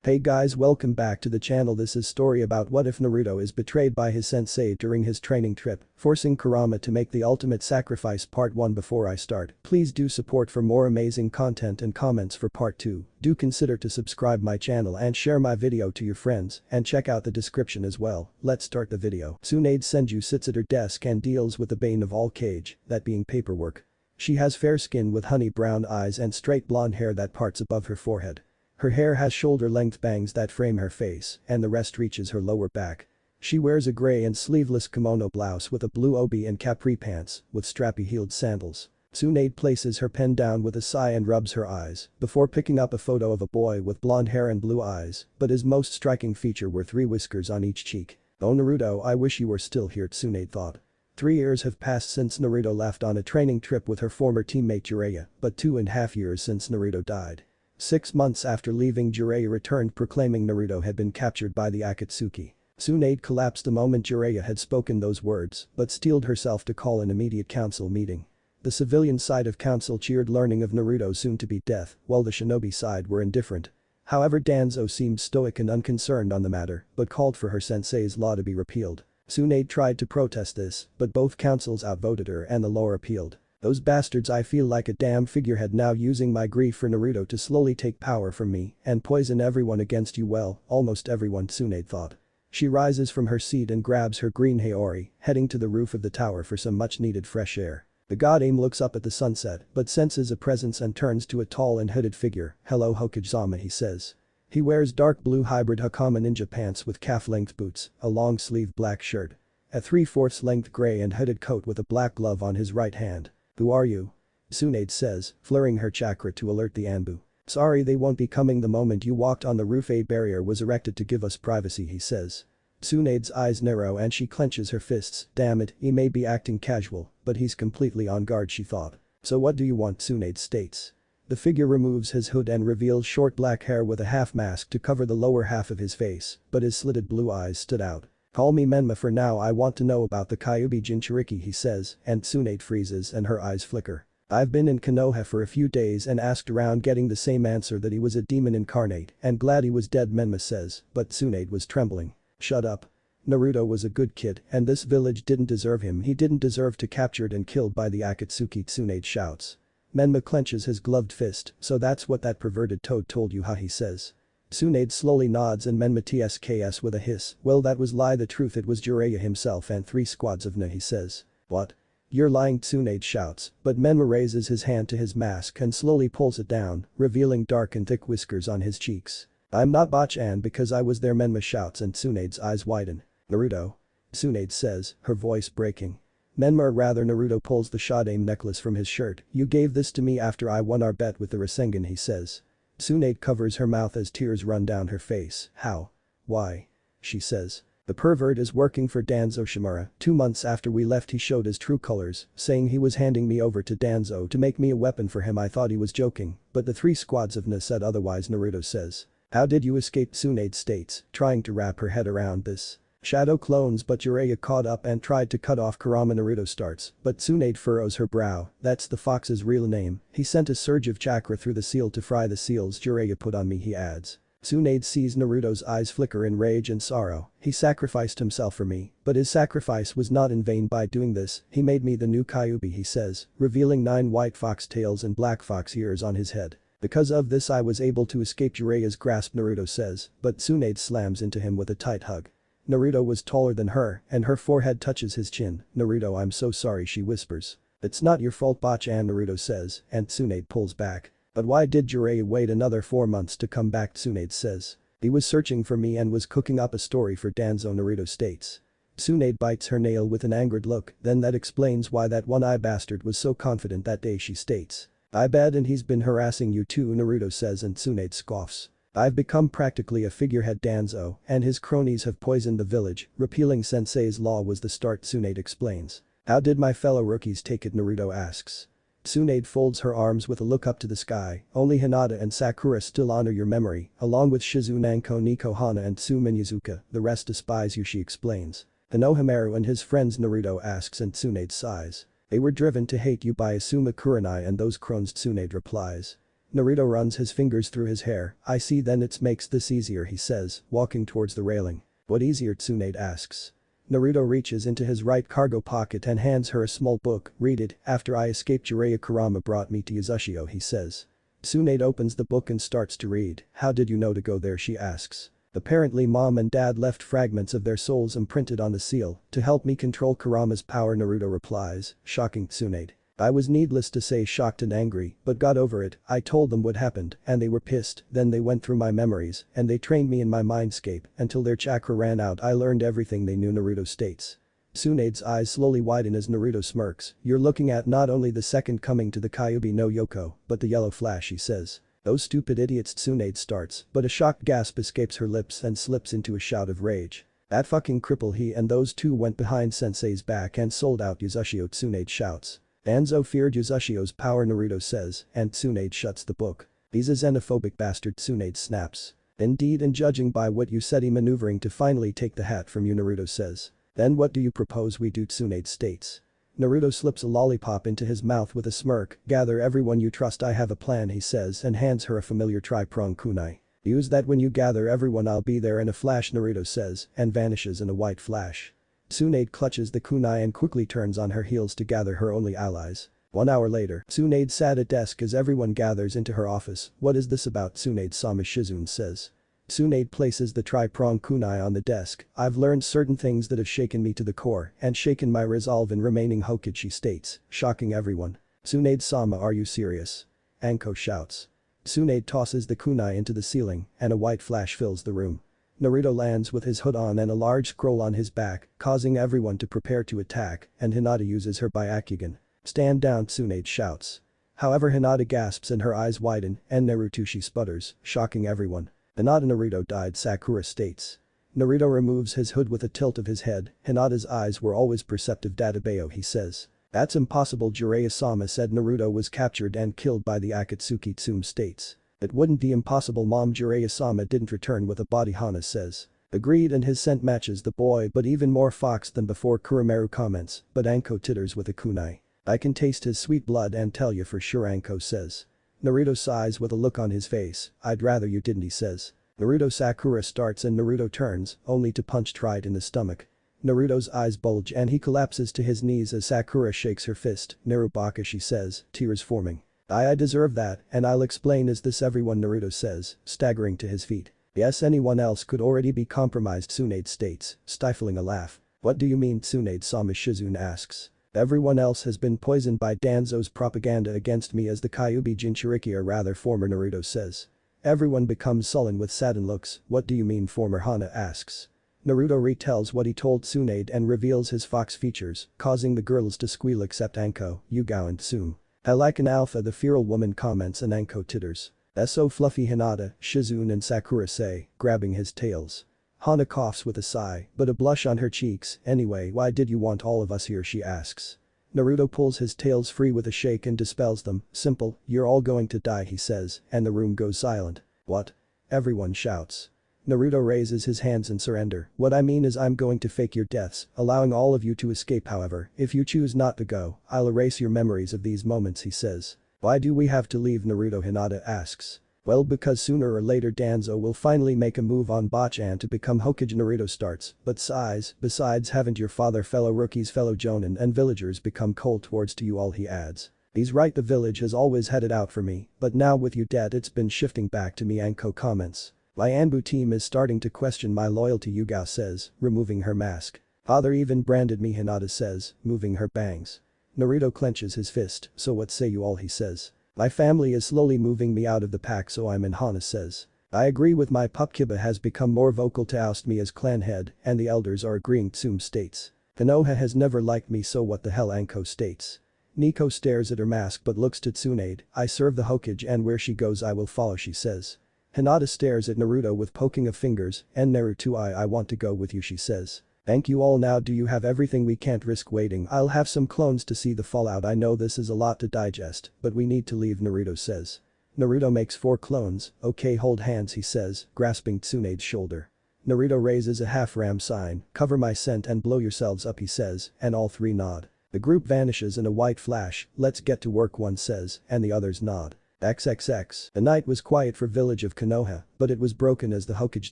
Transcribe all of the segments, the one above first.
Hey guys, welcome back to the channel. This is story about what if Naruto is betrayed by his sensei during his training trip, forcing Kurama to make the ultimate sacrifice. Part 1. Before I start, please do support for more amazing content and comments for part 2. Do consider to subscribe my channel and share my video to your friends and check out the description as well. Let's start the video. Tsunade Senju sits at her desk and deals with the bane of all Kage, that being paperwork. She has fair skin with honey brown eyes and straight blonde hair that parts above her forehead. Her hair has shoulder-length bangs that frame her face, and the rest reaches her lower back. She wears a gray and sleeveless kimono blouse with a blue obi and capri pants, with strappy-heeled sandals. Tsunade places her pen down with a sigh and rubs her eyes, before picking up a photo of a boy with blonde hair and blue eyes, but his most striking feature were 3 whiskers on each cheek. "Oh Naruto, I wish you were still here," Tsunade thought. 3 years have passed since Naruto left on a training trip with her former teammate Jiraiya, but 2.5 years since Naruto died. 6 months after leaving, Jiraiya returned proclaiming Naruto had been captured by the Akatsuki. Tsunade collapsed the moment Jiraiya had spoken those words, but steeled herself to call an immediate council meeting. The civilian side of council cheered learning of Naruto's soon-to-be death, while the shinobi side were indifferent. However, Danzo seemed stoic and unconcerned on the matter, but called for her sensei's law to be repealed. Tsunade tried to protest this, but both councils outvoted her and the law appealed. "Those bastards, I feel like a damn figurehead now, using my grief for Naruto to slowly take power from me and poison everyone against you." Well, almost everyone, Tsunade thought. She rises from her seat and grabs her green Haori, heading to the roof of the tower for some much needed fresh air. The god Aim looks up at the sunset but senses a presence and turns to a tall and hooded figure. "Hello Hokage-sama," he says. He wears dark blue hybrid Hakama ninja pants with calf-length boots, a long-sleeved black shirt, a 3/4 length gray and hooded coat with a black glove on his right hand. "Who are you?" Tsunade says, flaring her chakra to alert the Anbu. "Sorry, they won't be coming the moment you walked on the roof. A barrier was erected to give us privacy," he says. Tsunade's eyes narrow and she clenches her fists. Damn it, he may be acting casual, but he's completely on guard, she thought. "So what do you want?" Tsunade states. The figure removes his hood and reveals short black hair with a half mask to cover the lower half of his face, but his slitted blue eyes stood out. "Call me Menma for now. I want to know about the Kyuubi Jinchuriki," he says, and Tsunade freezes and her eyes flicker. "I've been in Konoha for a few days and asked around, getting the same answer, that he was a demon incarnate and glad he was dead," Menma says, but Tsunade was trembling. "Shut up. Naruto was a good kid and this village didn't deserve him. He didn't deserve to captured and killed by the Akatsuki," Tsunade shouts. Menma clenches his gloved fist. "So that's what that perverted toad told you, huh?" he says. Tsunade slowly nods and Menma tsks with a hiss. "Well, that was lie. The truth, it was Jiraiya himself and 3 squads of Na," he says. "What? You're lying," Tsunade shouts, but Menma raises his hand to his mask and slowly pulls it down, revealing dark and thick whiskers on his cheeks. "I'm not Bachan because I was there," Menma shouts and Tsunade's eyes widen. "Naruto?" Tsunade says, her voice breaking. Menma, or rather Naruto, pulls the Shadame necklace from his shirt. "You gave this to me after I won our bet with the Rasengan," he says. Tsunade covers her mouth as tears run down her face. "How? Why?" she says. "The pervert is working for Danzo Shimura. 2 months after we left he showed his true colors, saying he was handing me over to Danzo to make me a weapon for him. I thought he was joking, but the 3 squads of Na said otherwise," Naruto says. "How did you escape?" Tsunade states, trying to wrap her head around this. "Shadow clones, but Jiraiya caught up and tried to cut off Kurama," Naruto starts, but Tsunade furrows her brow. "That's the fox's real name. He sent a surge of chakra through the seal to fry the seals Jiraiya put on me," he adds. Tsunade sees Naruto's eyes flicker in rage and sorrow. "He sacrificed himself for me, but his sacrifice was not in vain. By doing this, he made me the new Kyuubi," he says, revealing 9 white fox tails and black fox ears on his head. "Because of this I was able to escape Jiraiya's grasp," Naruto says, but Tsunade slams into him with a tight hug. Naruto was taller than her and her forehead touches his chin. "Naruto, I'm so sorry," she whispers. "It's not your fault, Bachan," Naruto says, and Tsunade pulls back. "But why did Jiraiya wait another 4 months to come back?" Tsunade says. "He was searching for me and was cooking up a story for Danzo," Naruto states. Tsunade bites her nail with an angered look. "Then that explains why that one-eye bastard was so confident that day," she states. "I bet, and he's been harassing you too," Naruto says, and Tsunade scoffs. "I've become practically a figurehead. Danzo and his cronies have poisoned the village. Repealing Sensei's law was the start," Tsunade explains. "How did my fellow rookies take it?" Naruto asks. Tsunade folds her arms with a look up to the sky. "Only Hinata and Sakura still honor your memory, along with Shizu, Nanko, Nico, Hana and Tsu Minyazuka. The rest despise you," she explains. "Inohamaru and his friends?" Naruto asks, and Tsunade sighs. "They were driven to hate you by Asuma Kurenai and those crones," Tsunade replies. Naruto runs his fingers through his hair. I see, then it makes this easier, he says, walking towards the railing. What easier, Tsunade asks. Naruto reaches into his right cargo pocket and hands her a small book. Read it. After I escaped, Jiraiya Kurama brought me to Uzushio, he says. Tsunade opens the book and starts to read. How did you know to go there, she asks. Apparently mom and dad left fragments of their souls imprinted on the seal to help me control Kurama's power, Naruto replies, shocking Tsunade. I was, needless to say, shocked and angry, but got over it. I told them what happened and they were pissed. Then they went through my memories and they trained me in my mindscape until their chakra ran out. I learned everything they knew, Naruto states. Tsunade's eyes slowly widen as Naruto smirks. You're looking at not only the second coming to the Kyuubi no Yoko, but the yellow flash, he says. Those stupid idiots, Tsunade starts, but a shocked gasp escapes her lips and slips into a shout of rage. That fucking cripple, he and those two went behind Sensei's back and sold out Uzushio, Tsunade shouts. Danzo feared Uzushio's power, Naruto says, and Tsunade shuts the book. He's a xenophobic bastard, Tsunade snaps. Indeed, and judging by what you said, he maneuvering to finally take the hat from you, Naruto says. Then what do you propose we do, Tsunade states. Naruto slips a lollipop into his mouth with a smirk. Gather everyone you trust, I have a plan, he says, and hands her a familiar tri-prong kunai. Use that when you gather everyone, I'll be there in a flash, Naruto says, and vanishes in a white flash. Tsunade clutches the kunai and quickly turns on her heels to gather her only allies. 1 hour later, Tsunade sat at desk as everyone gathers into her office. What is this about, Tsunade-sama, Shizune says. Tsunade places the tri-prong kunai on the desk. I've learned certain things that have shaken me to the core and shaken my resolve in remaining Hokage, she states, shocking everyone. Tsunade-sama, are you serious? Anko shouts. Tsunade tosses the kunai into the ceiling and a white flash fills the room. Naruto lands with his hood on and a large scroll on his back, causing everyone to prepare to attack, and Hinata uses her Byakugan. Stand down, Tsunade shouts. However, Hinata gasps and her eyes widen, and Naruto, she sputters, shocking everyone. Hinata, Naruto died, Sakura states. Naruto removes his hood with a tilt of his head. Hinata's eyes were always perceptive, Databeo, he says. That's impossible, Jiraiya-sama said. Naruto was captured and killed by the Akatsuki, Tsume states. It wouldn't be impossible, mom. Jiraiya-sama didn't return with a body, Hana says. Agreed, and his scent matches the boy, but even more fox than before, Kuromaru comments, but Anko titters with a kunai. I can taste his sweet blood and tell you for sure, Anko says. Naruto sighs with a look on his face. I'd rather you didn't, he says. Naruto, Sakura starts and Naruto turns, only to punch Tried in the stomach. Naruto's eyes bulge and he collapses to his knees as Sakura shakes her fist. Narubaka, she says, tears forming. I deserve that, and I'll explain. Is this everyone, Naruto says, staggering to his feet. Yes, anyone else could already be compromised, Tsunade states, stifling a laugh. What do you mean, Tsunade-sama, Shizune asks. Everyone else has been poisoned by Danzo's propaganda against me as the Kyuubi Jinchuriki, or rather former, Naruto says. Everyone becomes sullen with saddened looks. What do you mean, former, Hana asks. Naruto retells what he told Tsunade and reveals his fox features, causing the girls to squeal except Anko, Yugao and Tsume. I like an alpha, the feral woman comments, and Anko titters. That's so fluffy, Hinata, Shizune and Sakura say, grabbing his tails. Hana coughs with a sigh, but a blush on her cheeks. Anyway, why did you want all of us here, she asks. Naruto pulls his tails free with a shake and dispels them. Simple, you're all going to die, he says, and the room goes silent. What? Everyone shouts. Naruto raises his hands in surrender. What I mean is I'm going to fake your deaths, allowing all of you to escape. However, if you choose not to go, I'll erase your memories of these moments, he says. Why do we have to leave, Naruto, Hinata asks. Well, because sooner or later Danzo will finally make a move on Bachan to become Hokage, Naruto starts, but sighs. Besides, haven't your father, fellow rookies, fellow jonin and villagers become cold towards to you all, he adds. He's right, the village has always had it out for me, but now with you dead it's been shifting back to me, Anko comments. My Anbu team is starting to question my loyalty, Yugao says, removing her mask. Father even branded me, Hinata says, moving her bangs. Naruto clenches his fist. So what say you all, he says. My family is slowly moving me out of the pack, so I'm in, Hana says. I agree with my pup. Kiba has become more vocal to oust me as clan head, and the elders are agreeing, Tsume states. Konoha has never liked me, so what the hell, Anko states. Nico stares at her mask but looks to Tsunade. I serve the Hokage and where she goes I will follow, she says. Hinata stares at Naruto with poking of fingers, and Naruto, I want to go with you, she says. Thank you all. Now do you have everything? We can't risk waiting. I'll have some clones to see the fallout. I know this is a lot to digest, but we need to leave, Naruto says. Naruto makes 4 clones. Okay, hold hands, he says, grasping Tsunade's shoulder. Naruto raises a half-ram sign. Cover my scent and blow yourselves up, he says, and all 3 nod. The group vanishes in a white flash. Let's get to work, one says, and the others nod. XXX. The night was quiet for village of Konoha, but it was broken as the Hokage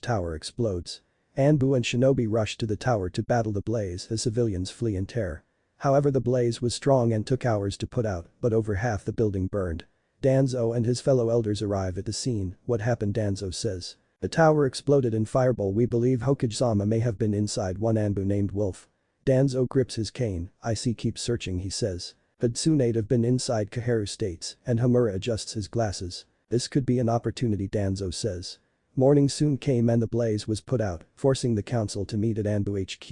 tower explodes. Anbu and Shinobi rush to the tower to battle the blaze as civilians flee in terror. However, the blaze was strong and took hours to put out, but over half the building burned. Danzo and his fellow elders arrive at the scene. What happened? Danzo says. The tower exploded in fireball. We believe Hokage-sama may have been inside. One Anbu named Wolf. Danzo grips his cane. I see, keep searching, he says. Could Tsunade have been inside? Kaharu states, and Hamura adjusts his glasses. This could be an opportunity, Danzo says. Morning soon came and the blaze was put out, forcing the council to meet at Anbu HQ.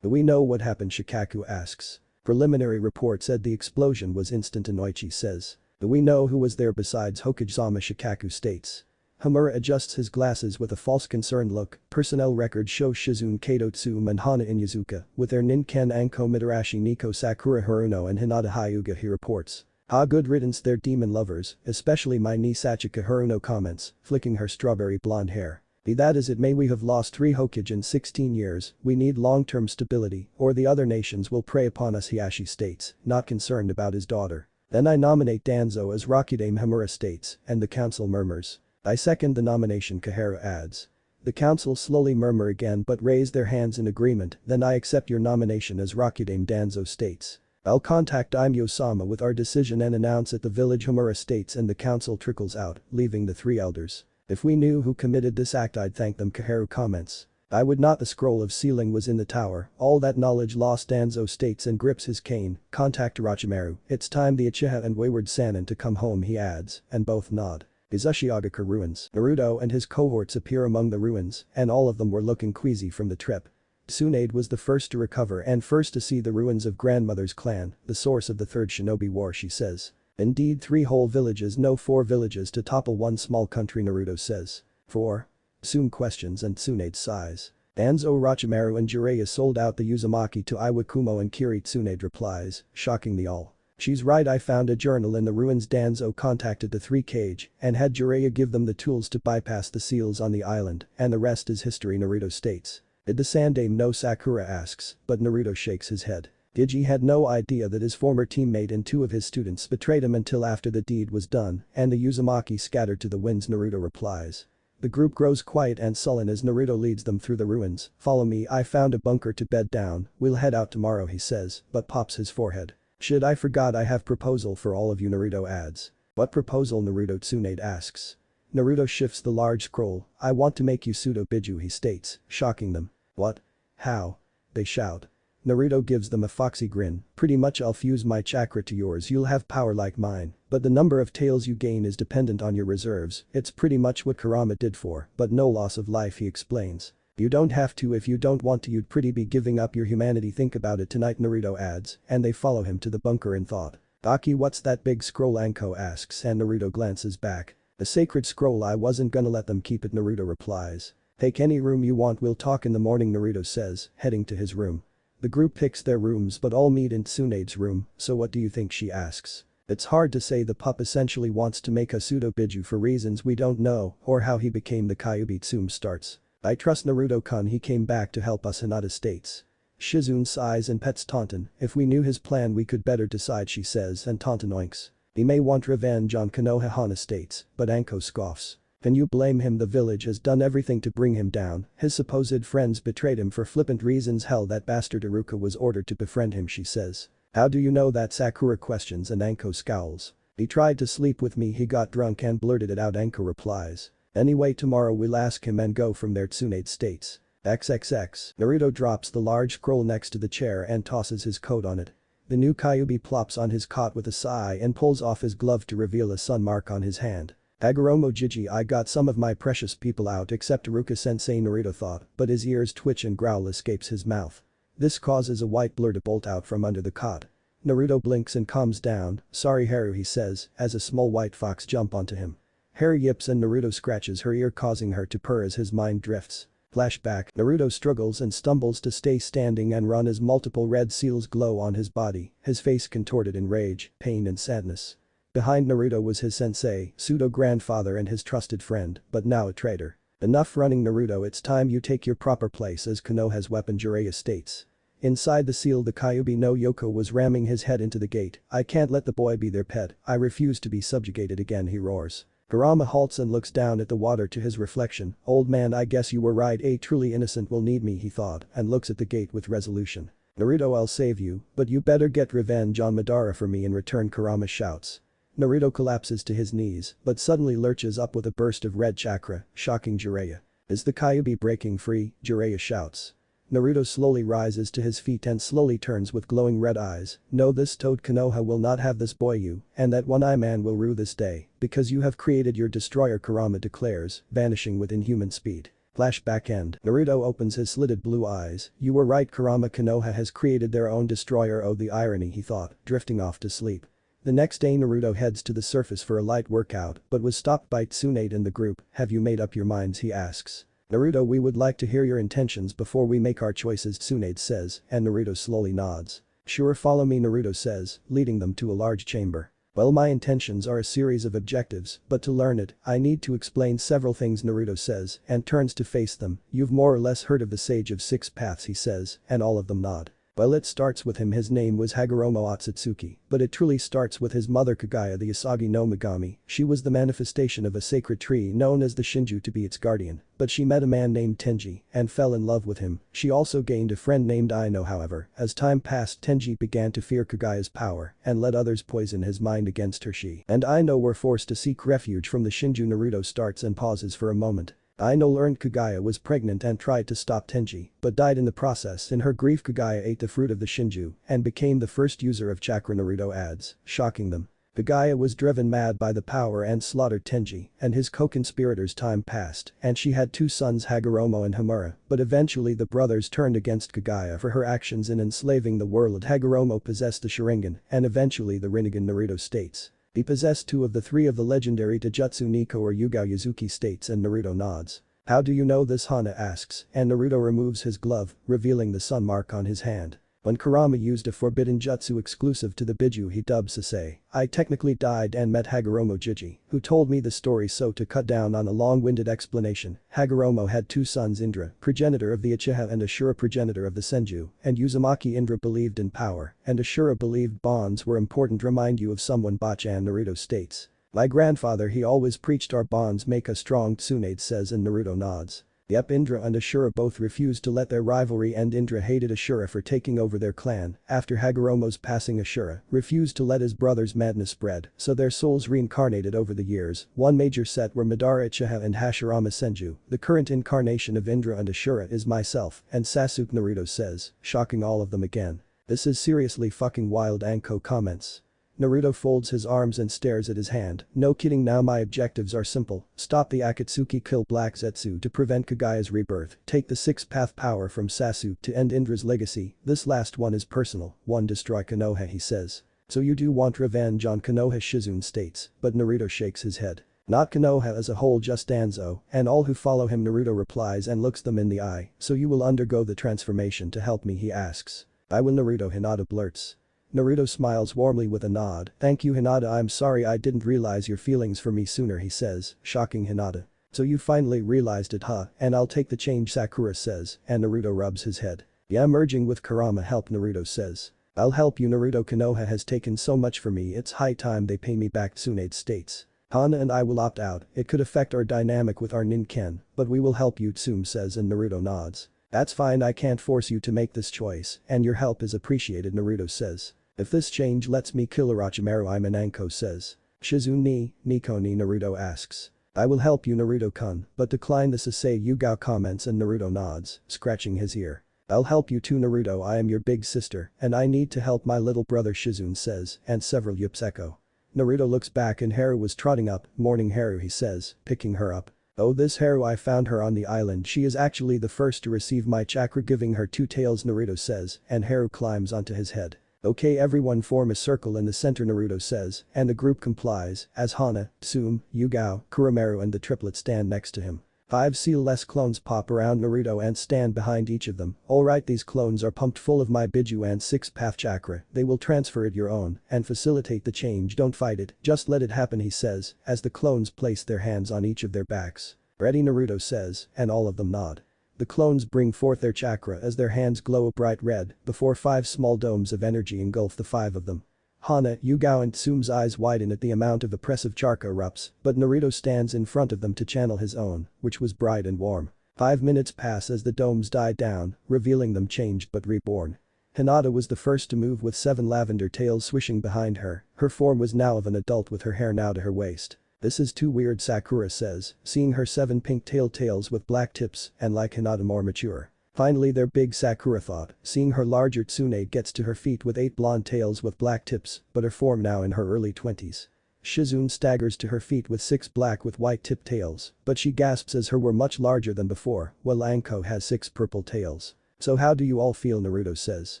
Do we know what happened? Shikaku asks. Preliminary report said the explosion was instant. Inoichi says. Do we know who was there besides Hokage-sama? Shikaku states. Hamura adjusts his glasses with a false concerned look. Personnel records show Shizune Kato Tsume and Hana Inyazuka, with their Ninken Anko Mitarashi Niko Sakura Haruno and Hinata Hyuga, he reports. Ah, good riddance, they're demon lovers, especially my niece Sachika, Haruno comments, flicking her strawberry blonde hair. Be that as it may, we have lost 3 Hokage in 16 years, we need long-term stability, or the other nations will prey upon us, Hiashi states, not concerned about his daughter. Then I nominate Danzo as Rakudame, Hamura states, and the council murmurs. I second the nomination, Kaharu adds. The council slowly murmur again but raise their hands in agreement. Then I accept your nomination as Rakudame, Danzo states. I'll contact Daimyo-sama with our decision and announce at the village, Hamura states, and the council trickles out, leaving the 3 elders. If we knew who committed this act I'd thank them, Kaharu comments. I would not. The scroll of sealing was in the tower, all that knowledge lost, Danzo states and grips his cane. Contact Orochimaru, it's time the Uchiha and wayward Sannin to come home, he adds, and both nod. Iwagakure ruins. Naruto and his cohorts appear among the ruins, and all of them were looking queasy from the trip. Tsunade was the first to recover and first to see the ruins of grandmother's clan, the source of the 3rd Shinobi War, she says. Indeed, 3 whole villages, no 4 villages to topple one small country, Naruto says. 4? Tsume questions and Tsunade sighs. Danzo, Orochimaru and Jiraiya sold out the Uzumaki to Iwakuma and Kiri, Tsunade replies, shocking the all. She's right, I found a journal in the ruins. Danzo contacted the 3 Kage and had Jiraiya give them the tools to bypass the seals on the island, and the rest is history, Naruto states. Did the Sandame know? Sakura asks, but Naruto shakes his head. Digi had no idea that his former teammate and 2 of his students betrayed him until after the deed was done and the Uzumaki scattered to the winds, Naruto replies. The group grows quiet and sullen as Naruto leads them through the ruins. Follow me, I found a bunker to bed down, we'll head out tomorrow, he says, but pops his forehead. Shit, I forgot I have proposal for all of you, Naruto adds. What proposal? Naruto, Tsunade asks. Naruto shifts the large scroll. I want to make you pseudo Biju, he states, shocking them. What? How? They shout. Naruto gives them a foxy grin. Pretty much I'll fuse my chakra to yours, you'll have power like mine, but the number of tails you gain is dependent on your reserves. It's pretty much what Kurama did for, but no loss of life, he explains. You don't have to if you don't want to, you'd pretty be giving up your humanity, think about it tonight, Naruto adds, and they follow him to the bunker in thought. Aki, what's that big scroll? Anko asks and Naruto glances back. A sacred scroll, I wasn't gonna let them keep it, Naruto replies. Take any room you want, we'll talk in the morning, Naruto says, heading to his room. The group picks their rooms but all meet in Tsunade's room, so what do you think, she asks. It's hard to say, the pup essentially wants to make a pseudo Biju for reasons we don't know, or how he became the Kyuubi. Tsume starts. I trust Naruto-kun, he came back to help us, Hinata states. Shizune sighs and pets Taunton, if we knew his plan we could better decide, she says, and Taunton oinks. He may want revenge on Konoha, Hana states, but Anko scoffs. Can you blame him? The village has done everything to bring him down, his supposed friends betrayed him for flippant reasons, hell, that bastard Iruka was ordered to befriend him, she says. How do you know that? Sakura questions and Anko scowls. He tried to sleep with me, he got drunk and blurted it out, Anko replies. Anyway, tomorrow we'll ask him and go from there, Tsunade states. XXX. Naruto drops the large scroll next to the chair and tosses his coat on it. The new Kyuubi plops on his cot with a sigh and pulls off his glove to reveal a sun mark on his hand. Hagoromo Jiji, I got some of my precious people out except Iruka-sensei, Naruto thought, but his ears twitch and growl escapes his mouth. This causes a white blur to bolt out from under the cot. Naruto blinks and calms down. Sorry Haru, he says, as a small white fox jump onto him. Haru yips and Naruto scratches her ear, causing her to purr as his mind drifts. Flashback, Naruto struggles and stumbles to stay standing and run as multiple red seals glow on his body, his face contorted in rage, pain and sadness. Behind Naruto was his sensei, pseudo-grandfather and his trusted friend, but now a traitor. Enough running, Naruto, it's time you take your proper place as Konoha's weapon, Jiraiya states. Inside the seal the Kyuubi no Yoko was ramming his head into the gate. I can't let the boy be their pet, I refuse to be subjugated again, he roars. Kurama halts and looks down at the water to his reflection. Old man, I guess you were right, a truly innocent will need me, he thought, and looks at the gate with resolution. Naruto, I'll save you, but you better get revenge on Madara for me in return, Kurama shouts. Naruto collapses to his knees, but suddenly lurches up with a burst of red chakra, shocking Jiraiya. Is the Kyuubi breaking free? Jiraiya shouts. Naruto slowly rises to his feet and slowly turns with glowing red eyes. No, this Toad Konoha will not have this boy, you, and that one-eye man will rue this day, because you have created your destroyer, Kurama declares, vanishing with inhuman speed. Flashback end. Naruto opens his slitted blue eyes. You were right, Kurama Konoha has created their own destroyer, oh the irony, he thought, drifting off to sleep. The next day Naruto heads to the surface for a light workout but was stopped by Tsunade in the group. Have you made up your minds, he asks. Naruto, we would like to hear your intentions before we make our choices, Tsunade says, and Naruto slowly nods. Sure, follow me, Naruto says, leading them to a large chamber. Well, my intentions are a series of objectives, but to learn it, I need to explain several things, Naruto says, and turns to face them. You've more or less heard of the Sage of Six Paths, he says, and all of them nod. Well, it starts with him, his name was Hagoromo Otsutsuki, but it truly starts with his mother Kaguya the Asagi no Megami. She was the manifestation of a sacred tree known as the Shinju to be its guardian, but she met a man named Tenji and fell in love with him. She also gained a friend named Aino, however. As time passed, Tenji began to fear Kaguya's power and let others poison his mind against her. She and Aino were forced to seek refuge from the Shinju. Naruto starts and pauses for a moment. Aino learned Kaguya was pregnant and tried to stop Tenji, but died in the process. In her grief, Kaguya ate the fruit of the Shinju and became the first user of chakra, Naruto adds, shocking them. Kaguya was driven mad by the power and slaughtered Tenji and his co-conspirators. Time passed and she had two sons, Hagoromo and Hamura, but eventually the brothers turned against Kaguya for her actions in enslaving the world. Hagoromo possessed the Sharingan and eventually the Rinnegan, Naruto states. He possessed two of the three of the legendary Taijutsu Nikko or Yugao, Yuzuki states, and Naruto nods. How do you know this, Hana asks, and Naruto removes his glove, revealing the sun mark on his hand. When Kurama used a forbidden jutsu exclusive to the Biju he dubbed Sensei, I technically died and met Hagoromo Jiji, who told me the story. So to cut down on a long-winded explanation, Hagoromo had two sons, Indra, progenitor of the Uchiha, and Ashura, progenitor of the Senju, and Uzumaki. Indra believed in power, and Ashura believed bonds were important. Remind you of someone, Bachan, Naruto states. My grandfather, he always preached our bonds make us strong, Tsunade says, and Naruto nods. Yep, Indra and Ashura both refused to let their rivalry end. Indra hated Ashura for taking over their clan after Hagoromo's passing. Ashura refused to let his brother's madness spread, so their souls reincarnated over the years. One major set were Madara Uchiha and Hashirama Senju. The current incarnation of Indra and Ashura is myself and Sasuke, Naruto says, shocking all of them again. This is seriously fucking wild, Anko comments. Naruto folds his arms and stares at his hand. No kidding, now my objectives are simple. Stop the Akatsuki, kill Black Zetsu to prevent Kaguya's rebirth, take the six-path power from Sasuke to end Indra's legacy. This last one is personal. 1. Destroy Konoha, he says. So you do want revenge on Konoha, Shizune states, but Naruto shakes his head. Not Konoha as a whole, just Danzo and all who follow him, Naruto replies and looks them in the eye. So you will undergo the transformation to help me, he asks. I will, Naruto, Hinata blurts. Naruto smiles warmly with a nod. Thank you, Hinata, I'm sorry I didn't realize your feelings for me sooner, he says, shocking Hinata. So you finally realized it, huh? And I'll take the change, Sakura says, and Naruto rubs his head. Yeah, merging with Kurama help, Naruto says. I'll help you, Naruto. Konoha has taken so much for me, it's high time they pay me back, Tsunade states. Hana and I will opt out, it could affect our dynamic with our Ninken, but we will help you, Tsume says, and Naruto nods. That's fine, I can't force you to make this choice, and your help is appreciated, Naruto says. If this change lets me kill Orochimaru, I'm an, Anko says. Shizune ni, Nico ni, Naruto asks. I will help you, Naruto-kun, but decline the Sasei, Yugao comments, and Naruto nods, scratching his ear. I'll help you too, Naruto, I am your big sister and I need to help my little brother, Shizune says, and several yips echo. Naruto looks back and Haru was trotting up. Morning, Haru, he says, picking her up. Oh, this Haru, I found her on the island, she is actually the first to receive my chakra, giving her two tails, Naruto says, and Haru climbs onto his head. Okay, everyone form a circle in the center, Naruto says, and the group complies as Hana, Tsume, Yugao, Kuramaru and the triplet stand next to him. 5 seal-less clones pop around Naruto and stand behind each of them. Alright, these clones are pumped full of my Biju and six-path chakra, they will transfer it your own and facilitate the change. Don't fight it, just let it happen, he says, as the clones place their hands on each of their backs. Ready, Naruto says, and all of them nod. The clones bring forth their chakra as their hands glow a bright red before 5 small domes of energy engulf the 5 of them. Hana, Yugao and Tsume's eyes widen at the amount of oppressive chakra erupts, but Naruto stands in front of them to channel his own, which was bright and warm. 5 minutes pass as the domes die down, revealing them changed but reborn. Hinata was the first to move with 7 lavender tails swishing behind her, her form was now of an adult with her hair now to her waist. This is too weird, Sakura says, seeing her 7 pink-tailed tails with black tips and like Hinata more mature. Finally they're big, Sakura thought, seeing her larger Tsunade gets to her feet with 8 blonde tails with black tips, but her form now in her early 20s. Shizune staggers to her feet with 6 black with white tipped tails, but she gasps as her were much larger than before, while Anko has 6 purple tails. So how do you all feel, Naruto says.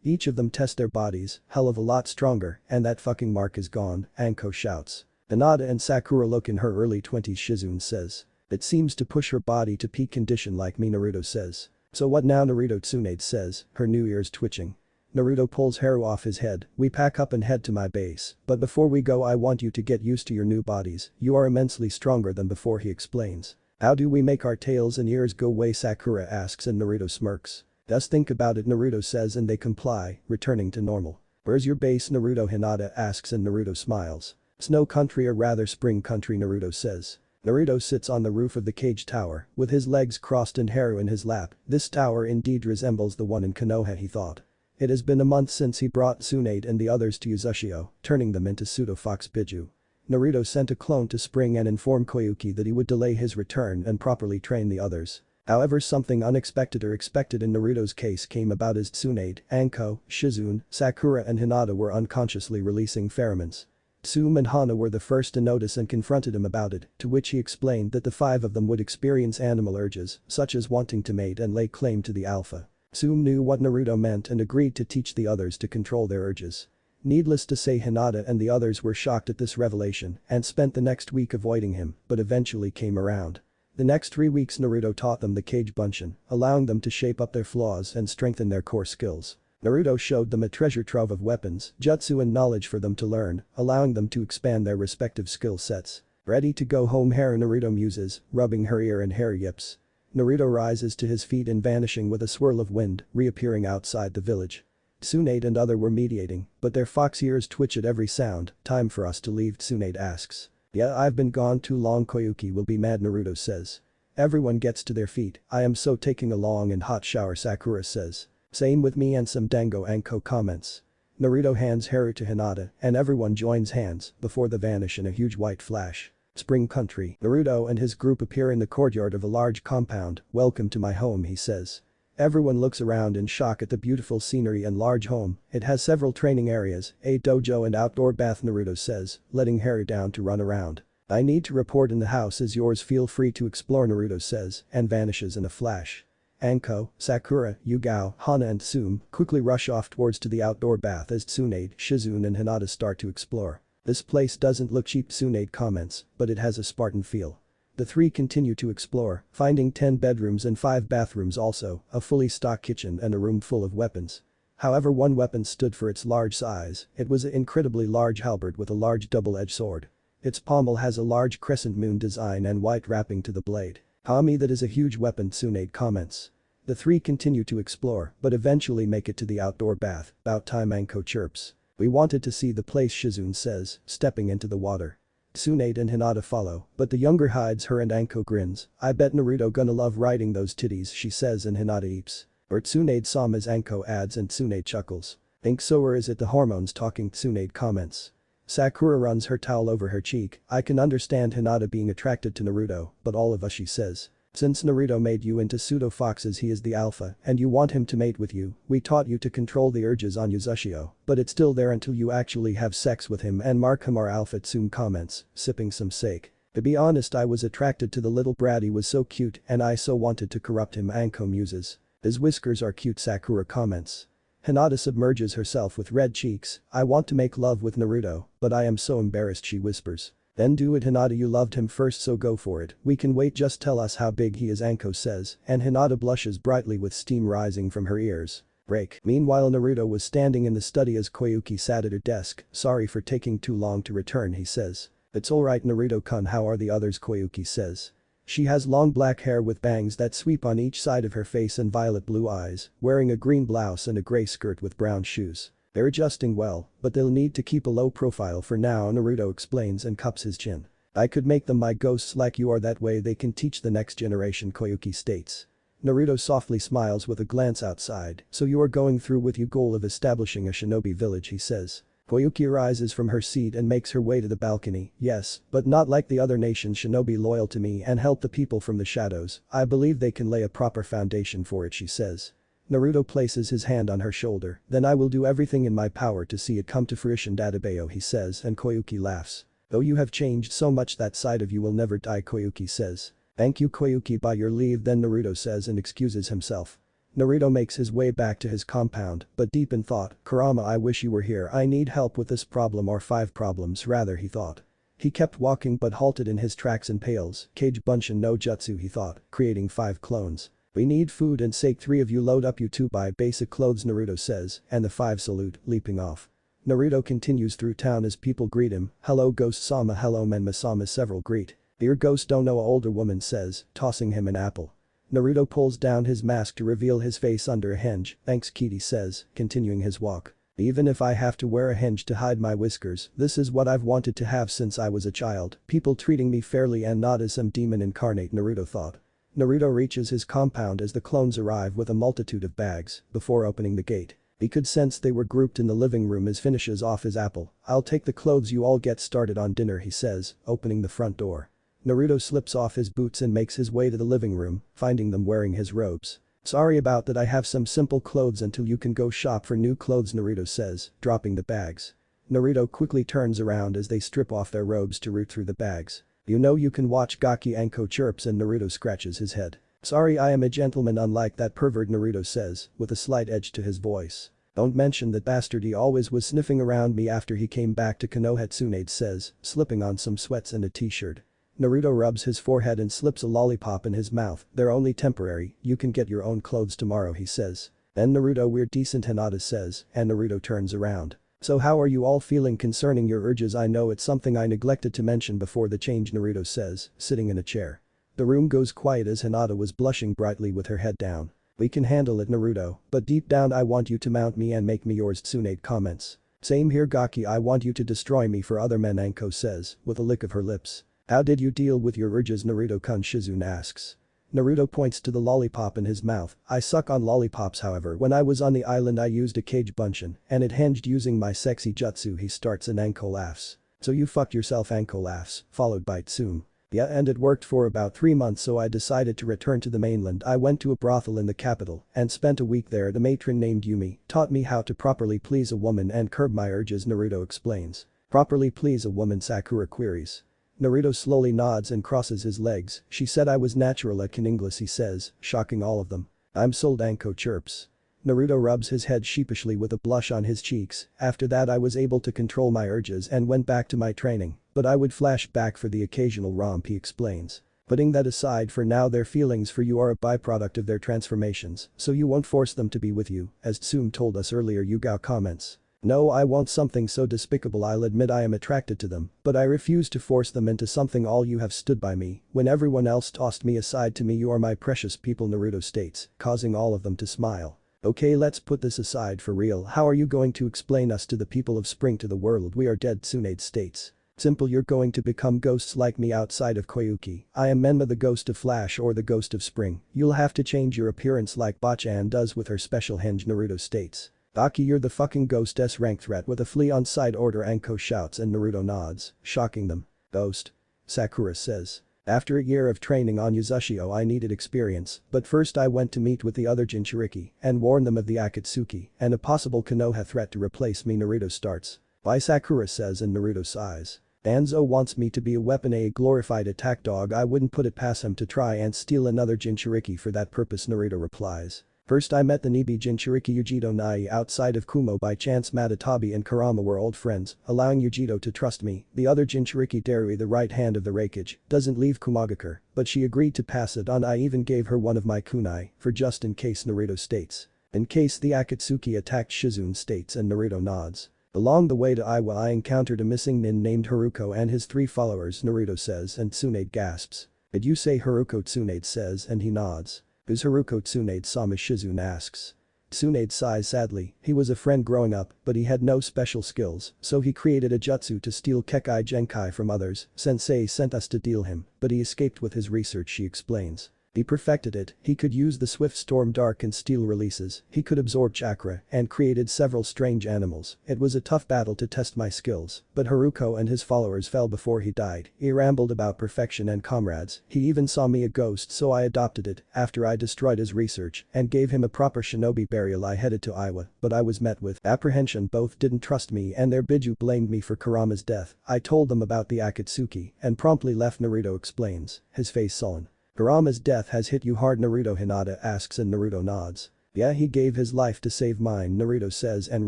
Each of them test their bodies, hell of a lot stronger, and that fucking mark is gone, Anko shouts. Hinata and Sakura look in her early 20s, Shizune says. It seems to push her body to peak condition like me, Naruto says. So what now, Naruto, Tsunade says, her new ears twitching. Naruto pulls hair off his head, we pack up and head to my base, but before we go I want you to get used to your new bodies, you are immensely stronger than before, he explains. How do we make our tails and ears go away, Sakura asks and Naruto smirks. Just think about it, Naruto says, and they comply, returning to normal. Where's your base, Naruto, Hinata asks and Naruto smiles. Snow country, or rather spring country, Naruto says. Naruto sits on the roof of the cage tower, with his legs crossed and Haru in his lap. This tower indeed resembles the one in Konoha, he thought. It has been a month since he brought Tsunade and the others to Uzushio, turning them into pseudo-fox Biju. Naruto sent a clone to Spring and informed Koyuki that he would delay his return and properly train the others. However, something unexpected or expected in Naruto's case came about as Tsunade, Anko, Shizune, Sakura and Hinata were unconsciously releasing pheromones. Tsume and Hana were the first to notice and confronted him about it, to which he explained that the 5 of them would experience animal urges, such as wanting to mate and lay claim to the alpha. Tsume knew what Naruto meant and agreed to teach the others to control their urges. Needless to say, Hinata and the others were shocked at this revelation and spent the next week avoiding him, but eventually came around. The next 3 weeks Naruto taught them the Kage Bunshin, allowing them to shape up their flaws and strengthen their core skills. Naruto showed them a treasure trove of weapons, jutsu and knowledge for them to learn, allowing them to expand their respective skill sets. Ready to go home, Haru, Naruto muses, rubbing her ear and hair yips. Naruto rises to his feet and vanishing with a swirl of wind, reappearing outside the village. Tsunade and other were mediating, but their fox ears twitch at every sound. Time for us to leave, Tsunade asks. Yeah, I've been gone too long, Koyuki will be mad, Naruto says. Everyone gets to their feet, I am so taking a long and hot shower, Sakura says. Same with me and some dango, Anko comments. Naruto hands Haru to Hinata and everyone joins hands before they vanish in a huge white flash. Spring country, Naruto and his group appear in the courtyard of a large compound. Welcome to my home, he says. Everyone looks around in shock at the beautiful scenery and large home. It has several training areas, a dojo and outdoor bath, Naruto says, letting Haru down to run around. I need to report and the house is yours, feel free to explore, Naruto says and vanishes in a flash. Anko, Sakura, Yugao, Hana and Tsume quickly rush off towards to the outdoor bath as Tsunade, Shizune and Hinata start to explore. This place doesn't look cheap, Tsunade comments, but it has a Spartan feel. The 3 continue to explore, finding 10 bedrooms and 5 bathrooms, also a fully stocked kitchen and a room full of weapons. However, one weapon stood for its large size. It was an incredibly large halberd with a large double-edged sword. Its pommel has a large crescent moon design and white wrapping to the blade. Kami, that is a huge weapon, Tsunade comments. The 3 continue to explore but eventually make it to the outdoor bath. About time, Anko chirps. We wanted to see the place, Shizune says, stepping into the water. Tsunade and Hinata follow, but the younger hides her and Anko grins. I bet Naruto gonna love riding those titties, she says and Hinata eeps. Or Tsunade some, as Anko adds and Tsunade chuckles. Think so, or is it the hormones talking, Tsunade comments. Sakura runs her towel over her cheek. I can understand Hinata being attracted to Naruto, but all of us, she says. Since Naruto made you into pseudo-foxes, he is the alpha and you want him to mate with you. We taught you to control the urges on Uzushio, but it's still there until you actually have sex with him and mark him our alpha, Tsume comments, sipping some sake. To be honest, I was attracted to the little brat, he was so cute and I so wanted to corrupt him, Anko muses. His whiskers are cute, Sakura comments. Hinata submerges herself with red cheeks. I want to make love with Naruto, but I am so embarrassed, she whispers. Then do it, Hinata, you loved him first, so go for it. We can wait, just tell us how big he is, Anko says, and Hinata blushes brightly with steam rising from her ears. Break. Meanwhile, Naruto was standing in the study as Koyuki sat at her desk. Sorry for taking too long to return, he says. It's alright, Naruto-kun, how are the others, Koyuki says. She has long black hair with bangs that sweep on each side of her face and violet blue eyes, wearing a green blouse and a gray skirt with brown shoes. They're adjusting well, but they'll need to keep a low profile for now, Naruto explains and cups his chin. I could make them my ghosts like you are, that way they can teach the next generation, Koyuki states. Naruto softly smiles with a glance outside. So you are going through with your goal of establishing a shinobi village, he says. Koyuki rises from her seat and makes her way to the balcony. Yes, but not like the other nations, shinobi loyal to me and help the people from the shadows. I believe they can lay a proper foundation for it, she says. Naruto places his hand on her shoulder. Then I will do everything in my power to see it come to fruition, Dadabayo, he says, and Koyuki laughs. Though you have changed so much, that side of you will never die, Koyuki says. Thank you, Koyuki, by your leave, then Naruto says and excuses himself. Naruto makes his way back to his compound, but deep in thought, Kurama, I wish you were here, I need help with this problem, or 5 problems rather, he thought. He kept walking but halted in his tracks and pales. Kage Bunshin no Jutsu, he thought, creating 5 clones. We need food and sake 3 of you load up, you 2 buy basic clothes, Naruto says, and the 5 salute, leaping off. Naruto continues through town as people greet him. Hello Ghost Sama, hello Menma Sama, several greet. Dear Ghost don't know, a older woman says, tossing him an apple. Naruto pulls down his mask to reveal his face under a hinge. Thanks Kitty says, continuing his walk. Even if I have to wear a hinge to hide my whiskers, this is what I've wanted to have since I was a child. People treating me fairly and not as some demon incarnate, Naruto thought. Naruto reaches his compound as the clones arrive with a multitude of bags. Before opening the gate, he could sense they were grouped in the living room as finishes off his apple. I'll take the clothes, you all get started on dinner, he says, opening the front door. Naruto slips off his boots and makes his way to the living room, finding them wearing his robes. Sorry about that, I have some simple clothes until you can go shop for new clothes, Naruto says, dropping the bags. Naruto quickly turns around as they strip off their robes to root through the bags. You know you can watch Gaki, Anko chirps and Naruto scratches his head. Sorry, I am a gentleman unlike that pervert, Naruto says, with a slight edge to his voice. Don't mention that bastard, he always was sniffing around me after he came back to Konoha, Tsunade says, slipping on some sweats and a t-shirt. Naruto rubs his forehead and slips a lollipop in his mouth. They're only temporary, you can get your own clothes tomorrow, he says. Then Naruto, we're decent, Hinata says, and Naruto turns around. So how are you all feeling concerning your urges? I know it's something I neglected to mention before the change, Naruto says, sitting in a chair. The room goes quiet as Hinata was blushing brightly with her head down. We can handle it, Naruto, but deep down I want you to mount me and make me yours, Tsunade comments. Same here Gaki, I want you to destroy me for other men, Anko says, with a lick of her lips. How did you deal with your urges, Naruto-kun, Shizune asks. Naruto points to the lollipop in his mouth. I suck on lollipops, however when I was on the island I used a Kage Bunshin and it hinged using my sexy jutsu, he starts and Anko laughs. So you fucked yourself, Anko laughs, followed by Tsume. Yeah, and it worked for about 3 months, so I decided to return to the mainland. I went to a brothel in the capital and spent a week there. The matron named Yumi taught me how to properly please a woman and curb my urges, Naruto explains. Properly please a woman, Sakura queries. Naruto slowly nods and crosses his legs. She said I was natural at Keninglis, he says, shocking all of them. I'm sold, Anko chirps. Naruto rubs his head sheepishly with a blush on his cheeks. After that I was able to control my urges and went back to my training, but I would flash back for the occasional romp, he explains. Putting that aside for now, their feelings for you are a byproduct of their transformations, so you won't force them to be with you, as Tsume told us earlier, Yugao comments. No, I won't. Something so despicable. I'll admit I am attracted to them, but I refuse to force them into something. All you have stood by me when everyone else tossed me aside. To me you are my precious people, Naruto states, causing all of them to smile. Okay, let's put this aside for real. How are you going to explain us to the people of Spring, to the world? We are dead, Tsunade states. Simple, you're going to become ghosts like me outside of Koyuki. I am Menma, the ghost of Flash or the ghost of Spring. You'll have to change your appearance like Bachan does with her special hinge, Naruto states. Baki, you're the fucking ghost, S-rank threat with a flea on side order, Anko shouts and Naruto nods, shocking them. Ghost. Sakura says. After a year of training on Yuzushio I needed experience, but first I went to meet with the other Jinchuriki and warn them of the Akatsuki and a possible Konoha threat to replace me, Naruto starts. Why, Sakura says and Naruto sighs. Danzo wants me to be a weapon, a glorified attack dog. I wouldn't put it past him to try and steal another Jinchuriki for that purpose, Naruto replies. First I met the Nibi Jinchuriki Yujito Nai outside of Kumo by chance. Matatabi and Kurama were old friends, allowing Yujito to trust me. The other Jinchuriki, Darui, the right hand of the Raikage, doesn't leave Kumagakure, but she agreed to pass it on. I even gave her one of my kunai, for just in case, Naruto states. In case the Akatsuki attacked, Shizune states and Naruto nods. Along the way to Iwa I encountered a missing nin named Haruko and his 3 followers, Naruto says and Tsunade gasps. "Did you say Haruko?" Tsunade says and he nods. "Who's Haruko?" Tsunade-sama Shizune asks. Tsunade sighs sadly, he was a friend growing up, but he had no special skills, so he created a jutsu to steal Kekai Genkai from others. Sensei sent us to deal him, but he escaped with his research, she explains. He perfected it, he could use the swift storm dark and steel releases, he could absorb chakra, and created several strange animals. It was a tough battle to test my skills, but Haruko and his followers fell before he died. He rambled about perfection and comrades, he even saw me a ghost, so I adopted it. After I destroyed his research and gave him a proper shinobi burial, I headed to Iwa, but I was met with apprehension. Both didn't trust me and their biju blamed me for Kurama's death. I told them about the Akatsuki and promptly left. Naruto explains, his face sullen. "Kurama's death has hit you hard?" Naruto Hinata asks and Naruto nods. "Yeah, he gave his life to save mine," Naruto says and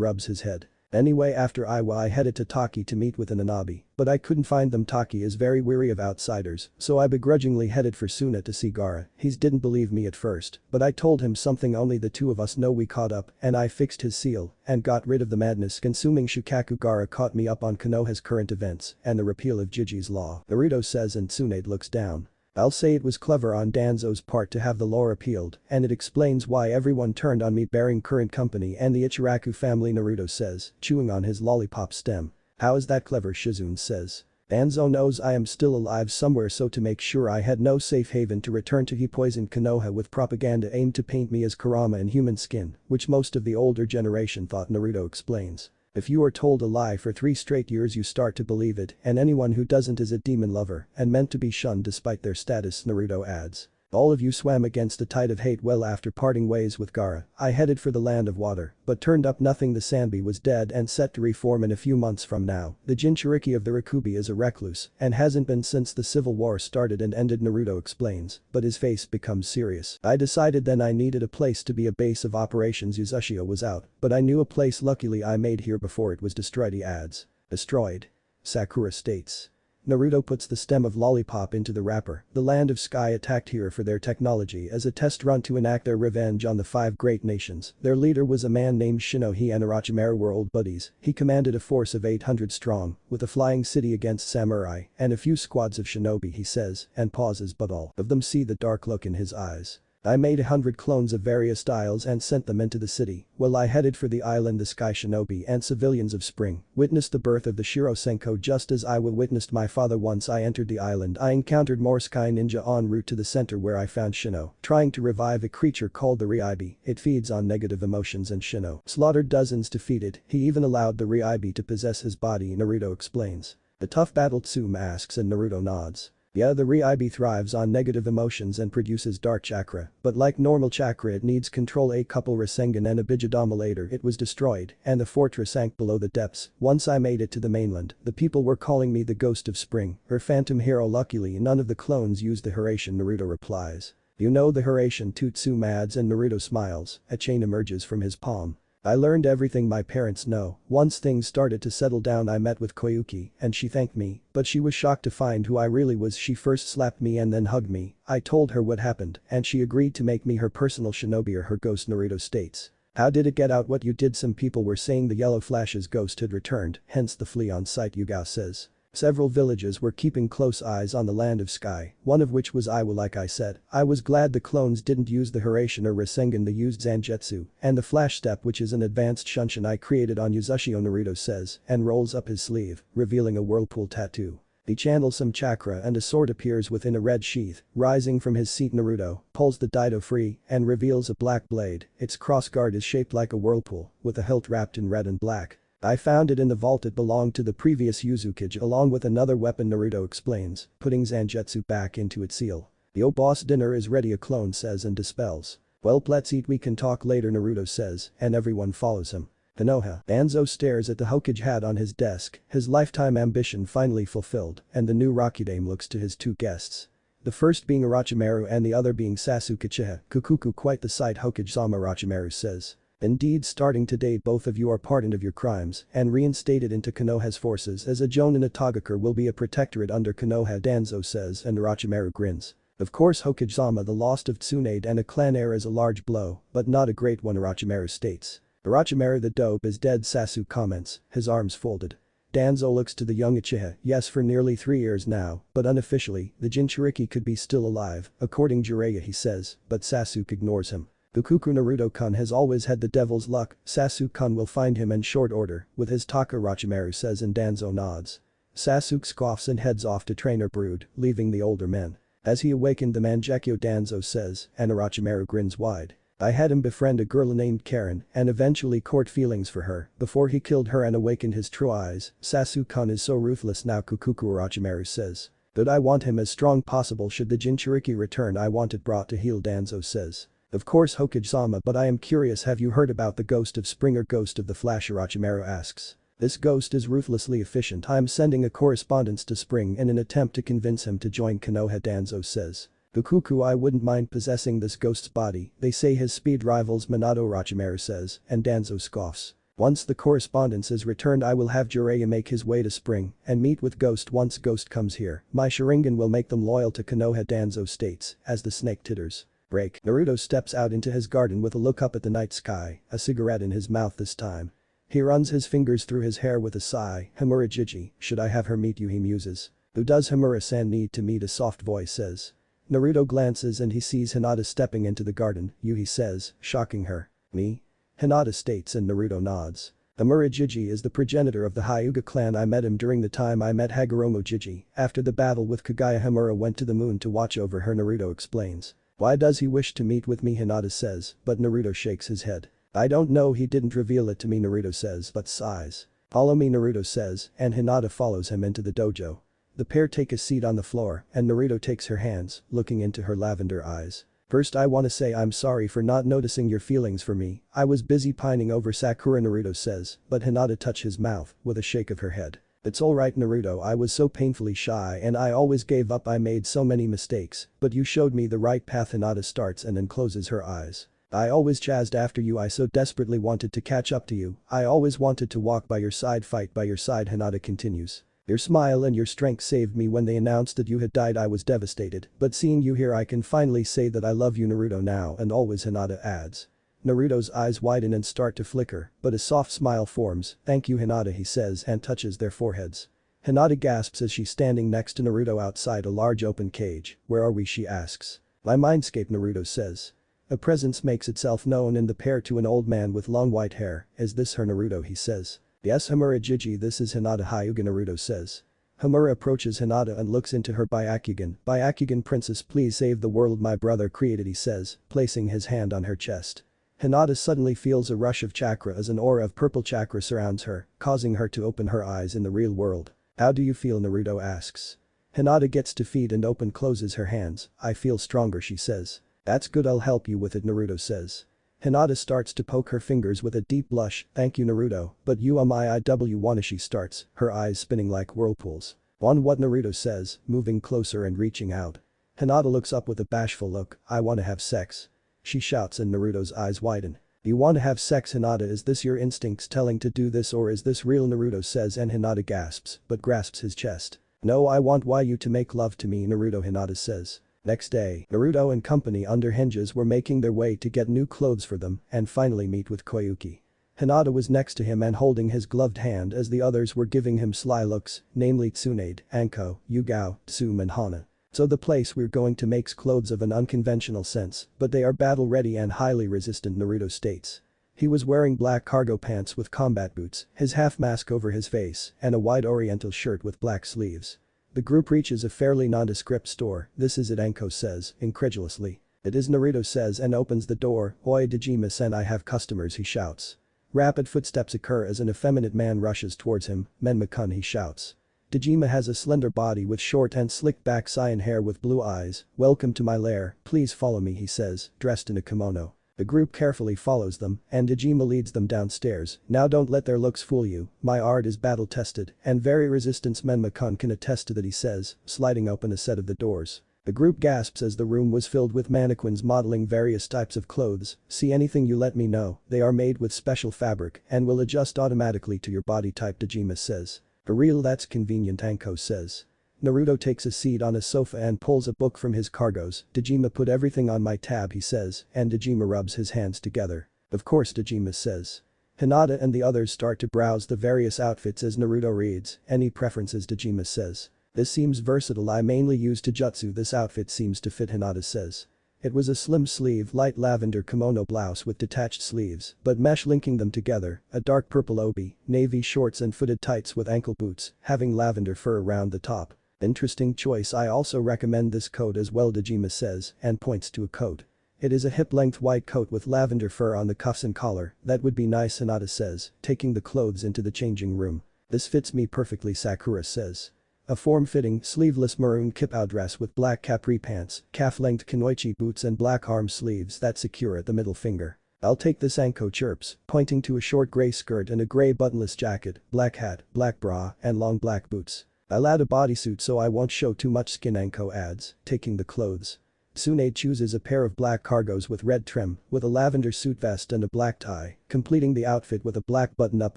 rubs his head. Anyway, after Iwa I headed to Taki to meet with an Anabi, but I couldn't find them. Taki is very weary of outsiders, so I begrudgingly headed for Suna to see Gaara. He didn't believe me at first, but I told him something only the two of us know. We caught up, and I fixed his seal, and got rid of the madness-consuming Shukaku. Gaara caught me up on Konoha's current events, and the repeal of Jiji's law, Naruto says and Tsunade looks down. "I'll say it was clever on Danzo's part to have the law repealed, and it explains why everyone turned on me bearing current company and the Ichiraku family," Naruto says, chewing on his lollipop stem. "How is that clever?" Shizune says. "Danzo knows I am still alive somewhere, so to make sure I had no safe haven to return to, he poisoned Konoha with propaganda aimed to paint me as Kurama in human skin, which most of the older generation thought," Naruto explains. "If you are told a lie for 3 straight years you start to believe it, and anyone who doesn't is a demon lover and meant to be shunned despite their status," Naruto adds. "All of you swam against the tide of hate. Well, after parting ways with Gaara, I headed for the land of water, but turned up nothing. The Sanbi was dead and set to reform in a few months from now. The Jinchuriki of the Rikubi is a recluse and hasn't been since the civil war started and ended," Naruto explains, but his face becomes serious. "I decided then I needed a place to be a base of operations. Uzushio was out, but I knew a place luckily I made here before it was destroyed," he adds. "Destroyed?" Sakura states. Naruto puts the stem of lollipop into the wrapper. "The land of sky attacked here for their technology as a test run to enact their revenge on the 5 great nations. Their leader was a man named Shino. He and Orochimaru were old buddies. He commanded a force of 800 strong, with a flying city against samurai and a few squads of shinobi," he says, and pauses, but all of them see the dark look in his eyes. "I made 100 clones of various styles and sent them into the city. Well, I headed for the island. The sky shinobi and civilians of spring witnessed the birth of the Shiro Senko just as I witnessed my father. Once I entered the island I encountered more sky ninja en route to the center where I found Shino trying to revive a creature called the Ryubi. It feeds on negative emotions and Shino slaughtered dozens to feed it. He even allowed the Ryubi to possess his body," Naruto explains. "A tough battle?" Tsume asks and Naruto nods. "Yeah, the Ryubi thrives on negative emotions and produces dark chakra, but like normal chakra it needs control. A couple Rasengan and a Bijidama later it was destroyed and the fortress sank below the depths. Once I made it to the mainland, the people were calling me the ghost of spring or phantom hero. Luckily none of the clones used the Hiraishin," Naruto replies. "You know the Hiraishin?" Tsume adds and Naruto smiles, a chain emerges from his palm. "I learned everything my parents know. Once things started to settle down I met with Koyuki and she thanked me, but she was shocked to find who I really was. She first slapped me and then hugged me. I told her what happened and she agreed to make me her personal shinobi or her ghost," Naruto states. "How did it get out what you did?" Some people were saying the Yellow Flash's ghost had returned, hence the flea on sight, Yugao says. "Several villages were keeping close eyes on the land of sky, one of which was Iwa. Like I said, I was glad the clones didn't use the Hiraishin or Rasengan, they used Zangetsu and the flash step, which is an advanced shunshin I created on Uzushio," Naruto says and rolls up his sleeve, revealing a whirlpool tattoo. He channels some chakra and a sword appears within a red sheath. Rising from his seat, Naruto pulls the Daido free and reveals a black blade. Its crossguard is shaped like a whirlpool with a hilt wrapped in red and black. "I found it in the vault. It belonged to the previous Yuzukage along with another weapon," Naruto explains, putting Zangetsu back into its seal. "Yo boss, dinner is ready," a clone says and dispels. "Well, let's eat, we can talk later," Naruto says and everyone follows him. Konoha. Danzo stares at the Hokage hat on his desk, his lifetime ambition finally fulfilled, and the new Rakudame looks to his 2 guests. The first being Orochimaru and the other being Sasuke Uchiha. "Kukuku, quite the sight, Hokage-sama," Orochimaru says. "Indeed, starting today both of you are pardoned of your crimes and reinstated into Konoha's forces as a Jonin. Itagakure will be a protectorate under Konoha," Danzo says and Orochimaru grins. "Of course, Hokage-sama, the loss of Tsunade and a clan heir is a large blow, but not a great one," Orochimaru states. "Orochimaru the dope is dead," Sasuke comments, his arms folded. Danzo looks to the young Uchiha, yes for nearly 3 years now, but unofficially, the Jinchuriki could be still alive, according Jiraiya he says, but Sasuke ignores him. Bukuku Naruto-kun has always had the devil's luck, Sasuke-kun will find him in short order, with his Taka Orochimaru says and Danzo nods. Sasuke scoffs and heads off to train her brood, leaving the older men. As he awakened the Mangekyo Danzo says, and Orochimaru grins wide. I had him befriend a girl named Karen and eventually court feelings for her before he killed her and awakened his true eyes, Sasuke-kun is so ruthless now Kukuku Orochimaru says. But I want him as strong possible should the Jinchuriki return I want it brought to heel Danzo says. Of course Hokage-sama but I am curious have you heard about the ghost of spring or ghost of the flash Orochimaru asks. This ghost is ruthlessly efficient I am sending a correspondence to Spring in an attempt to convince him to join Konoha Danzo says. Bukuku I wouldn't mind possessing this ghost's body, they say his speed rivals Minato Orochimaru says, and Danzo scoffs. Once the correspondence is returned I will have Jiraiya make his way to Spring and meet with Ghost once Ghost comes here, my Sharingan will make them loyal to Konoha Danzo states, as the snake titters. Break. Naruto steps out into his garden with a look up at the night sky, a cigarette in his mouth this time. He runs his fingers through his hair with a sigh, Himura Jiji, should I have her meet you he muses. Who does Himura-san need to meet a soft voice says. Naruto glances and he sees Hinata stepping into the garden, you he says, shocking her. Me? Hinata states and Naruto nods. Himura Jiji is the progenitor of the Hyuga clan I met him during the time I met Hagoromo Jiji, after the battle with Kagaya Himura went to the moon to watch over her Naruto explains. Why does he wish to meet with me Hinata says, but Naruto shakes his head. I don't know he didn't reveal it to me Naruto says but sighs. Follow me Naruto says and Hinata follows him into the dojo. The pair take a seat on the floor and Naruto takes her hands, looking into her lavender eyes. First I wanna say I'm sorry for not noticing your feelings for me, I was busy pining over Sakura Naruto says, but Hinata touched his mouth with a shake of her head. It's alright Naruto I was so painfully shy and I always gave up I made so many mistakes, but you showed me the right path Hinata starts and then closes her eyes. I always chased after you I so desperately wanted to catch up to you, I always wanted to walk by your side fight by your side Hinata continues. Your smile and your strength saved me when they announced that you had died I was devastated, but seeing you here I can finally say that I love you Naruto now and always Hinata adds. Naruto's eyes widen and start to flicker, but a soft smile forms, thank you Hinata he says and touches their foreheads. Hinata gasps as she's standing next to Naruto outside a large open cage, where are we she asks. My mindscape Naruto says. A presence makes itself known in the pair to an old man with long white hair, is this her Naruto he says. Yes Himura Jiji this is Hinata Hyuga Naruto says. Himura approaches Hinata and looks into her Byakugan princess please save the world my brother created he says, placing his hand on her chest. Hinata suddenly feels a rush of chakra as an aura of purple chakra surrounds her, causing her to open her eyes in the real world. How do you feel Naruto asks. Hinata gets to feet and closes her hands, I feel stronger she says. That's good I'll help you with it Naruto says. Hinata starts to poke her fingers with a deep blush, thank you Naruto, but you am I wanna she starts, her eyes spinning like whirlpools. On what Naruto says, moving closer and reaching out. Hinata looks up with a bashful look, I wanna have sex. She shouts and Naruto's eyes widen. You want to have sex Hinata is this your instincts telling to do this or is this real Naruto says and Hinata gasps but grasps his chest. No I want you to make love to me Naruto Hinata says. Next day, Naruto and company under hinges were making their way to get new clothes for them and finally meet with Koyuki. Hinata was next to him and holding his gloved hand as the others were giving him sly looks, namely Tsunade, Anko, Yugao, Tsum and Hana. So the place we're going to makes clothes of an unconventional sense, but they are battle ready and highly resistant Naruto states. He was wearing black cargo pants with combat boots, his half mask over his face, and a wide oriental shirt with black sleeves. The group reaches a fairly nondescript store, this is it Anko says, incredulously. It is Naruto says and opens the door, Oi Dejima-sen I have customers he shouts. Rapid footsteps occur as an effeminate man rushes towards him, Menma-kun he shouts. Dejima has a slender body with short and slicked back cyan hair with blue eyes, welcome to my lair, please follow me he says, dressed in a kimono. The group carefully follows them and Dejima leads them downstairs, now don't let their looks fool you, my art is battle tested and very resistance Menma-kun can attest to that he says, sliding open a set of the doors. The group gasps as the room was filled with mannequins modeling various types of clothes, see anything you let me know, they are made with special fabric and will adjust automatically to your body type Dejima says. For real that's convenient Anko says. Naruto takes a seat on a sofa and pulls a book from his cargoes, Dejima put everything on my tab he says, and Dejima rubs his hands together. Of course Dejima says. Hinata and the others start to browse the various outfits as Naruto reads, "Any preferences?" Dejima says. "This seems versatile, I mainly use Taijutsu, this outfit seems to fit," Hinata says. It was a slim sleeve light lavender kimono blouse with detached sleeves but mesh linking them together, a dark purple obi, navy shorts and footed tights with ankle boots, having lavender fur around the top. "Interesting choice, I also recommend this coat as well," Dejima says and points to a coat. "It is a hip-length white coat with lavender fur on the cuffs and collar, that would be nice," Hinata says, taking the clothes into the changing room. "This fits me perfectly," Sakura says. A form-fitting, sleeveless maroon kipao dress with black capri pants, calf-length kunoichi boots and black arm sleeves that secure at the middle finger. "I'll take this," Anko chirps, pointing to a short gray skirt and a gray buttonless jacket, black hat, black bra, and long black boots. "I'll add a bodysuit so I won't show too much skin," Anko adds, taking the clothes. Tsunade chooses a pair of black cargos with red trim, with a lavender suit vest and a black tie, completing the outfit with a black button-up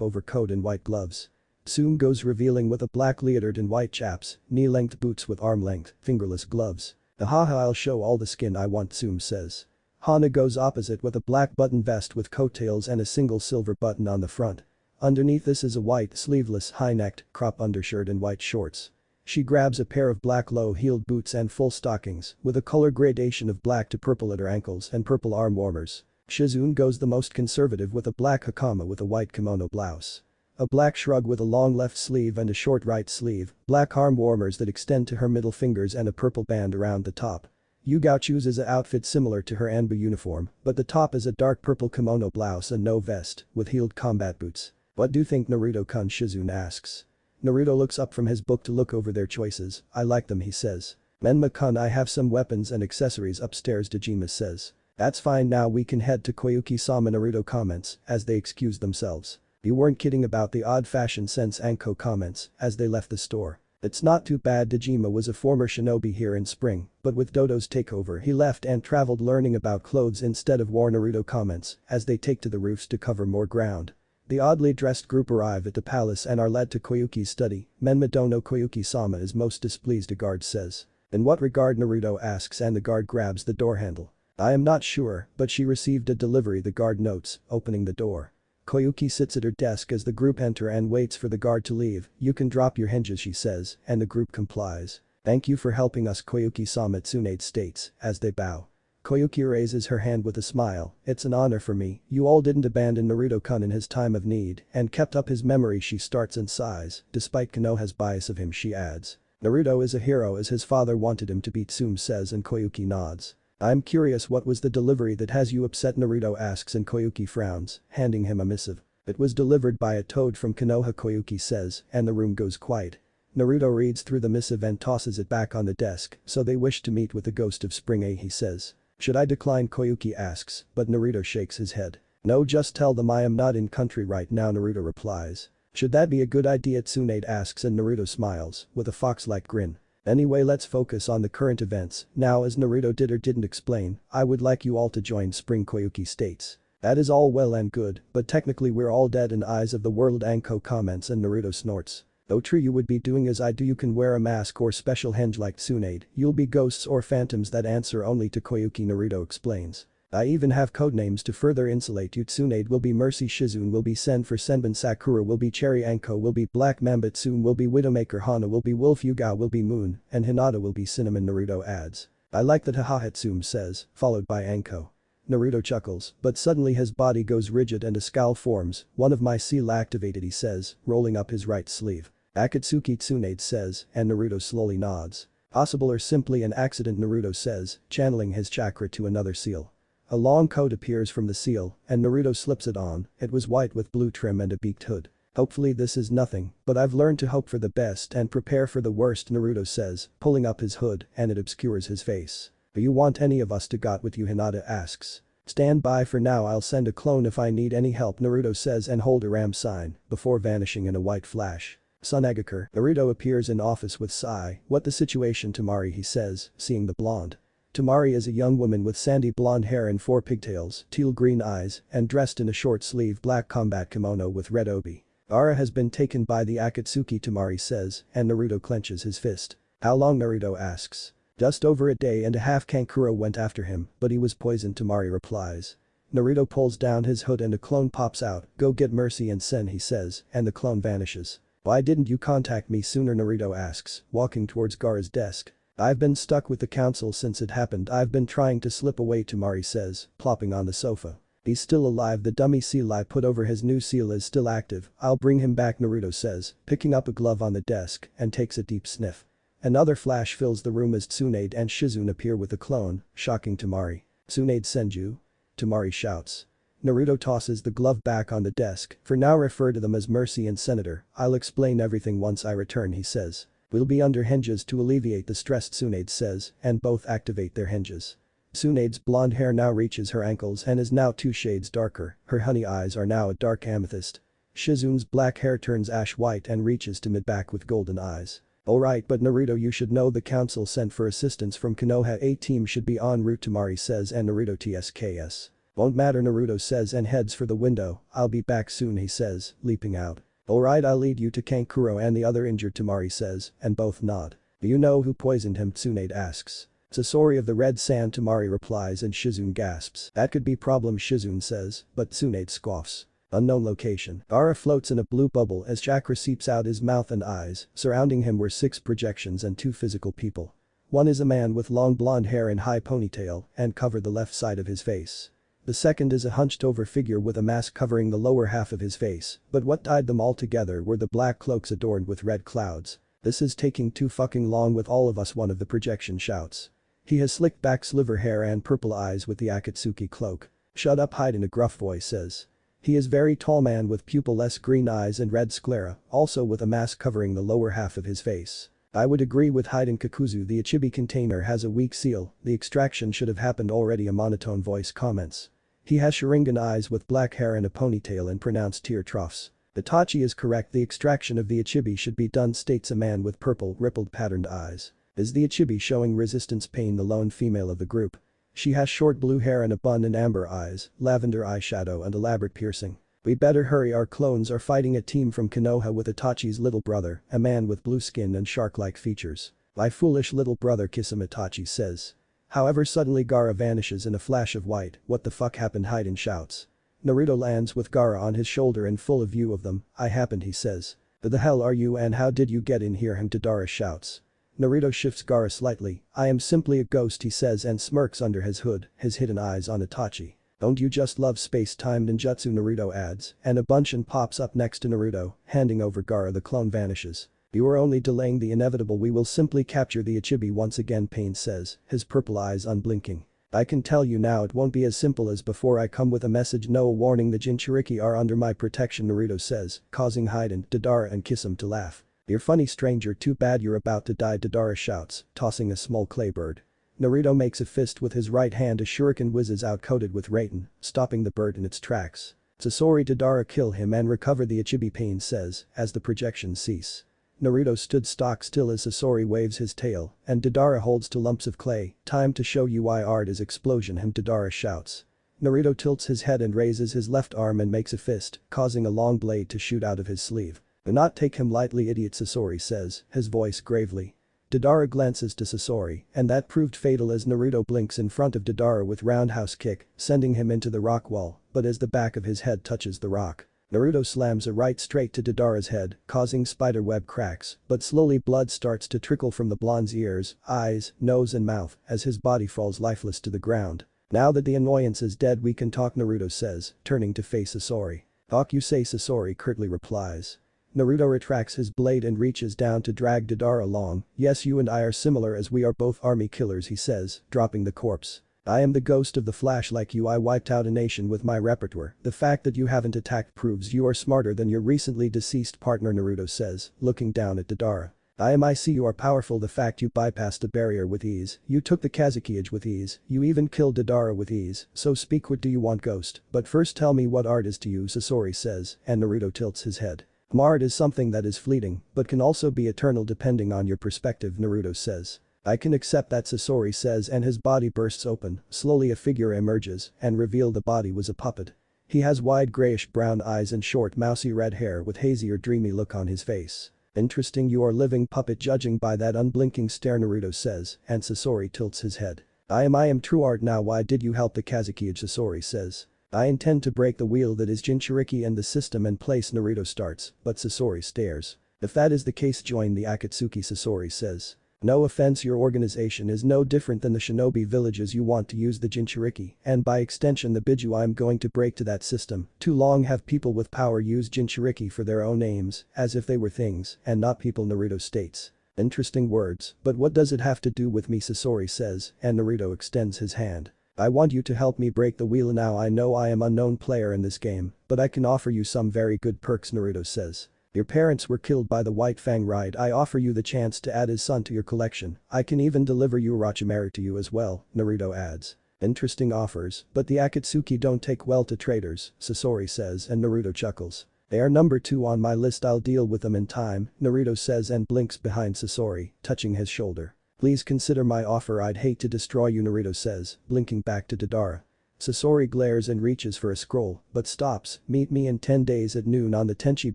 overcoat and white gloves. Tsume goes revealing with a black leotard and white chaps, knee-length boots with arm-length, fingerless gloves. "Ahaha, I'll show all the skin I want," Tsume says. Hana goes opposite with a black button vest with coattails and a single silver button on the front. Underneath this is a white, sleeveless, high-necked, crop undershirt and white shorts. She grabs a pair of black low-heeled boots and full stockings, with a color gradation of black to purple at her ankles and purple arm warmers. Shizune goes the most conservative with a black hakama with a white kimono blouse. A black shrug with a long left sleeve and a short right sleeve, black arm warmers that extend to her middle fingers and a purple band around the top. Yugao chooses an outfit similar to her Anbu uniform, but the top is a dark purple kimono blouse and no vest, with heeled combat boots. "What do you think, Naruto-kun?" Shizune asks. Naruto looks up from his book to look over their choices. "I like them," he says. "Menma-kun, I have some weapons and accessories upstairs," Dejima says. "That's fine, now we can head to Koyuki-sama," Naruto comments, as they excuse themselves. "You weren't kidding about the odd fashion sense," Anko comments, as they left the store. "It's not too bad, Dejima was a former shinobi here in spring, but with Dodo's takeover he left and traveled learning about clothes instead of war," Naruto comments, as they take to the roofs to cover more ground. The oddly dressed group arrive at the palace and are led to Koyuki's study. "Menma dono Koyuki-sama is most displeased," a guard says. "In what regard?" Naruto asks and the guard grabs the door handle. "I am not sure, but she received a delivery," the guard notes, opening the door. Koyuki sits at her desk as the group enter and waits for the guard to leave. "You can drop your hinges," she says, and the group complies. "Thank you for helping us, Koyuki-sama," Tsunade states, as they bow. Koyuki raises her hand with a smile. "It's an honor for me, you all didn't abandon Naruto-kun in his time of need and kept up his memory," she starts and sighs, despite Konoha's bias of him, she adds. "Naruto is a hero as his father wanted him to be," Tsume says and Koyuki nods. "I'm curious, what was the delivery that has you upset?" Naruto asks and Koyuki frowns, handing him a missive. "It was delivered by a toad from Konoha," Koyuki says, and the room goes quiet. Naruto reads through the missive and tosses it back on the desk. "So they wish to meet with the ghost of spring, he says. "Should I decline?" Koyuki asks, but Naruto shakes his head. "No, just tell them I am not in country right now," Naruto replies. "Should that be a good idea?" Tsunade asks and Naruto smiles, with a fox-like grin. "Anyway, let's focus on the current events now, as Naruto did or didn't explain. I would like you all to join spring," Koyuki states. "That is all well and good, but technically we're all dead in the eyes of the world," Anko comments and Naruto snorts. "Though true, you would be doing as I do, you can wear a mask or special henge like Tsunade, you'll be ghosts or phantoms that answer only to Koyuki," Naruto explains. "I even have codenames to further insulate you. Tsunade will be Mercy, Shizune will be Sen for Senbon, Sakura will be Cherry, Anko will be Black Mamba, Tsume will be Widowmaker, Hana will be Wolf, Yugao will be Moon, and Hinata will be Cinnamon," Naruto adds. "I like that, haha," Tsume says, followed by Anko. Naruto chuckles, but suddenly his body goes rigid and a scowl forms. "One of my seal activated," he says, rolling up his right sleeve. "Akatsuki," Tsunade says, and Naruto slowly nods. "Possible or simply an accident," Naruto says, channeling his chakra to another seal. A long coat appears from the seal, and Naruto slips it on. It was white with blue trim and a beaked hood. "Hopefully this is nothing, but I've learned to hope for the best and prepare for the worst," Naruto says, pulling up his hood and it obscures his face. "Do you want any of us to got with you?" Hinata asks. "Stand by for now, I'll send a clone if I need any help," Naruto says and hold a ram sign, before vanishing in a white flash. Sunagakure. Naruto appears in office with Sai. "What the situation, Tamari?" he says, seeing the blonde. Tamari is a young woman with sandy blonde hair and 4 pigtails, teal green eyes, and dressed in a short-sleeve black combat kimono with red obi. "Gaara has been taken by the Akatsuki," Tamari says, and Naruto clenches his fist. "How long?" Naruto asks. "Just over a day and a half. Kankuro went after him, but he was poisoned," Tamari replies. Naruto pulls down his hood and a clone pops out. "Go get Mercy and Sen," he says, and the clone vanishes. "Why didn't you contact me sooner?" Naruto asks, walking towards Gaara's desk. "I've been stuck with the council since it happened. I've been trying to slip away," Temari says, plopping on the sofa. "He's still alive. The dummy seal I put over his new seal is still active. I'll bring him back," Naruto says, picking up a glove on the desk and takes a deep sniff. Another flash fills the room as Tsunade and Shizune appear with the clone, shocking Temari. "Tsunade Senju?" Temari shouts. Naruto tosses the glove back on the desk. "For now refer to them as Mercy and Senator. I'll explain everything once I return," he says. "We'll be under hinges to alleviate the stress," Tsunade says, and both activate their hinges. Tsunade's blonde hair now reaches her ankles and is now 2 shades darker. Her honey eyes are now a dark amethyst. Shizune's black hair turns ash white and reaches to mid-back with golden eyes. "Alright, but Naruto, you should know the council sent for assistance from Konoha. A team should be en route," Temari says, and Naruto tsks. "Won't matter," Naruto says and heads for the window. "I'll be back soon," he says, leaping out. "Alright, I'll lead you to Kankuro and the other injured," Temari says, and both nod. "Do you know who poisoned him?" Tsunade asks. "Sasori of the Red Sand," Temari replies, and Shizune gasps. "That could be problem," Shizune says, but Tsunade scoffs. Unknown location. Gaara floats in a blue bubble as chakra seeps out his mouth and eyes. Surrounding him were 6 projections and 2 physical people. One is a man with long blonde hair and high ponytail and cover the left side of his face. The second is a hunched over figure with a mask covering the lower half of his face, but what tied them all together were the black cloaks adorned with red clouds. "This is taking too fucking long with all of us," one of the projection shouts. He has slicked back silver hair and purple eyes with the Akatsuki cloak. "Shut up, hide," in a gruff voice says. He is very tall man with pupilless green eyes and red sclera, also with a mask covering the lower half of his face. "I would agree with Haiden Kakuzu, the Ichibi container has a weak seal, the extraction should have happened already," a monotone voice comments. He has Sharingan eyes with black hair and a ponytail and pronounced tear troughs. "Itachi is correct, the extraction of the Ichibi should be done," states a man with purple rippled patterned eyes. "Is the Ichibi showing resistance?" Pain, the lone female of the group. She has short blue hair and a bun and amber eyes, lavender eyeshadow and elaborate piercing. "We better hurry, our clones are fighting a team from Konoha with Itachi's little brother, a man with blue skin and shark-like features." "My foolish little brother," Kisame, Itachi says. However, suddenly Gaara vanishes in a flash of white. "What the fuck happened?" Haiden shouts. Naruto lands with Gaara on his shoulder in full view of them. "I happened," he says. "Who the hell are you and how did you get in here?" Himtadara shouts. Naruto shifts Gaara slightly. "I am simply a ghost," he says and smirks under his hood, his hidden eyes on Itachi. "Don't you just love space-time ninjutsu?" Naruto adds, and a bunchen pops up next to Naruto, handing over Gaara. The clone vanishes. "You are only delaying the inevitable, we will simply capture the Ichibi once again," Pain says, his purple eyes unblinking. "I can tell you now it won't be as simple as before. I come with a message, no warning, the Jinchuriki are under my protection," Naruto says, causing Haiden, Deidara and Kisame to laugh. "You're funny, stranger, too bad you're about to die," Deidara shouts, tossing a small clay bird. Naruto makes a fist with his right hand, a shuriken whizzes out coated with Raiten, stopping the bird in its tracks. "Sasori, Deidara, kill him and recover the Ichibi," Pain says, as the projections cease. Naruto stood stock still as Sasori waves his tail, and Deidara holds to lumps of clay. "Time to show you why art is explosion," Deidara shouts. Naruto tilts his head and raises his left arm and makes a fist, causing a long blade to shoot out of his sleeve. "Do not take him lightly, idiot," Sasori says, his voice gravely. Deidara glances to Sasori, and that proved fatal as Naruto blinks in front of Deidara with roundhouse kick, sending him into the rock wall, but as the back of his head touches the rock, Naruto slams a right straight to Deidara's head, causing spiderweb cracks, but slowly blood starts to trickle from the blonde's ears, eyes, nose and mouth as his body falls lifeless to the ground. "Now that the annoyance is dead we can talk," Naruto says, turning to face Sasori. "Talk you say," Sasori curtly replies. Naruto retracts his blade and reaches down to drag Deidara along. "Yes, you and I are similar as we are both army killers," he says, dropping the corpse. "I am the ghost of the Flash like you. I wiped out a nation with my repertoire. The fact that you haven't attacked proves you are smarter than your recently deceased partner," Naruto says, looking down at Deidara. I see you are powerful. The fact you bypassed the barrier with ease, you took the Kazuki-age with ease, you even killed Deidara with ease, so speak, what do you want, ghost? But first tell me what art is to you," Sasori says, and Naruto tilts his head. "Art is something that is fleeting, but can also be eternal depending on your perspective," Naruto says. "I can accept that," Sasori says, and his body bursts open. Slowly a figure emerges and revealed the body was a puppet. He has wide grayish-brown eyes and short mousy red hair with hazy or dreamy look on his face. "Interesting, you are living puppet judging by that unblinking stare," Naruto says, and Sasori tilts his head. I am true art now. Why did you help the Kazuki-age?" Sasori says. I intend to break the wheel that is Jinchuriki and the system in place. Naruto starts, but Sasori stares. If that is the case, join the Akatsuki. Sasori says. No offense, your organization is no different than the shinobi villages. You want to use the Jinchuriki, and by extension the Biju. I'm going to break to that system. Too long have people with power use Jinchuriki for their own aims, as if they were things, and not people. Naruto states. Interesting words, but what does it have to do with me? Sasori says, and Naruto extends his hand. I want you to help me break the wheel now. I know I am an unknown player in this game, but I can offer you some very good perks. Naruto says. Your parents were killed by the White Fang ride. I offer you the chance to add his son to your collection. I can even deliver Orochimaru to you as well, Naruto adds. Interesting offers, but the Akatsuki don't take well to traitors, Sasori says, and Naruto chuckles. They are number 2 on my list. I'll deal with them in time, Naruto says and blinks behind Sasori, touching his shoulder. Please consider my offer. I'd hate to destroy you, Naruto says, blinking back to Deidara. Sasori glares and reaches for a scroll, but stops. Meet me in 10 days at noon on the Tenchi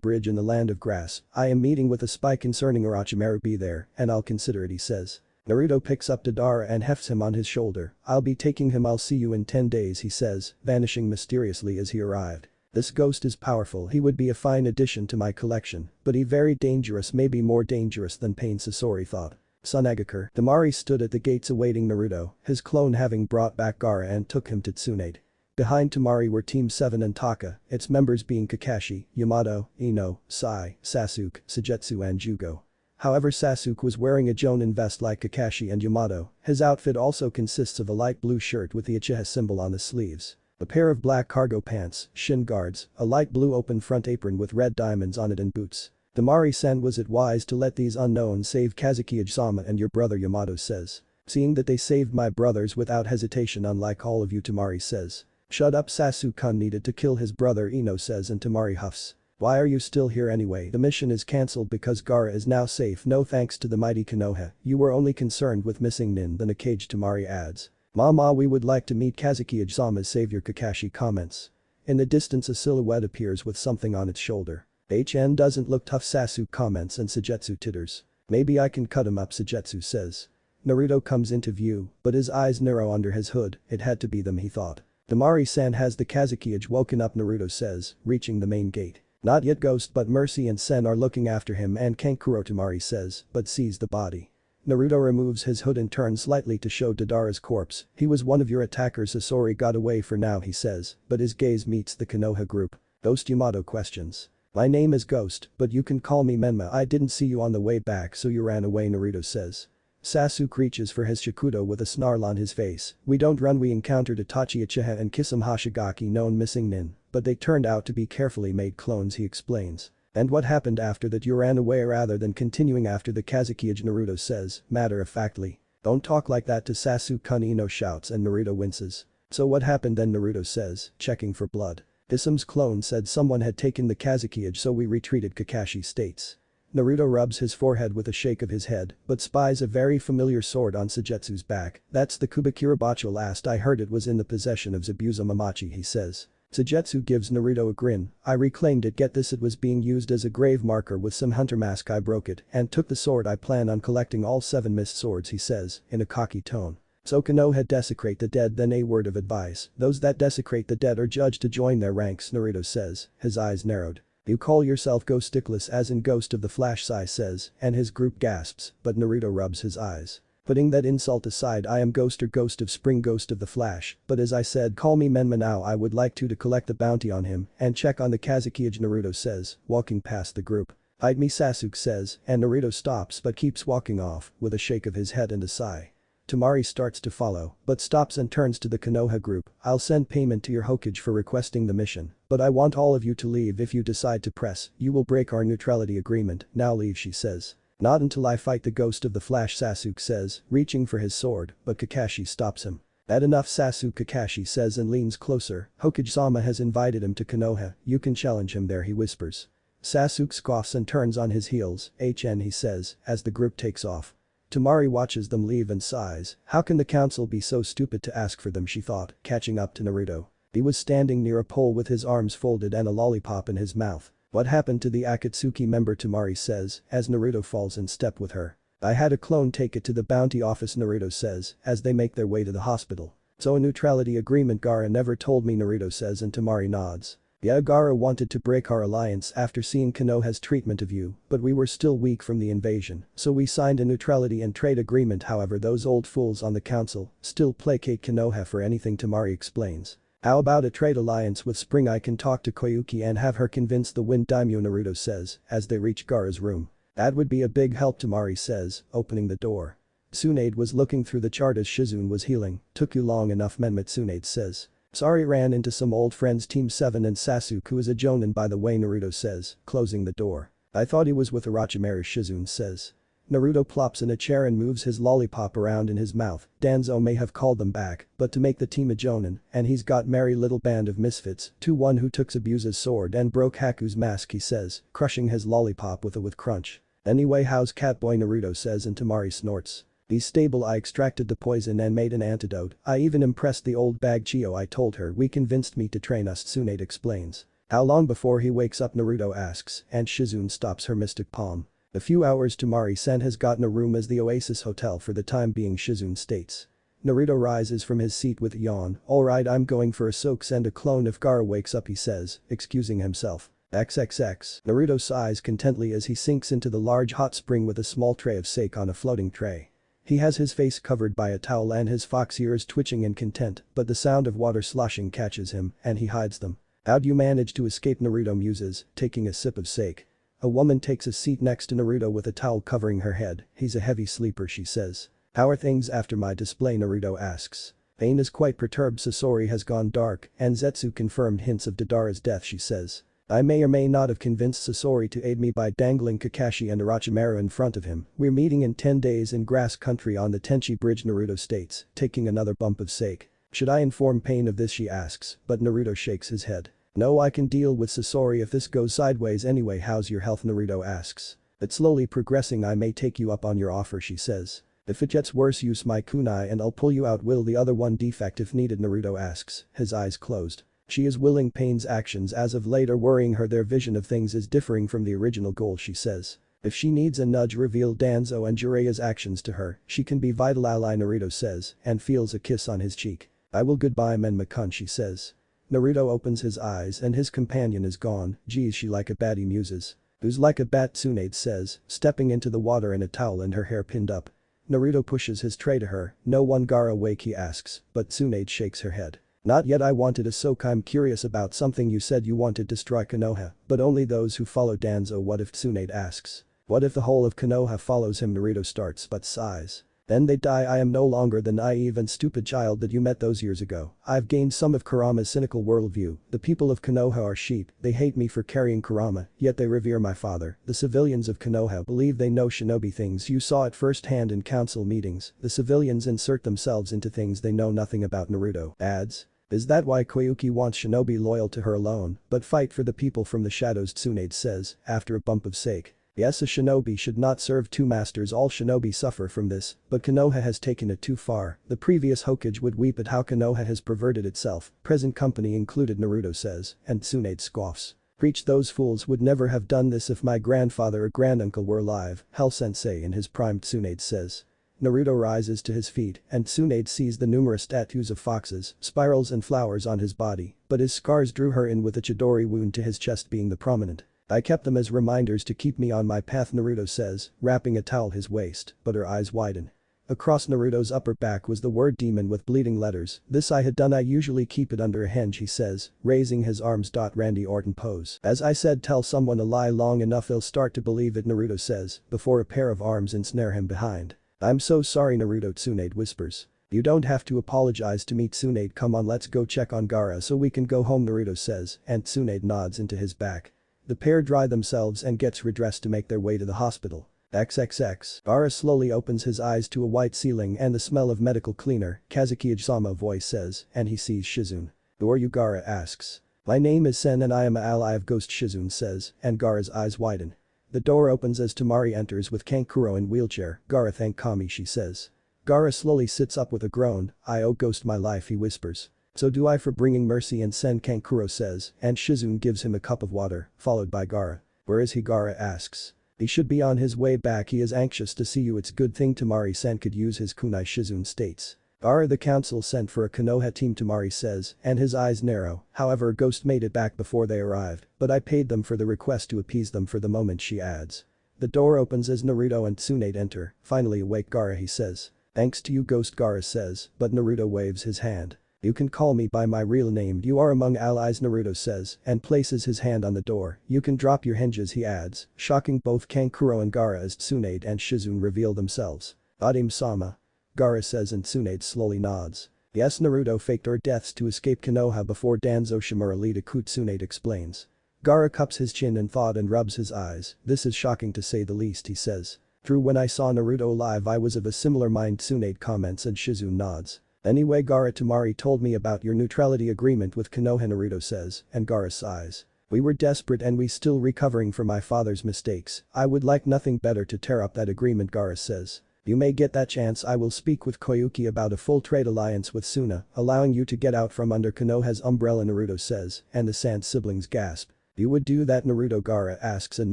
Bridge in the Land of Grass. I am meeting with a spy concerning Orochimaru. Be there, and I'll consider it, he says. Naruto picks up Deidara and hefts him on his shoulder. I'll be taking him. I'll see you in 10 days, he says, vanishing mysteriously as he arrived. This ghost is powerful. He would be a fine addition to my collection, but he very dangerous, maybe more dangerous than Pain, Sasori thought. Sunagakure. Temari stood at the gates awaiting Naruto, his clone having brought back Gaara and took him to Tsunade. Behind Temari were Team 7 and Taka, its members being Kakashi, Yamato, Ino, Sai, Sasuke, Suigetsu and Jugo. However, Sasuke was wearing a Jonin vest like Kakashi and Yamato. His outfit also consists of a light blue shirt with the Uchiha symbol on the sleeves, a pair of black cargo pants, shin guards, a light blue open front apron with red diamonds on it and boots. Temari-san, was it wise to let these unknowns save Kazuki-sama and your brother? Yamato says. Seeing that they saved my brothers without hesitation, unlike all of you, Temari says. Shut up, Sasuke needed to kill his brother, Ino says, and Temari huffs. Why are you still here anyway? The mission is cancelled because Gaara is now safe. No thanks to the mighty Konoha, you were only concerned with missing Nin than a cage, Temari adds. Mama, we would like to meet Kazuki-sama's savior, Kakashi comments. In the distance a silhouette appears with something on its shoulder. HN doesn't look tough, Sasuke comments, and Suigetsu titters. Maybe I can cut him up, Suigetsu says. Naruto comes into view, but his eyes narrow under his hood. It had to be them, he thought. Temari-san, has the Kazuki woken up? Naruto says, reaching the main gate. Not yet, Ghost, but Mercy and Sen are looking after him and Kankuro, Temari says, but sees the body. Naruto removes his hood and turns slightly to show Deidara's corpse. He was one of your attackers. Sasori got away for now, he says, but his gaze meets the Konoha group. Ghost, Yamato questions. My name is Ghost, but you can call me Menma. I didn't see you on the way back, so you ran away, Naruto says. Sasuke reaches for his Shakudo with a snarl on his face. We don't run. We encountered Itachi Uchiha and Kisame Hashigaki known missing Nin, but they turned out to be carefully made clones, he explains. And what happened after that? You ran away rather than continuing after the Kazuki, Naruto says, matter-of-factly. Don't talk like that to Sasuke, Ino shouts, and Naruto winces. So what happened then? Naruto says, checking for blood. Kisame's clone said someone had taken the Kazuki, so we retreated, Kakashi states. Naruto rubs his forehead with a shake of his head, but spies a very familiar sword on Suigetsu's back. That's the Kubikirabacho. Last I heard it was in the possession of Zabuza Mamachi, he says. Suigetsu gives Naruto a grin. I reclaimed it. Get this, it was being used as a grave marker with some hunter mask. I broke it and took the sword. I plan on collecting all 7 missed swords, he says, in a cocky tone. So Konoha desecrate the dead, then a word of advice. Those that desecrate the dead are judged to join their ranks, Naruto says, his eyes narrowed. You call yourself Ghosticless, as in Ghost of the Flash, Sai says, and his group gasps, but Naruto rubs his eyes. Putting that insult aside, I am Ghost, or Ghost of Spring, Ghost of the Flash, but as I said, call me Menma now. I would like to collect the bounty on him and check on the Kazuki, Naruto says, walking past the group. Hide me, Sasuke says, and Naruto stops but keeps walking off, with a shake of his head and a sigh. Temari starts to follow, but stops and turns to the Konoha group. I'll send payment to your Hokage for requesting the mission, but I want all of you to leave. If you decide to press, you will break our neutrality agreement. Now leave, she says. Not until I fight the Ghost of the Flash, Sasuke says, reaching for his sword, but Kakashi stops him. That enough, Sasuke, Kakashi says and leans closer. Hokage-sama has invited him to Konoha. You can challenge him there, he whispers. Sasuke scoffs and turns on his heels. HN, he says, as the group takes off. Temari watches them leave and sighs. How can the council be so stupid to ask for them, she thought, catching up to Naruto. He was standing near a pole with his arms folded and a lollipop in his mouth. What happened to the Akatsuki member? Temari says, as Naruto falls in step with her. I had a clone take it to the bounty office, Naruto says, as they make their way to the hospital. So a neutrality agreement Gaara never told me, Naruto says, and Temari nods. Yeah, Gaara wanted to break our alliance after seeing Konoha's treatment of you, but we were still weak from the invasion, so we signed a neutrality and trade agreement. However, those old fools on the council still placate Konoha for anything, Temari explains. How about a trade alliance with Spring? I can talk to Koyuki and have her convince the Wind Daimyo, Naruto says, as they reach Gaara's room. That would be a big help, Temari says, opening the door. Tsunade was looking through the chart as Shizune was healing. Took you long enough, Menmet, Tsunade says. Sorry, ran into some old friends, Team 7 and Sasuke, who is a jonin by the way, Naruto says, closing the door. I thought he was with Orochimaru, Shizune says. Naruto plops in a chair and moves his lollipop around in his mouth. Danzo may have called them back, but to make the team a jonin, and he's got merry little band of misfits, to one who took Sabusa's sword and broke Haku's mask, he says, crushing his lollipop with crunch. Anyway, how's Catboy, Naruto says, and Temari snorts. He's stable. I extracted the poison and made an antidote. I even impressed the old bag Chio. I told her we convinced me to train us, Tsunade explains. How long before he wakes up, Naruto asks, and Shizune stops her mystic palm. A few hours. Temari-san has gotten a room as the Oasis Hotel for the time being, Shizune states. Naruto rises from his seat with a yawn. Alright, I'm going for a soaks and a clone if Gaara wakes up, he says, excusing himself. XXX. Naruto sighs contentedly as he sinks into the large hot spring with a small tray of sake on a floating tray. He has his face covered by a towel and his fox ears twitching in content, but the sound of water sloshing catches him, and he hides them. How'd you manage to escape, Naruto muses, taking a sip of sake. A woman takes a seat next to Naruto with a towel covering her head. He's a heavy sleeper, she says. How are things after my display, Naruto asks. Pain is quite perturbed. Sasori has gone dark, and Zetsu confirmed hints of Deidara's death, she says. I may or may not have convinced Sasori to aid me by dangling Kakashi and Orochimaru in front of him. We're meeting in 10 days in grass country on the Tenchi Bridge, Naruto states, taking another bump of sake. Should I inform Pain of this, she asks, but Naruto shakes his head. No, I can deal with Sasori if this goes sideways anyway. How's your health, Naruto asks. It's slowly progressing. I may take you up on your offer, she says. If it gets worse, use my kunai and I'll pull you out. Will the other one defect if needed, Naruto asks, his eyes closed. She is willing. Pain's actions as of late are worrying her. Their vision of things is differing from the original goal, she says. If she needs a nudge, reveal Danzo and Jiraiya's actions to her, she can be vital ally, Naruto says, and feels a kiss on his cheek. I will. Goodbye, Menma-kun, she says. Naruto opens his eyes and his companion is gone. Geez, she like a baddie, muses. Who's like a bat, Tsunade says, stepping into the water in a towel and her hair pinned up. Naruto pushes his tray to her. No one Gaara awake, he asks, but Tsunade shakes her head. Not yet. I wanted a soak. I'm curious about something you said. You wanted to destroy Konoha, but only those who follow Danzo. What if, Tsunade asks. What if the whole of Konoha follows him? Naruto starts but sighs. Then they die. I am no longer the naive and stupid child that you met those years ago. I've gained some of Kurama's cynical worldview. The people of Konoha are sheep. They hate me for carrying Kurama, yet they revere my father. The civilians of Konoha believe they know shinobi things. You saw it firsthand in council meetings. The civilians insert themselves into things they know nothing about, Naruto adds. Is that why Koyuki wants shinobi loyal to her alone, but fight for the people from the shadows? Tsunade says, after a bump of sake. Yes, a shinobi should not serve two masters. All shinobi suffer from this, but Konoha has taken it too far. The previous Hokage would weep at how Konoha has perverted itself, present company included, Naruto says, and Tsunade scoffs. Preach, those fools would never have done this if my grandfather or granduncle were alive. Hell, Sensei in his prime, Tsunade says. Naruto rises to his feet and Tsunade sees the numerous tattoos of foxes, spirals and flowers on his body, but his scars drew her in with a Chidori wound to his chest being the prominent. I kept them as reminders to keep me on my path, Naruto says, wrapping a towel his waist, but her eyes widen. Across Naruto's upper back was the word demon with bleeding letters. This I had done. I usually keep it under a hinge, he says, raising his arms. Randy Orton pose. As I said, tell someone a lie long enough they'll start to believe it, Naruto says, before a pair of arms ensnare him behind. I'm so sorry, Naruto, Tsunade whispers. You don't have to apologize to me, Tsunade. Come on, let's go check on Gaara so we can go home, Naruto says, and Tsunade nods into his back. The pair dry themselves and gets redressed to make their way to the hospital. XXX. Gaara slowly opens his eyes to a white ceiling and the smell of medical cleaner, Kazuki Ijzama voice says, and he sees Shizune. Who are you? Gaara asks. My name is Sen and I am an ally of Ghost, Shizune says, and Gaara's eyes widen. The door opens as Temari enters with Kankuro in wheelchair. Gaara, thank Kami, she says. Gaara slowly sits up with a groan. I owe Ghost my life, he whispers. So do I for bringing mercy and Sen, Kankuro says, and Shizune gives him a cup of water, followed by Gaara. Where is he? Gaara asks. He should be on his way back. He is anxious to see you. It's good thing Temari-san could use his kunai, Shizune states. Are the council sent for a Konoha team, Tamari says, and his eyes narrow. However, Ghost made it back before they arrived, but I paid them for the request to appease them for the moment, she adds. The door opens as Naruto and Tsunade enter. Finally awake Gaara, he says. Thanks to you, Ghost, Gaara says, but Naruto waves his hand. You can call me by my real name, you are among allies, Naruto says, and places his hand on the door. You can drop your hinges, he adds, shocking both Kankuro and Gaara as Tsunade and Shizune reveal themselves. Adim-sama. Gaara says and Tsunade slowly nods. Yes, Naruto faked our deaths to escape Konoha before Danzo Shimura lead a coup, Tsunade explains. Gaara cups his chin in thought and rubs his eyes. This is shocking to say the least, he says. True, when I saw Naruto live I was of a similar mind, Tsunade comments and Shizune nods. Anyway, Gaara, Tamari told me about your neutrality agreement with Konoha, Naruto says, and Gaara sighs. We were desperate and we still recovering from my father's mistakes. I would like nothing better to tear up that agreement, Gaara says. You may get that chance. I will speak with Koyuki about a full trade alliance with Suna, allowing you to get out from under Konoha's umbrella, Naruto says, and the Sand siblings gasp. You would do that, Naruto, Gaara asks and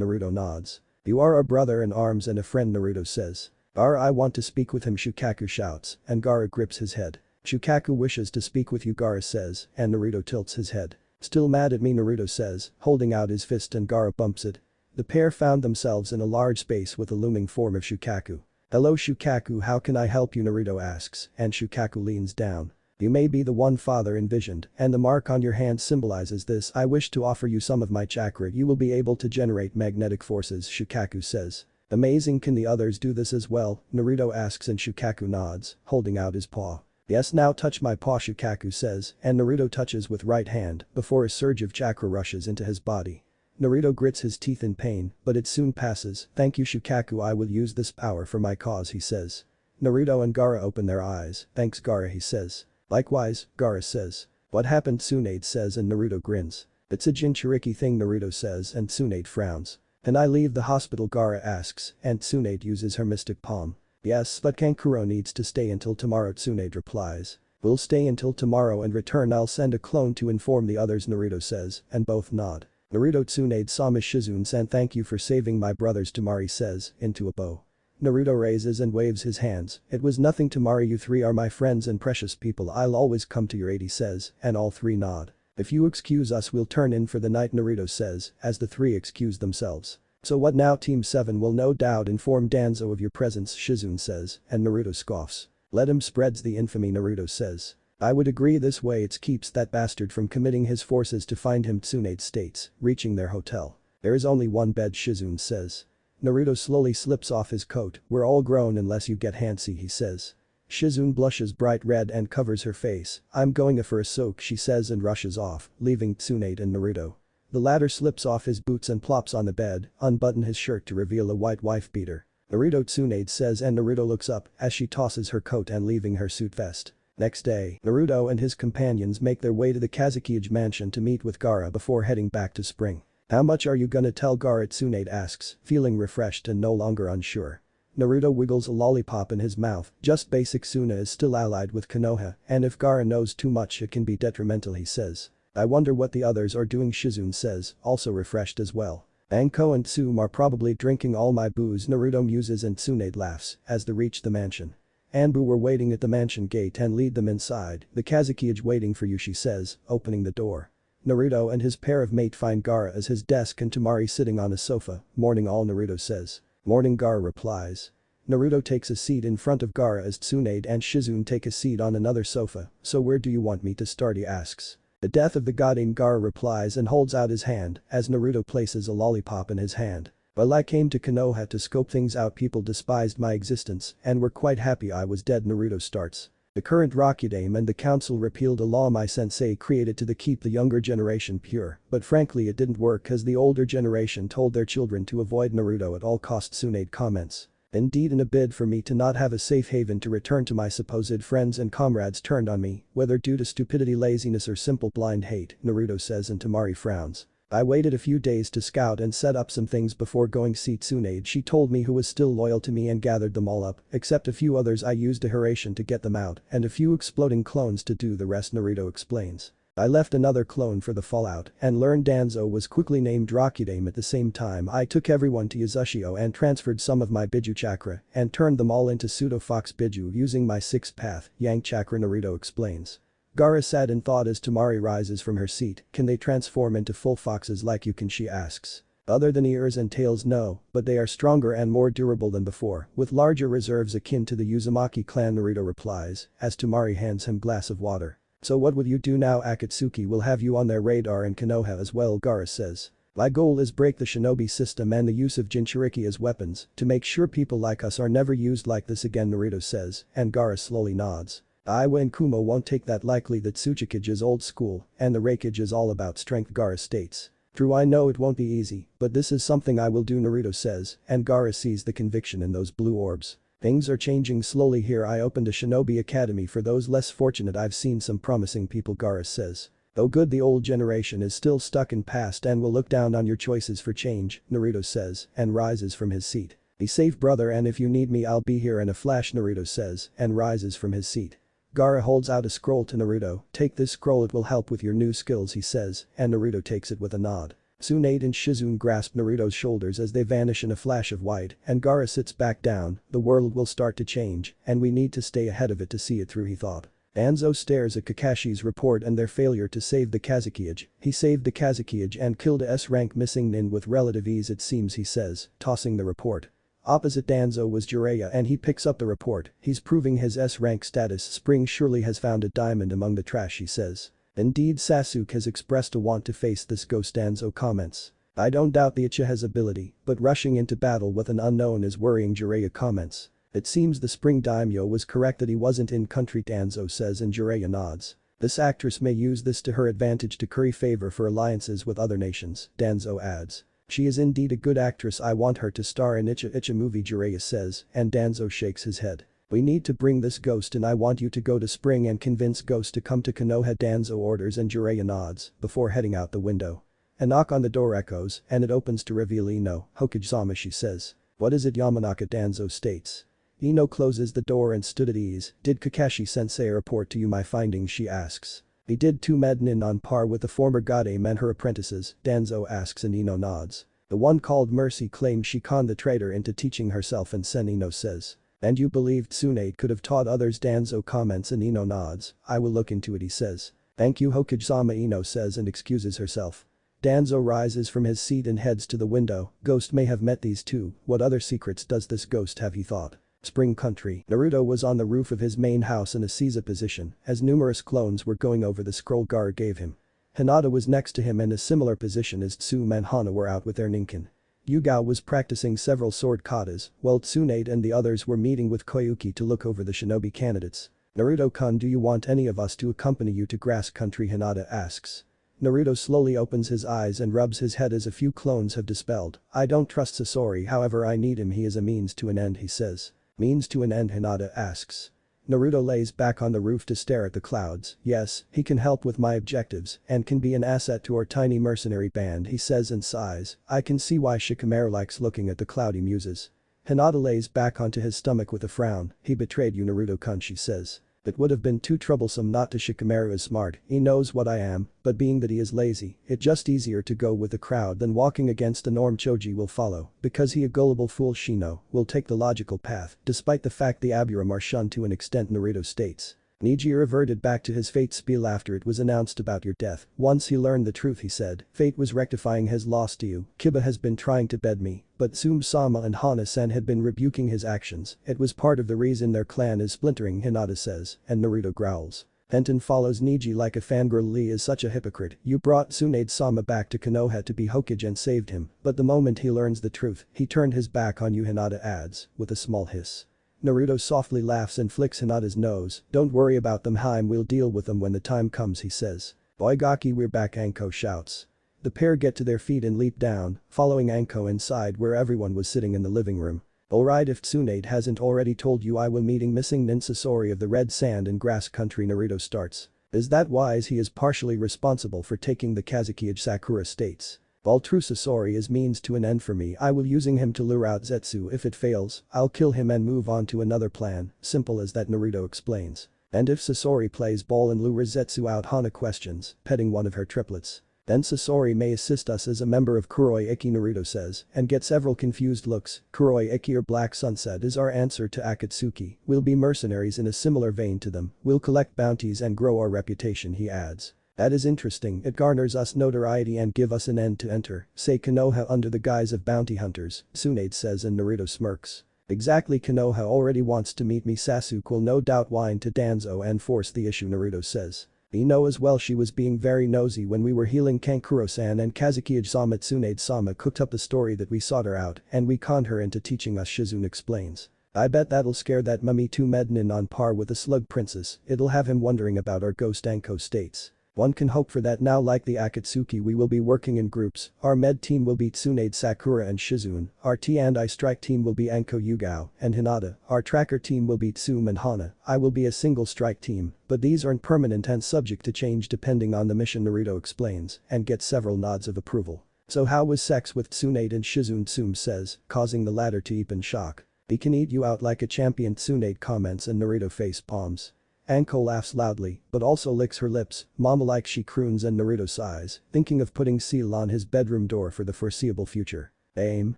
Naruto nods. You are a brother in arms and a friend, Naruto says. Gaara, I want to speak with him, Shukaku shouts, and Gaara grips his head. Shukaku wishes to speak with you, Gaara says, and Naruto tilts his head. Still mad at me, Naruto says, holding out his fist and Gaara bumps it. The pair found themselves in a large space with a looming form of Shukaku. Hello Shukaku, how can I help you, Naruto asks, and Shukaku leans down. You may be the one father envisioned, and the mark on your hand symbolizes this. I wish to offer you some of my chakra. You will be able to generate magnetic forces, Shukaku says. Amazing, can the others do this as well? Naruto asks and Shukaku nods, holding out his paw. Yes, now touch my paw, Shukaku says, and Naruto touches with right hand before a surge of chakra rushes into his body. Naruto grits his teeth in pain, but it soon passes. Thank you, Shukaku, I will use this power for my cause, he says. Naruto and Gaara open their eyes. Thanks, Gaara, he says. Likewise, Gaara says. What happened, Tsunade says and Naruto grins. It's a Jinchuriki thing, Naruto says and Tsunade frowns. Can I leave the hospital, Gaara asks, and Tsunade uses her mystic palm. Yes, but Kankuro needs to stay until tomorrow, Tsunade replies. We'll stay until tomorrow and return. I'll send a clone to inform the others, Naruto says, and both nod. Naruto, Tsunade, Sama, Shizune-san, thank you for saving my brothers, Tamari says, into a bow. Naruto raises and waves his hands. It was nothing, Tamari, you three are my friends and precious people. I'll always come to your aid, he says, and all three nod. If you excuse us, we'll turn in for the night, Naruto says, as the three excuse themselves. So what now? Team 7 will no doubt inform Danzo of your presence, Shizune says, and Naruto scoffs. Let him spreads the infamy, Naruto says. I would agree, this way it keeps that bastard from committing his forces to find him, Tsunade states, reaching their hotel. There is only one bed, Shizune says. Naruto slowly slips off his coat. We're all grown unless you get handsy, he says. Shizune blushes bright red and covers her face. I'm going for a soak, she says and rushes off, leaving Tsunade and Naruto. The latter slips off his boots and plops on the bed, unbutton his shirt to reveal a white wife beater. Naruto, Tsunade says and Naruto looks up as she tosses her coat and leaving her suit vest. Next day, Naruto and his companions make their way to the Kazekage mansion to meet with Gaara before heading back to Spring. How much are you gonna tell Gaara? Tsunade asks, feeling refreshed and no longer unsure. Naruto wiggles a lollipop in his mouth. Just basic. Suna is still allied with Konoha, and if Gaara knows too much it can be detrimental, he says. I wonder what the others are doing, Shizune says, also refreshed as well. Anko and Tsume are probably drinking all my booze, Naruto muses and Tsunade laughs as they reach the mansion. Anbu were waiting at the mansion gate and lead them inside. The Kazekage waiting for you, she says, opening the door. Naruto and his pair of mate find Gaara at his desk and Tamari sitting on a sofa. Morning all, Naruto says. Morning, Gaara replies. Naruto takes a seat in front of Gaara as Tsunade and Shizune take a seat on another sofa. So where do you want me to start, he asks. The death of the Godin, Gaara replies and holds out his hand as Naruto places a lollipop in his hand. Well, I came to Konoha to scope things out. People despised my existence and were quite happy I was dead, Naruto starts. The current Rakudame and the council repealed a law my sensei created to keep the younger generation pure, but frankly it didn't work as the older generation told their children to avoid Naruto at all costs, Tsunade comments. Indeed, in a bid for me to not have a safe haven to return to, my supposed friends and comrades turned on me, whether due to stupidity, laziness or simple blind hate, Naruto says and Tamari frowns. I waited a few days to scout and set up some things before going see Tsunade. She told me who was still loyal to me and gathered them all up, except a few others. I used a Hiraishin to get them out and a few exploding clones to do the rest, Naruto explains. I left another clone for the fallout and learned Danzo was quickly named Rakudame at the same time I took everyone to Yazushio and transferred some of my Biju chakra and turned them all into pseudo-fox Biju using my sixth path, Yang chakra Naruto explains. Gaara sat in thought as Temari rises from her seat, can they transform into full foxes like you can she asks. Other than ears and tails no, but they are stronger and more durable than before, with larger reserves akin to the Uzumaki clan Naruto replies, as Temari hands him glass of water. So what would you do now Akatsuki will have you on their radar and Konoha as well Gaara says. My goal is break the shinobi system and the use of Jinchuriki as weapons to make sure people like us are never used like this again Naruto says, and Gaara slowly nods. Aiwa and Kumo won't take that likely that Tsuchikage is old school and the Reikage is all about strength Gaara states. True I know it won't be easy, but this is something I will do Naruto says, and Gaara sees the conviction in those blue orbs. Things are changing slowly here I opened a shinobi academy for those less fortunate I've seen some promising people Gaara says. Though good the old generation is still stuck in past and will look down on your choices for change, Naruto says, and rises from his seat. Be safe brother and if you need me I'll be here in a flash Naruto says, and rises from his seat. Gaara holds out a scroll to Naruto, take this scroll it will help with your new skills he says, and Naruto takes it with a nod. Tsunade and Shizune grasp Naruto's shoulders as they vanish in a flash of white and Gaara sits back down, the world will start to change and we need to stay ahead of it to see it through he thought. Danzo stares at Kakashi's report and their failure to save the Kazukiage. He saved the Kazukiage and killed a S-rank missing nin with relative ease it seems he says, tossing the report. Opposite Danzo was Jiraiya and he picks up the report, he's proving his S-rank status Spring surely has found a diamond among the trash he says. Indeed Sasuke has expressed a want to face this ghost Danzo comments. I don't doubt the Uchiha has ability, but rushing into battle with an unknown is worrying Jiraiya comments. It seems the Spring Daimyo was correct that he wasn't in country Danzo says and Jiraiya nods. This actress may use this to her advantage to curry favor for alliances with other nations, Danzo adds. She is indeed a good actress I want her to star in Icha movie Jiraiya says and Danzo shakes his head. We need to bring this ghost and I want you to go to Spring and convince Ghost to come to Konoha Danzo orders and Jiraiya nods before heading out the window. A knock on the door echoes and it opens to reveal Ino, Hokage-sama she says. What is it Yamanaka Danzo states. Ino closes the door and stood at ease, did Kakashi-sensei report to you my findings she asks. He did too Mednin on par with the former Godame and her apprentices, Danzo asks and Ino nods. The one called Mercy claims she conned the traitor into teaching herself and Sen Ino says. And you believed Tsunade could have taught others Danzo comments and Ino nods, I will look into it he says. Thank you Hokage-sama Ino says and excuses herself. Danzo rises from his seat and heads to the window, Ghost may have met these two, what other secrets does this ghost have he thought. Spring Country. Naruto was on the roof of his main house in a Seiza position as numerous clones were going over the scroll Gaara gave him. Hinata was next to him in a similar position as Tsume and Hana were out with their ninkin. Yugao was practicing several sword katas while Tsunade and the others were meeting with Koyuki to look over the shinobi candidates. Naruto-kun do you want any of us to accompany you to Grass Country Hinata asks. Naruto slowly opens his eyes and rubs his head as a few clones have dispelled. I don't trust Sasori however I need him he is a means to an end he says. Means to an end Hinata asks. Naruto lays back on the roof to stare at the clouds, yes, he can help with my objectives and can be an asset to our tiny mercenary band he says and sighs, I can see why Shikamaru likes looking at the cloudy muses. Hinata lays back onto his stomach with a frown, he betrayed you Naruto-kun she says. It would have been too troublesome not to Shikamaru is smart, he knows what I am, but being that he is lazy, it's just easier to go with the crowd than walking against the norm Choji will follow, because he a gullible fool Shino will take the logical path, despite the fact the Aburam are shunned to an extent Naruto states. Neji reverted back to his fate spiel after it was announced about your death. Once he learned the truth he said, fate was rectifying his loss to you, Kiba has been trying to bed me, but Tsume-sama and Hana-sen had been rebuking his actions, it was part of the reason their clan is splintering Hinata says, and Naruto growls. Penton follows Neji like a fangirl Lee is such a hypocrite, you brought Tsunade-sama back to Konoha to be Hokage and saved him, but the moment he learns the truth, he turned his back on you Hinata adds, with a small hiss. Naruto softly laughs and flicks Hinata's nose, don't worry about them Haim we'll deal with them when the time comes he says. Boygaki we're back Anko shouts. The pair get to their feet and leap down, following Anko inside where everyone was sitting in the living room. Alright if Tsunade hasn't already told you I will meeting missing Nin Sasori of the Red Sand and Grass Country Naruto starts. Is that wise he is partially responsible for taking the Kazukiage Sakura states. While true Sasori is means to an end for me I will using him to lure out Zetsu if it fails, I'll kill him and move on to another plan, simple as that Naruto explains. And if Sasori plays ball and lures Zetsu out, Hana questions, petting one of her triplets. Then Sasori may assist us as a member of Kuroi Iki, Naruto says, and get several confused looks. Kuroi Iki or Black Sunset is our answer to Akatsuki. We'll be mercenaries in a similar vein to them. We'll collect bounties and grow our reputation, he adds. That is interesting, it garners us notoriety and give us an end to enter, say Konoha under the guise of bounty hunters, Tsunade says, and Naruto smirks. Exactly, Konoha already wants to meet me. Sasuke will no doubt whine to Danzo and force the issue, Naruto says. We know as well she was being very nosy when we were healing Kankuro-san and Kazukiya-sama. Tsunade-sama cooked up the story that we sought her out and we conned her into teaching us, Shizune explains. I bet that'll scare that mummy to Mednin on par with the slug princess, it'll have him wondering about our ghost, Anko states. One can hope for that now. Like the Akatsuki, we will be working in groups. Our med team will be Tsunade, Sakura and Shizune. Our T&I strike team will be Anko, Yugao and Hinata. Our tracker team will be Tsume and Hana. I will be a single strike team, but these aren't permanent and subject to change depending on the mission, Naruto explains and gets several nods of approval. So how was sex with Tsunade and Shizune, Tsume says, causing the latter to eep in shock. He can eat you out like a champion, Tsunade comments and Naruto face palms. Anko laughs loudly, but also licks her lips, mama-like she croons and Naruto sighs, thinking of putting seal on his bedroom door for the foreseeable future. Aim.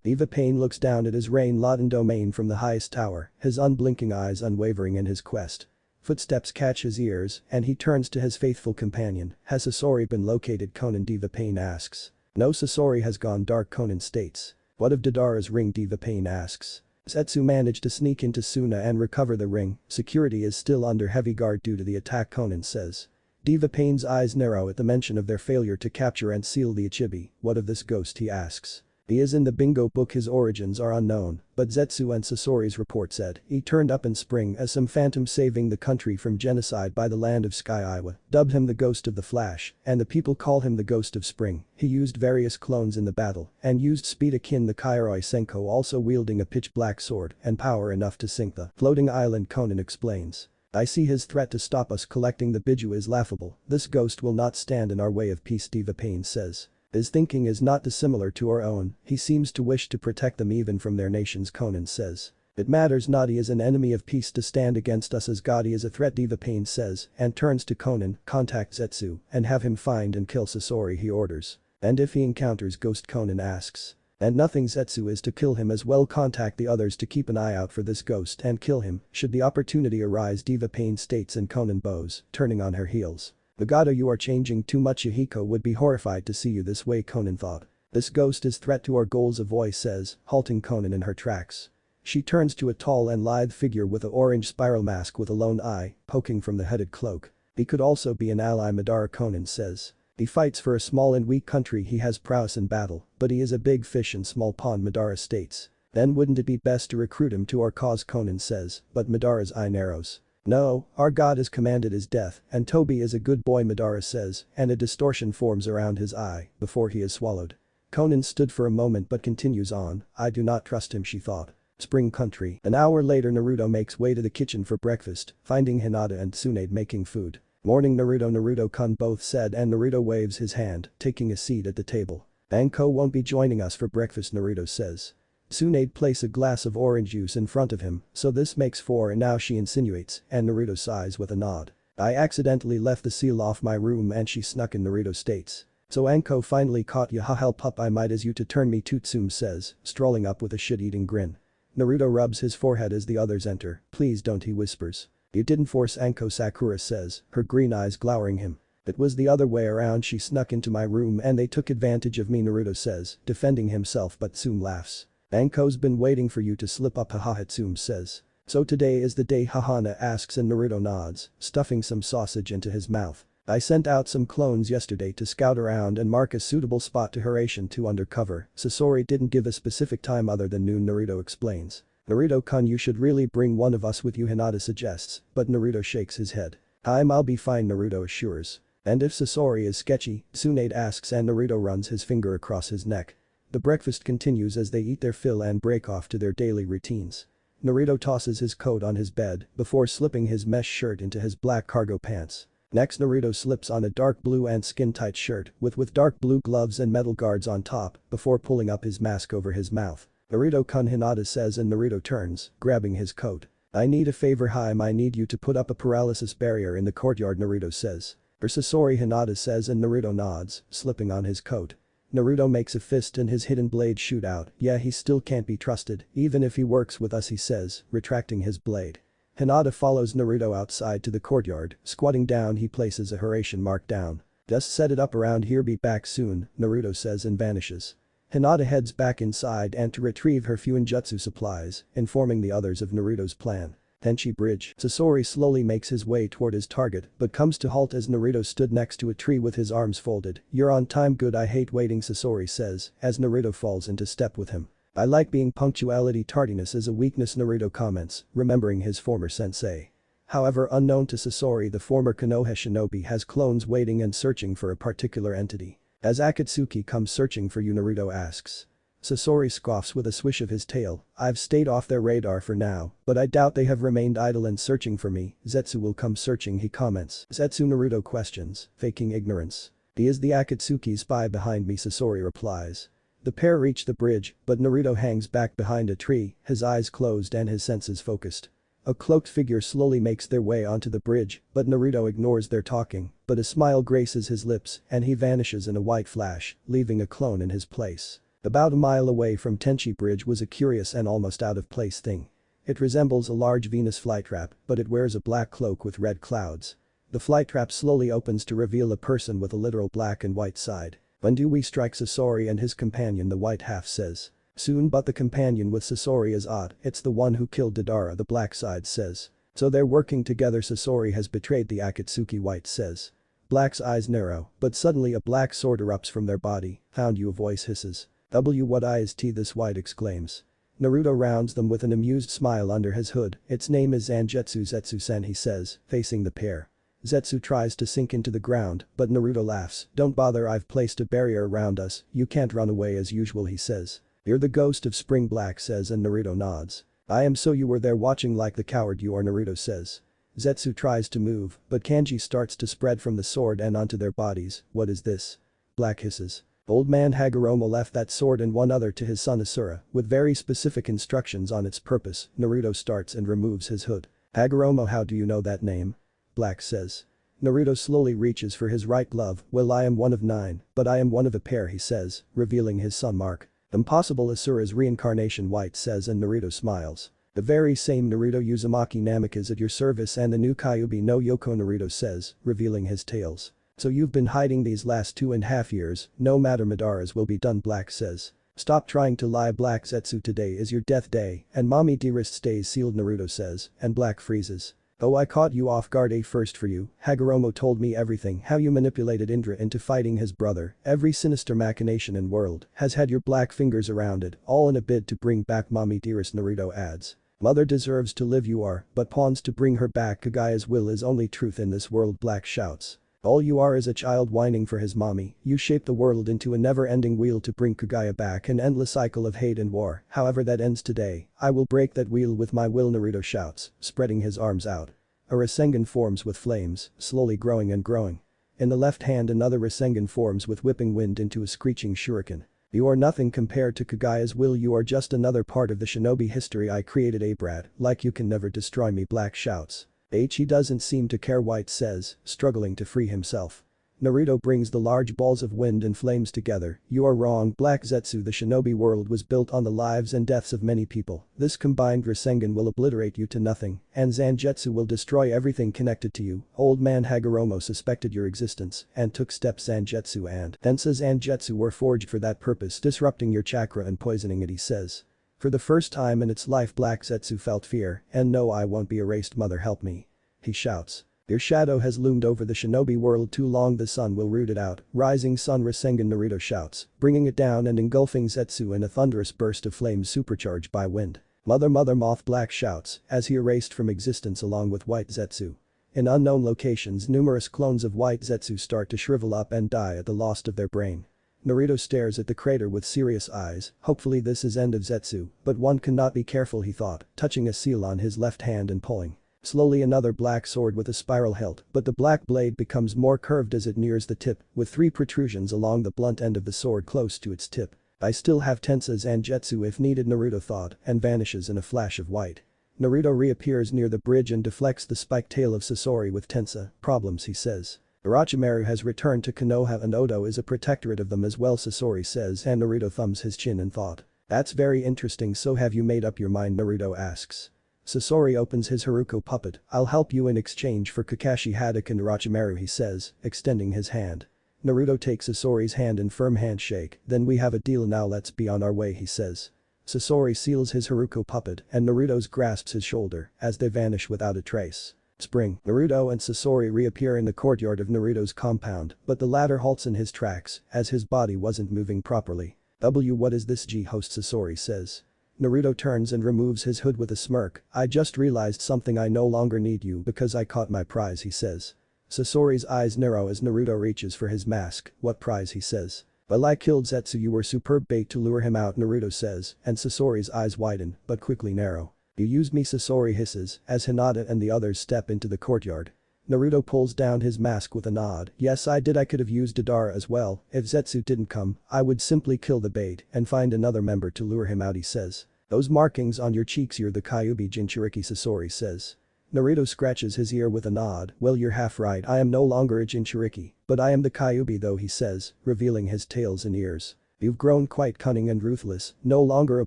Eva Payne looks down at his Rain Lotten domain from the highest tower, his unblinking eyes unwavering in his quest. Footsteps catch his ears, and he turns to his faithful companion. Has Sasori been located, Conan? Diva Payne asks. No, Sasori has gone dark, Conan states. What of Dodara's ring? Diva Payne asks. Zetsu managed to sneak into Suna and recover the ring. Security is still under heavy guard due to the attack, Conan says. Diva Payne's eyes narrow at the mention of their failure to capture and seal the Ichibi. What of this ghost, he asks. He is in the bingo book, his origins are unknown, but Zetsu and Sasori's report said he turned up in spring as some phantom saving the country from genocide by the land of Sky Iwa, dubbed him the Ghost of the Flash, and the people call him the Ghost of Spring. He used various clones in the battle and used speed akin the Kairoi Senko, also wielding a pitch-black sword and power enough to sink the floating island, Conan explains. I see his threat to stop us collecting the Biju is laughable. This ghost will not stand in our way of peace, Diva Payne says. His thinking is not dissimilar to our own, he seems to wish to protect them even from their nations, Conan says. It matters not, he is an enemy of peace to stand against us as God he is a threat, Diva Payne says, and turns to Conan. Contact Zetsu and have him find and kill Sasori, he orders. And if he encounters ghost, Conan asks. And nothing, Zetsu is to kill him as well. Contact the others to keep an eye out for this ghost and kill him should the opportunity arise, Diva Payne states, and Conan bows, turning on her heels. Nagato, you are changing too much. Yahiko would be horrified to see you this way, Conan thought. This ghost is threat to our goals, a voice says, halting Conan in her tracks. She turns to a tall and lithe figure with a orange spiral mask with a lone eye poking from the hooded cloak. He could also be an ally, Madara, Conan says. He fights for a small and weak country, he has prowess in battle, but he is a big fish in small pond, Madara states. Then wouldn't it be best to recruit him to our cause, Conan says, but Madara's eye narrows. No, our god has commanded his death, and Toby is a good boy, Madara says, and a distortion forms around his eye before he is swallowed. Conan stood for a moment but continues on. I do not trust him, she thought. Spring country. An hour later, Naruto makes way to the kitchen for breakfast, finding Hinata and Tsunade making food. Morning, Naruto-kun both said, and Naruto waves his hand, taking a seat at the table. Anko won't be joining us for breakfast, Naruto says. Tsunade places a glass of orange juice in front of him, so this makes 4 and now she insinuates, and Naruto sighs with a nod. I accidentally left the seal off my room and she snuck in, Naruto states. So Anko finally caught you, ha, help up, I might as you to turn me to, Tsume says, strolling up with a shit-eating grin. Naruto rubs his forehead as the others enter. Please don't, he whispers. You didn't force Anko, Sakura says, her green eyes glowering him. It was the other way around, she snuck into my room and they took advantage of me, Naruto says, defending himself, but Tsume laughs. Anko's been waiting for you to slip up, haha, Tsume says. So today is the day, Hahana asks, and Naruto nods, stuffing some sausage into his mouth. I sent out some clones yesterday to scout around and mark a suitable spot to Hiraishin to undercover. Sasori didn't give a specific time other than noon, Naruto explains. Naruto-kun, you should really bring one of us with you, Hinata suggests, but Naruto shakes his head. I'll be fine, Naruto assures. And if Sasori is sketchy, Tsunade asks, and Naruto runs his finger across his neck. The breakfast continues as they eat their fill and break off to their daily routines. Naruto tosses his coat on his bed before slipping his mesh shirt into his black cargo pants. Next, Naruto slips on a dark blue and skin-tight shirt with dark blue gloves and metal guards on top before pulling up his mask over his mouth. Naruto-kun, Hinata says, and Naruto turns, grabbing his coat. I need a favor Haim, I need you to put up a paralysis barrier in the courtyard, Naruto says. For Sasori, Hinata says, and Naruto nods, slipping on his coat. Naruto makes a fist and his hidden blade shoot out. Yeah, he still can't be trusted, even if he works with us, he says, retracting his blade. Hinata follows Naruto outside to the courtyard. Squatting down, he places a Hiraishin mark down. Just set it up around here, be back soon, Naruto says and vanishes. Hinata heads back inside and to retrieve her Fuinjutsu supplies, informing the others of Naruto's plan. Tenchi Bridge. Sasori slowly makes his way toward his target but comes to halt as Naruto stood next to a tree with his arms folded. You're on time, good, I hate waiting, Sasori says as Naruto falls into step with him. I like being punctuality, tardiness is a weakness, Naruto comments, remembering his former sensei. However, unknown to Sasori, the former Konoha shinobi has clones waiting and searching for a particular entity. As Akatsuki comes searching for you, Naruto asks. Sasori scoffs with a swish of his tail. I've stayed off their radar for now, but I doubt they have remained idle and searching for me. Zetsu will come searching, he comments. Zetsu, Naruto questions, faking ignorance. He is the Akatsuki spy behind me, Sasori replies. The pair reach the bridge, but Naruto hangs back behind a tree, his eyes closed and his senses focused. A cloaked figure slowly makes their way onto the bridge, but Naruto ignores their talking, but a smile graces his lips and he vanishes in a white flash, leaving a clone in his place. About a mile away from Tenchi Bridge was a curious and almost out-of-place thing. It resembles a large Venus flytrap, but it wears a black cloak with red clouds. The flytrap slowly opens to reveal a person with a literal black and white side. When do we strike, Sasori and his companion, the white half says. Soon, but the companion with Sasori is odd, it's the one who killed Deidara, the black side says. So they're working together, Sasori has betrayed the Akatsuki, white says. Black's eyes narrow, but suddenly a black sword erupts from their body. Found you, a voice hisses. What is T, this white exclaims. Naruto rounds them with an amused smile under his hood. Its name is Zangetsu, Zetsu-sen, he says, facing the pair. Zetsu tries to sink into the ground, but Naruto laughs. Don't bother, I've placed a barrier around us, you can't run away as usual, he says. You're the ghost of Spring, Black says, and Naruto nods. I am, so you were there watching like the coward you are, Naruto says. Zetsu tries to move, but kanji starts to spread from the sword and onto their bodies. What is this? Black hisses. Old man Hagoromo left that sword and one other to his son Asura, with very specific instructions on its purpose. Naruto starts and removes his hood. Hagoromo, how do you know that name? Black says. Naruto slowly reaches for his right glove. Well, I am one of 9, but I am one of a pair, he says, revealing his son mark. Impossible, Asura's reincarnation, white says, and Naruto smiles. The very same Naruto. Uzumaki Namikaze is at your service and the new Kyuubi no Yoko, Naruto says, revealing his tails. So you've been hiding these last 2.5 years, no matter, Madara's will be done, Black says. Stop trying to lie, Black. Zetsu, today is your death day and mommy dearest stays sealed, Naruto says, and Black freezes. Oh, I caught you off guard, a first for you. Hagoromo told me everything, how you manipulated Indra into fighting his brother, every sinister machination in world, has had your black fingers around it, all in a bid to bring back mommy dearest, Naruto adds. Mother deserves to live, you are, but pawns to bring her back. Kagaya's will is only truth in this world, Black shouts. All you are is a child whining for his mommy. You shape the world into a never-ending wheel to bring Kagaya back, an endless cycle of hate and war. However that ends today, I will break that wheel with my will, Naruto shouts, spreading his arms out. A Rasengan forms with flames, slowly growing and growing. In the left hand another Rasengan forms with whipping wind into a screeching shuriken. You are nothing compared to Kagaya's will, you are just another part of the shinobi history I created, a brat, like you can never destroy me, Black shouts. He doesn't seem to care, white says, struggling to free himself. Naruto brings the large balls of wind and flames together. You are wrong, Black. Zetsu, the shinobi world was built on the lives and deaths of many people. This combined Rasengan will obliterate you to nothing, and Zangetsu will destroy everything connected to you. Old man Hagoromo suspected your existence and took steps. Zangetsu and Densa Zangetsu were forged for that purpose, disrupting your chakra and poisoning it, he says. For the first time in its life, Black Zetsu felt fear, and no, I won't be erased, mother help me. He shouts. Your shadow has loomed over the shinobi world too long, the sun will root it out. Rising sun, Rasengan, Naruto shouts, bringing it down and engulfing Zetsu in a thunderous burst of flames supercharged by wind. Mother moth, Black shouts, as he erased from existence along with white Zetsu. In unknown locations, numerous clones of white Zetsu start to shrivel up and die at the loss of their brain. Naruto stares at the crater with serious eyes. Hopefully this is end of Zetsu, but one cannot be careful, he thought, touching a seal on his left hand and pulling. Slowly another black sword with a spiral hilt, but the black blade becomes more curved as it nears the tip, with 3 protrusions along the blunt end of the sword close to its tip. I still have Tensa Zangetsu if needed, Naruto thought, and vanishes in a flash of white. Naruto reappears near the bridge and deflects the spiked tail of Sasori with Tensa. Problems, he says. Orochimaru has returned to Konoha and Odo is a protectorate of them as well, Sasori says, and Naruto thumbs his chin in thought. That's very interesting, so have you made up your mind, Naruto asks. Sasori opens his Haruko puppet. I'll help you in exchange for Kakashi Haddock and Orochimaru, he says, extending his hand. Naruto takes Sasori's hand in firm handshake. Then we have a deal, now let's be on our way, he says. Sasori seals his Haruko puppet and Naruto's grasps his shoulder as they vanish without a trace. Spring. Naruto and Sasori reappear in the courtyard of Naruto's compound, but the latter halts in his tracks as his body wasn't moving properly. What is this, G-host, Sasori says. Naruto turns and removes his hood with a smirk. I just realized something, I no longer need you because I caught my prize, he says. Sasori's eyes narrow as Naruto reaches for his mask. What prize, he says. Well, I killed Zetsu, you were superb bait to lure him out, Naruto says, and Sasori's eyes widen, but quickly narrow. You used me, Sasori hisses, as Hinata and the others step into the courtyard. Naruto pulls down his mask with a nod. Yes, I did. I could have used Deidara as well. If Zetsu didn't come, I would simply kill the bait and find another member to lure him out, he says. Those markings on your cheeks, you're the Kyuubi Jinchuriki, Sasori says. Naruto scratches his ear with a nod. Well, you're half right, I am no longer a Jinchuriki, but I am the Kyuubi though, he says, revealing his tails and ears. You've grown quite cunning and ruthless, no longer a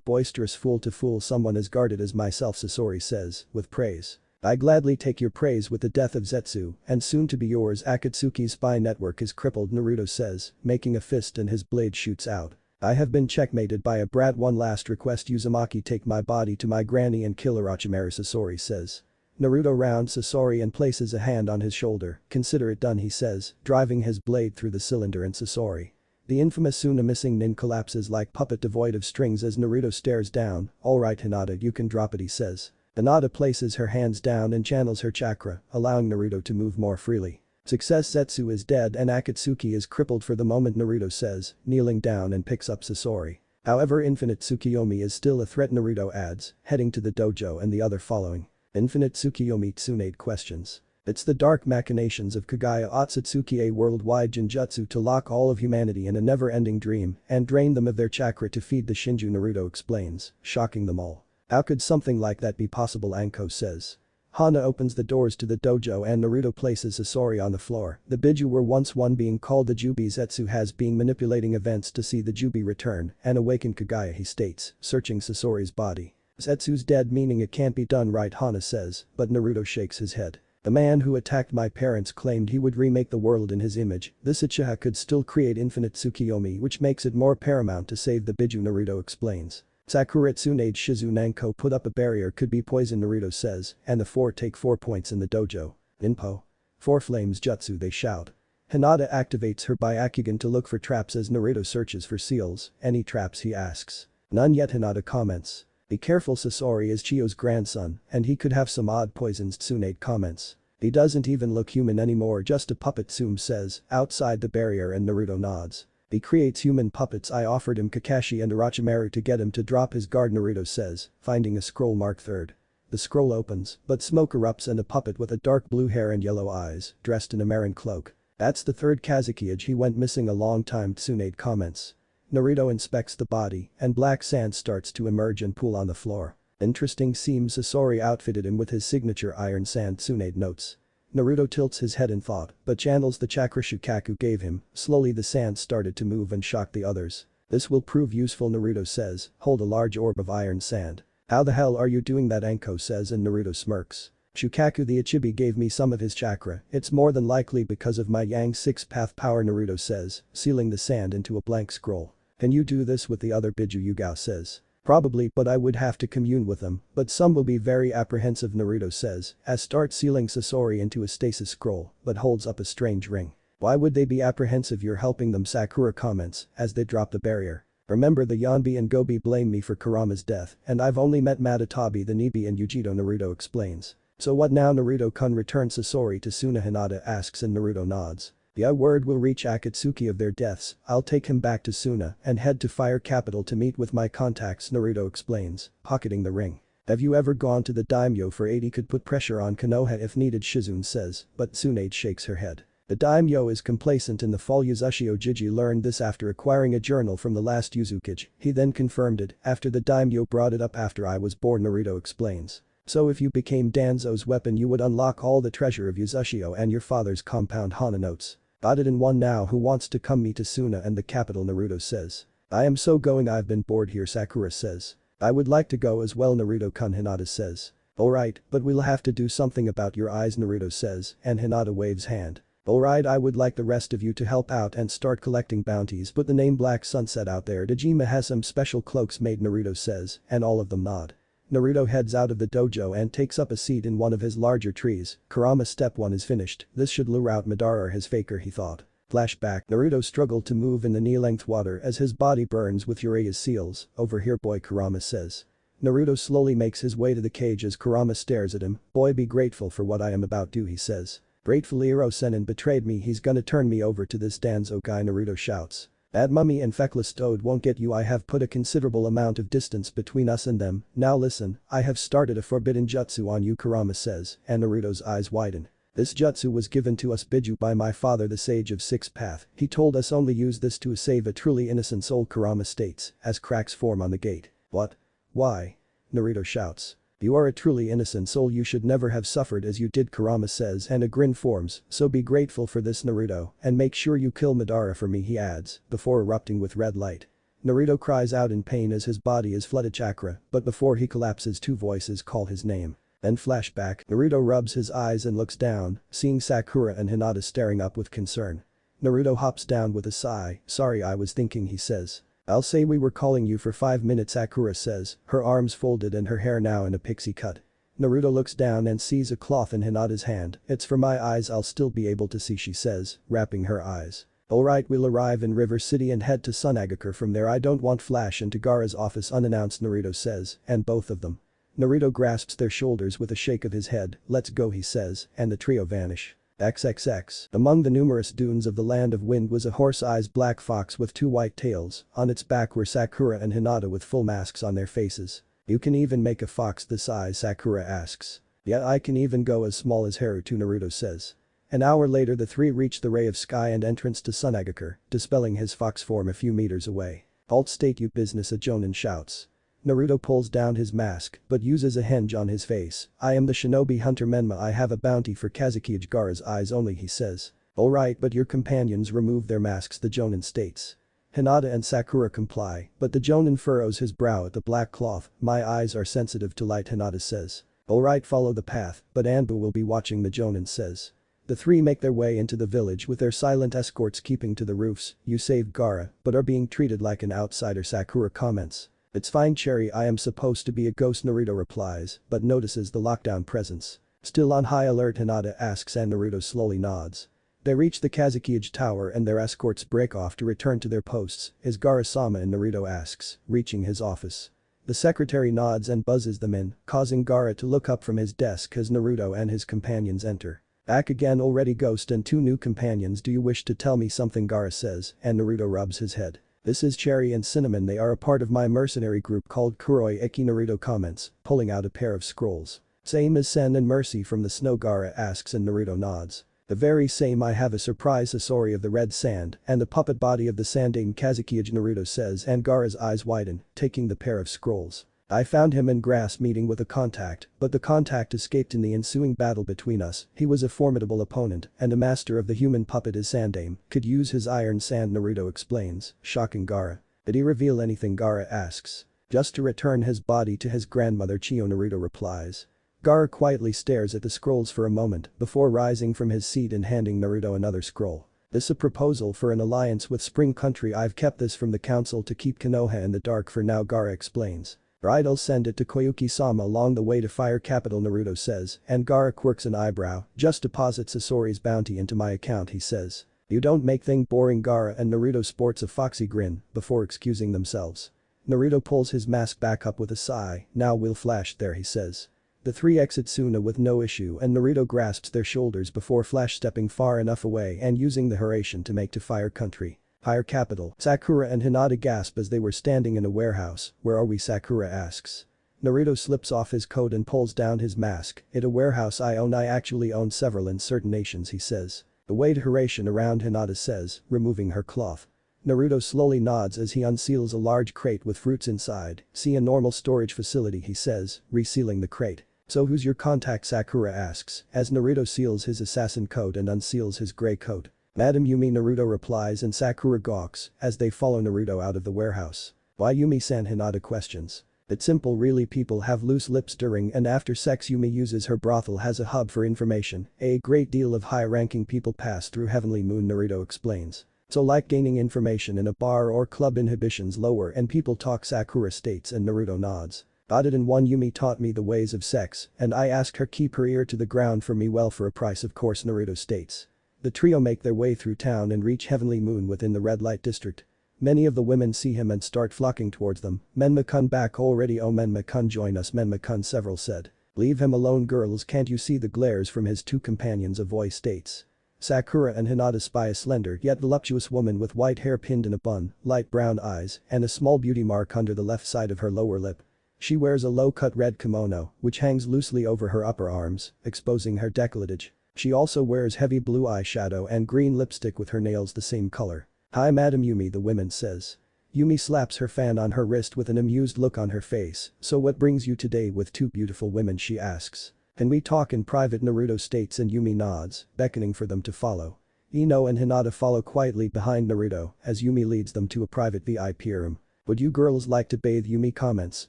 boisterous fool to fool someone as guarded as myself, Sasori says, with praise. I gladly take your praise with the death of Zetsu, and soon to be yours. Akatsuki's spy network is crippled, Naruto says, making a fist and his blade shoots out. I have been checkmated by a brat. One last request, Uzumaki, take my body to my granny and kill Orochimaru, Sasori says. Naruto rounds Sasori and places a hand on his shoulder. Consider it done, he says, driving his blade through the cylinder in Sasori. The infamous Suna missing nin collapses like puppet devoid of strings as Naruto stares down. Alright Hinata, you can drop it, he says. Hinata places her hands down and channels her chakra, allowing Naruto to move more freely. Success, Zetsu is dead and Akatsuki is crippled for the moment, Naruto says, kneeling down and picks up Sasori. However, Infinite Tsukiyomi is still a threat, Naruto adds, heading to the dojo and the other following. Infinite Tsukiyomi, Tsunade questions. It's the dark machinations of Kagaya Otsutsuki, a worldwide genjutsu to lock all of humanity in a never-ending dream and drain them of their chakra to feed the Shinju, Naruto explains, shocking them all. How could something like that be possible, Anko says. Hana opens the doors to the dojo and Naruto places Sasori on the floor. The Biju were once one being called the Jubi. Zetsu has been manipulating events to see the Jubi return and awaken Kagaya, he states, searching Sasori's body. Zetsu's dead, meaning it can't be done, right, Hana says, but Naruto shakes his head. The man who attacked my parents claimed he would remake the world in his image. This Uchiha could still create Infinite Tsukiyomi, which makes it more paramount to save the Biju, Naruto explains. Sakura Tsunade Shizu Nanko put up a barrier, could be poison, Naruto says, and the four take 4 points in the dojo. Inpo. 4 flames jutsu, they shout. Hinata activates her Byakugan to look for traps as Naruto searches for seals. Any traps, he asks. None yet, Hinata comments. Be careful, Sasori is Chiyo's grandson and he could have some odd poisons, Tsunade comments. He doesn't even look human anymore, just a puppet, Tsum says, outside the barrier, and Naruto nods. He creates human puppets. I offered him Kakashi and Orochimaru to get him to drop his guard, Naruto says, finding a scroll marked 3rd. The scroll opens, but smoke erupts and a puppet with a dark blue hair and yellow eyes, dressed in a marin cloak. That's the 3rd Kazukiage, he went missing a long time, Tsunade comments. Naruto inspects the body and black sand starts to emerge and pool on the floor. Interesting, seems Sasori outfitted him with his signature iron sand, Tsunade notes. Naruto tilts his head in thought, but channels the chakra Shukaku gave him. Slowly the sand started to move and shock the others. This will prove useful, Naruto says, hold a large orb of iron sand. How the hell are you doing that, Anko says, and Naruto smirks. Shukaku the Ichibi gave me some of his chakra. It's more than likely because of my Yang 6-path power, Naruto says, sealing the sand into a blank scroll. Can you do this with the other Biju, Yugao says. Probably, but I would have to commune with them, but some will be very apprehensive, Naruto says, as starts sealing Sasori into a stasis scroll, but holds up a strange ring. Why would they be apprehensive? You're helping them, Sakura comments, as they drop the barrier. Remember, the Yonbi and Gobi blame me for Kurama's death, and I've only met Matatabi, the Nibi and Yujito, Naruto explains. So what now, Naruto-kun? Returns Sasori to Suna, Hinata asks, and Naruto nods. The word will reach Akatsuki of their deaths. I'll take him back to Suna and head to Fire Capital to meet with my contacts, Naruto explains, pocketing the ring. Have you ever gone to the daimyo for aid? He could put pressure on Konoha if needed, Shizune says, but Tsunade shakes her head. The daimyo is complacent in the fall. Uzushio Jiji learned this after acquiring a journal from the last Uzukage. He then confirmed it after the daimyo brought it up after I was born, Naruto explains. So if you became Danzo's weapon you would unlock all the treasure of Yuzushio and your father's compound. Hana notes. Got it in one now. Who wants to come meet Asuna and the capital? Naruto says. I am so going. I've been bored here. Sakura says. I would like to go as well. Naruto-kun. Hinata says. Alright, but we'll have to do something about your eyes. Naruto says, and Hinata waves hand. Alright, I would like the rest of you to help out and start collecting bounties. Put the name Black Sunset out there. Dejima has some special cloaks made. Naruto says, and all of them nod. Naruto heads out of the dojo and takes up a seat in one of his larger trees. Kurama step 1 is finished. This should lure out Madara or his faker, he thought. Flashback. Naruto struggled to move in the knee-length water as his body burns with Uraya's seals. Over here boy, Kurama says. Naruto slowly makes his way to the cage as Kurama stares at him. Boy, be grateful for what I am about to, he says. Gratefully Iro-Sennin betrayed me. He's gonna turn me over to this Danzo guy. Naruto shouts. Bad mummy and feckless toad won't get you. I have put a considerable amount of distance between us and them. Now listen, I have started a forbidden jutsu on you, Kurama says, and Naruto's eyes widen. This jutsu was given to us Biju by my father, the sage of Sixth Path. He told us only use this to save a truly innocent soul, Kurama states, as cracks form on the gate. What? Why? Naruto shouts. You are a truly innocent soul. You should never have suffered as you did, Kurama says, and a grin forms. So be grateful for this, Naruto, and make sure you kill Madara for me, he adds, before erupting with red light. Naruto cries out in pain as his body is flooded chakra, but before he collapses 2 voices call his name. Then flashback. Naruto rubs his eyes and looks down, seeing Sakura and Hinata staring up with concern. Naruto hops down with a sigh. Sorry, I was thinking, he says. I'll say we were calling you for 5 minutes, Sakura says, her arms folded and her hair now in a pixie cut. Naruto looks down and sees a cloth in Hinata's hand. It's for my eyes, I'll still be able to see, she says, wrapping her eyes. Alright, we'll arrive in River City and head to Sunagakure from there. I don't want Flash into Gaara's office unannounced, Naruto says, and both of them. Naruto grasps their shoulders with a shake of his head. Let's go, he says, and the trio vanish. XXX. Among the numerous dunes of the Land of Wind was a horse-eyed black fox with 2 white tails. On its back were Sakura and Hinata with full masks on their faces. You can even make a fox this size, Sakura asks. Yeah, I can even go as small as Haruto, Naruto says. An hour later the 3 reach the ray of sky and entrance to Sunagakure, dispelling his fox form a few meters away. Halt, state you business, a Jonin shouts. Naruto pulls down his mask, but uses a hinge on his face. I am the shinobi hunter Menma. I have a bounty for Kazekage. Gaara's eyes only, he says. Alright, but your companions remove their masks, the Jonin states. Hinata and Sakura comply, but the Jonin furrows his brow at the black cloth. My eyes are sensitive to light, Hinata says. Alright, follow the path, but Anbu will be watching, the Jonin says. The 3 make their way into the village with their silent escorts keeping to the roofs. You saved Gaara, but are being treated like an outsider, Sakura comments. It's fine, Cherry, I am supposed to be a ghost, Naruto replies, but notices the lockdown presence. Still on high alert, Hinata asks and Naruto slowly nods. They reach the Kazekage tower and their escorts break off to return to their posts. Is Gaara-sama in, Naruto asks, reaching his office. The secretary nods and buzzes them in, causing Gaara to look up from his desk as Naruto and his companions enter. Back again, already, Ghost and 2 new companions. Do you wish to tell me something, Gaara says, and Naruto rubs his head. This is Cherry and Cinnamon. They are a part of my mercenary group called Kuroi Eki, Naruto comments, pulling out a pair of scrolls. Same as Sen and Mercy from the snow, Gaara asks and Naruto nods. The very same. I have a surprise Sasori of the red sand and the puppet body of the sandame Kazekage, Naruto says and Gaara's eyes widen, taking the pair of scrolls. I found him in grass meeting with a contact, but the contact escaped in the ensuing battle between us. He was a formidable opponent and a master of the human puppet. His sandame could use his iron sand, Naruto explains, shocking Gaara. Did he reveal anything, Gaara asks. Just to return his body to his grandmother Chiyo, Naruto replies. Gaara quietly stares at the scrolls for a moment before rising from his seat and handing Naruto another scroll. This a proposal for an alliance with Spring Country. I've kept this from the council to keep Konoha in the dark for now, Gaara explains. Right, I'll send it to Koyuki-sama along the way to Fire Capital, Naruto says, and Gaara quirks an eyebrow. Just deposit Sasori's bounty into my account, he says. You don't make thing boring, Gaara, and Naruto sports a foxy grin before excusing themselves. Naruto pulls his mask back up with a sigh. Now we'll flash there, he says. The 3 exit Suna with no issue and Naruto grasps their shoulders before Flash stepping far enough away and using the Hiraishin to make to Fire Country. Fire Capital. Sakura and Hinata gasp as they were standing in a warehouse. Where are we, Sakura asks. Naruto slips off his coat and pulls down his mask. It a warehouse I own. I actually own several in certain nations, he says. The way to Hiraishin around, Hinata says, removing her cloth. Naruto slowly nods as he unseals a large crate with fruits inside. See a normal storage facility, he says, resealing the crate. "So who's your contact?" Sakura asks, as Naruto seals his assassin coat and unseals his gray coat. "Madam Yumi," Naruto replies, and Sakura gawks as they follow Naruto out of the warehouse. "Why Yumi-san?" Hinata questions. "It's simple really, people have loose lips during and after sex. Yumi uses her brothel as a hub for information. A great deal of high-ranking people pass through Heavenly Moon," Naruto explains. "So like gaining information in a bar or club, inhibitions lower and people talk," Sakura states, and Naruto nods. "Got it. In one, Yumi taught me the ways of sex and I asked her keep her ear to the ground for me, well for a price of course," Naruto states. The trio make their way through town and reach Heavenly Moon within the red light district. Many of the women see him and start flocking towards them. "Menma-kun back already? Oh, Menma-kun, join us." "Menma-kun," several said. "Leave him alone, girls, can't you see the glares from his two companions?" a voice states. Sakura and Hinata spy a slender yet voluptuous woman with white hair pinned in a bun, light brown eyes, and a small beauty mark under the left side of her lower lip. She wears a low-cut red kimono, which hangs loosely over her upper arms, exposing her décolletage. She also wears heavy blue eyeshadow and green lipstick with her nails the same color. "Hi Madam Yumi," the woman says. Yumi slaps her fan on her wrist with an amused look on her face. "So what brings you today with two beautiful women?" she asks. "Can we talk in private?" Naruto states, and Yumi nods, beckoning for them to follow. Ino and Hinata follow quietly behind Naruto as Yumi leads them to a private VIP room. "Would you girls like to bathe?" Yumi comments,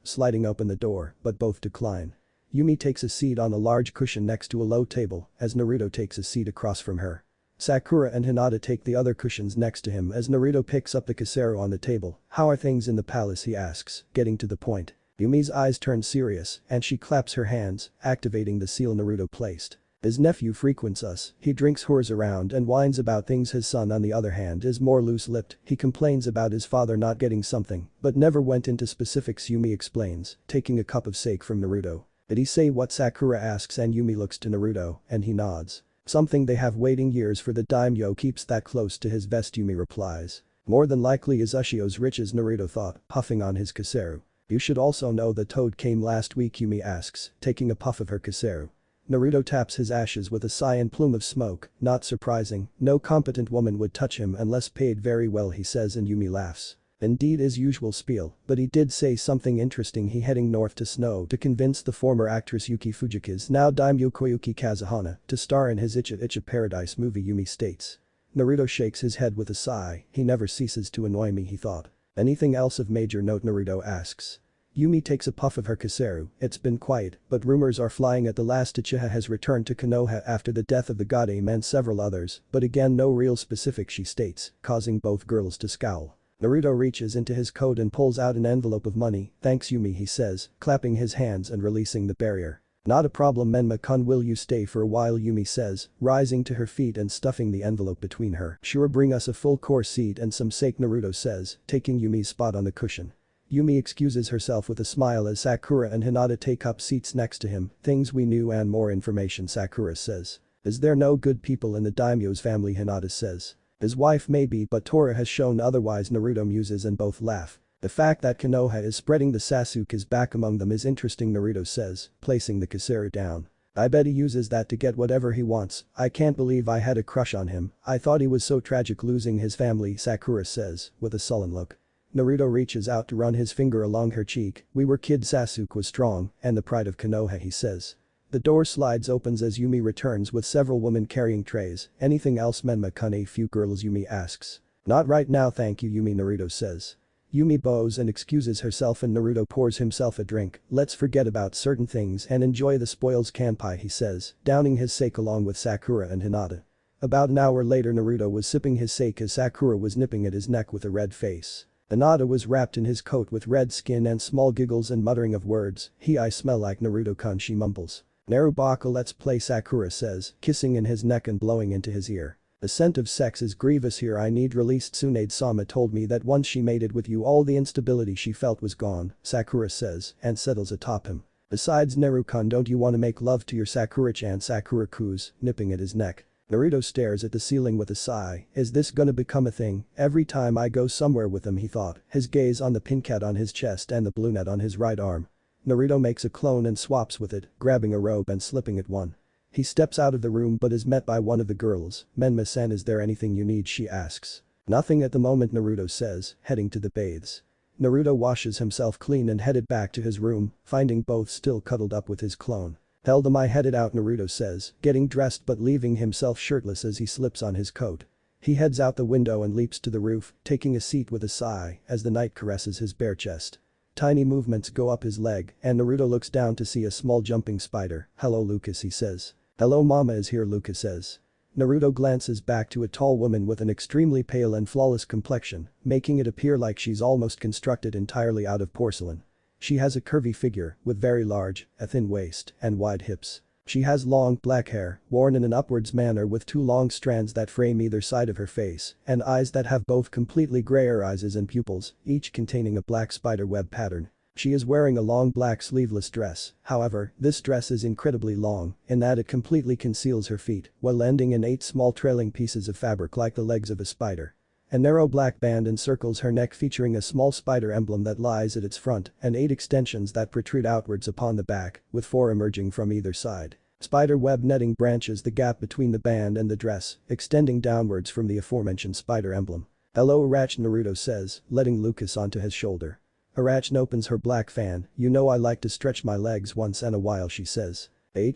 sliding open the door, but both decline. Yumi takes a seat on a large cushion next to a low table as Naruto takes a seat across from her. Sakura and Hinata take the other cushions next to him as Naruto picks up the casero on the table. "How are things in the palace?" he asks, getting to the point. Yumi's eyes turn serious and she claps her hands, activating the seal Naruto placed. "His nephew frequents us, he drinks whores around and whines about things. His son on the other hand is more loose-lipped, he complains about his father not getting something, but never went into specifics," Yumi explains, taking a cup of sake from Naruto. "Did he say what?" Sakura asks, and Yumi looks to Naruto and he nods. "Something they have waiting years for. The daimyo keeps that close to his vest," Yumi replies. "More than likely is Ushio's riches," Naruto thought, puffing on his casero. "You should also know the toad came last week," Yumi asks, taking a puff of her casero. Naruto taps his ashes with a sigh and plume of smoke. "Not surprising, no competent woman would touch him unless paid very well," he says, and Yumi laughs. "Indeed, his usual spiel, but he did say something interesting. He heading north to Snow to convince the former actress Yuki Fujiki's now daimyo Koyuki Kazuhana to star in his Icha Icha Paradise movie," Yumi states. Naruto shakes his head with a sigh. "He never ceases to annoy me," he thought. "Anything else of major note?" Naruto asks. Yumi takes a puff of her casero. "It's been quiet, but rumors are flying at the last Uchiha has returned to Konoha after the death of the god Aim and several others, but again no real specifics," she states, causing both girls to scowl. Naruto reaches into his coat and pulls out an envelope of money. "Thanks Yumi," he says, clapping his hands and releasing the barrier. "Not a problem Menma-kun, will you stay for a while?" Yumi says, rising to her feet and stuffing the envelope between her. "Sure, bring us a full course seat and some sake," Naruto says, taking Yumi's spot on the cushion. Yumi excuses herself with a smile as Sakura and Hinata take up seats next to him. "Things we knew and more information," Sakura says. "Is there no good people in the daimyo's family?" Hinata says. "His wife maybe, but Tora has shown otherwise," Naruto muses, and both laugh. "The fact that Konoha is spreading the Sasuke's back among them is interesting," Naruto says, placing the casero down. "I bet he uses that to get whatever he wants. I can't believe I had a crush on him. I thought he was so tragic losing his family," Sakura says, with a sullen look. Naruto reaches out to run his finger along her cheek. "We were kids, Sasuke was strong and the pride of Konoha," he says. The door slides opens as Yumi returns with several women carrying trays. "Anything else Menma-kun?" "A few girls," Yumi asks. "Not right now thank you Yumi," Naruto says. Yumi bows and excuses herself and Naruto pours himself a drink. "Let's forget about certain things and enjoy the spoils kanpai," he says, downing his sake along with Sakura and Hinata. About an hour later Naruto was sipping his sake as Sakura was nipping at his neck with a red face. Hinata was wrapped in his coat with red skin and small giggles and muttering of words. I smell like Naruto-kun," she mumbles. "Narubaka, let's play," Sakura says, kissing in his neck and blowing into his ear. "The scent of sex is grievous here. I need released. Tsunade-sama told me that once she mated with you all the instability she felt was gone," Sakura says, and settles atop him. "Besides Naru-kun, don't you want to make love to your Sakura-chan?" Sakura coos, nipping at his neck. Naruto stares at the ceiling with a sigh. "Is this gonna become a thing? Every time I go somewhere with him," he thought, his gaze on the pink cat on his chest and the blue net on his right arm. Naruto makes a clone and swaps with it, grabbing a robe and slipping it one. He steps out of the room but is met by one of the girls. "Menma-san, is there anything you need?" she asks. "Nothing at the moment," Naruto says, heading to the bathes. Naruto washes himself clean and headed back to his room, finding both still cuddled up with his clone. Tell them I headed out, Naruto says, getting dressed but leaving himself shirtless as he slips on his coat. He heads out the window and leaps to the roof, taking a seat with a sigh as the night caresses his bare chest. Tiny movements go up his leg and Naruto looks down to see a small jumping spider. "Hello Lucas," he says. "Hello mama is here," Lucas says. Naruto glances back to a tall woman with an extremely pale and flawless complexion, making it appear like she's almost constructed entirely out of porcelain. She has a curvy figure with very large, a thin waist and wide hips. She has long, black hair, worn in an upwards manner with two long strands that frame either side of her face, and eyes that have both completely gray irises and pupils, each containing a black spider web pattern. She is wearing a long black sleeveless dress, however, this dress is incredibly long in that it completely conceals her feet while ending in 8 small trailing pieces of fabric like the legs of a spider. A narrow black band encircles her neck featuring a small spider emblem that lies at its front and 8 extensions that protrude outwards upon the back, with 4 emerging from either side. Spider web netting branches the gap between the band and the dress, extending downwards from the aforementioned spider emblem. "Hello Arach," Naruto says, letting Lucas onto his shoulder. Arachne opens her black fan. "You know I like to stretch my legs once in a while," she says. True,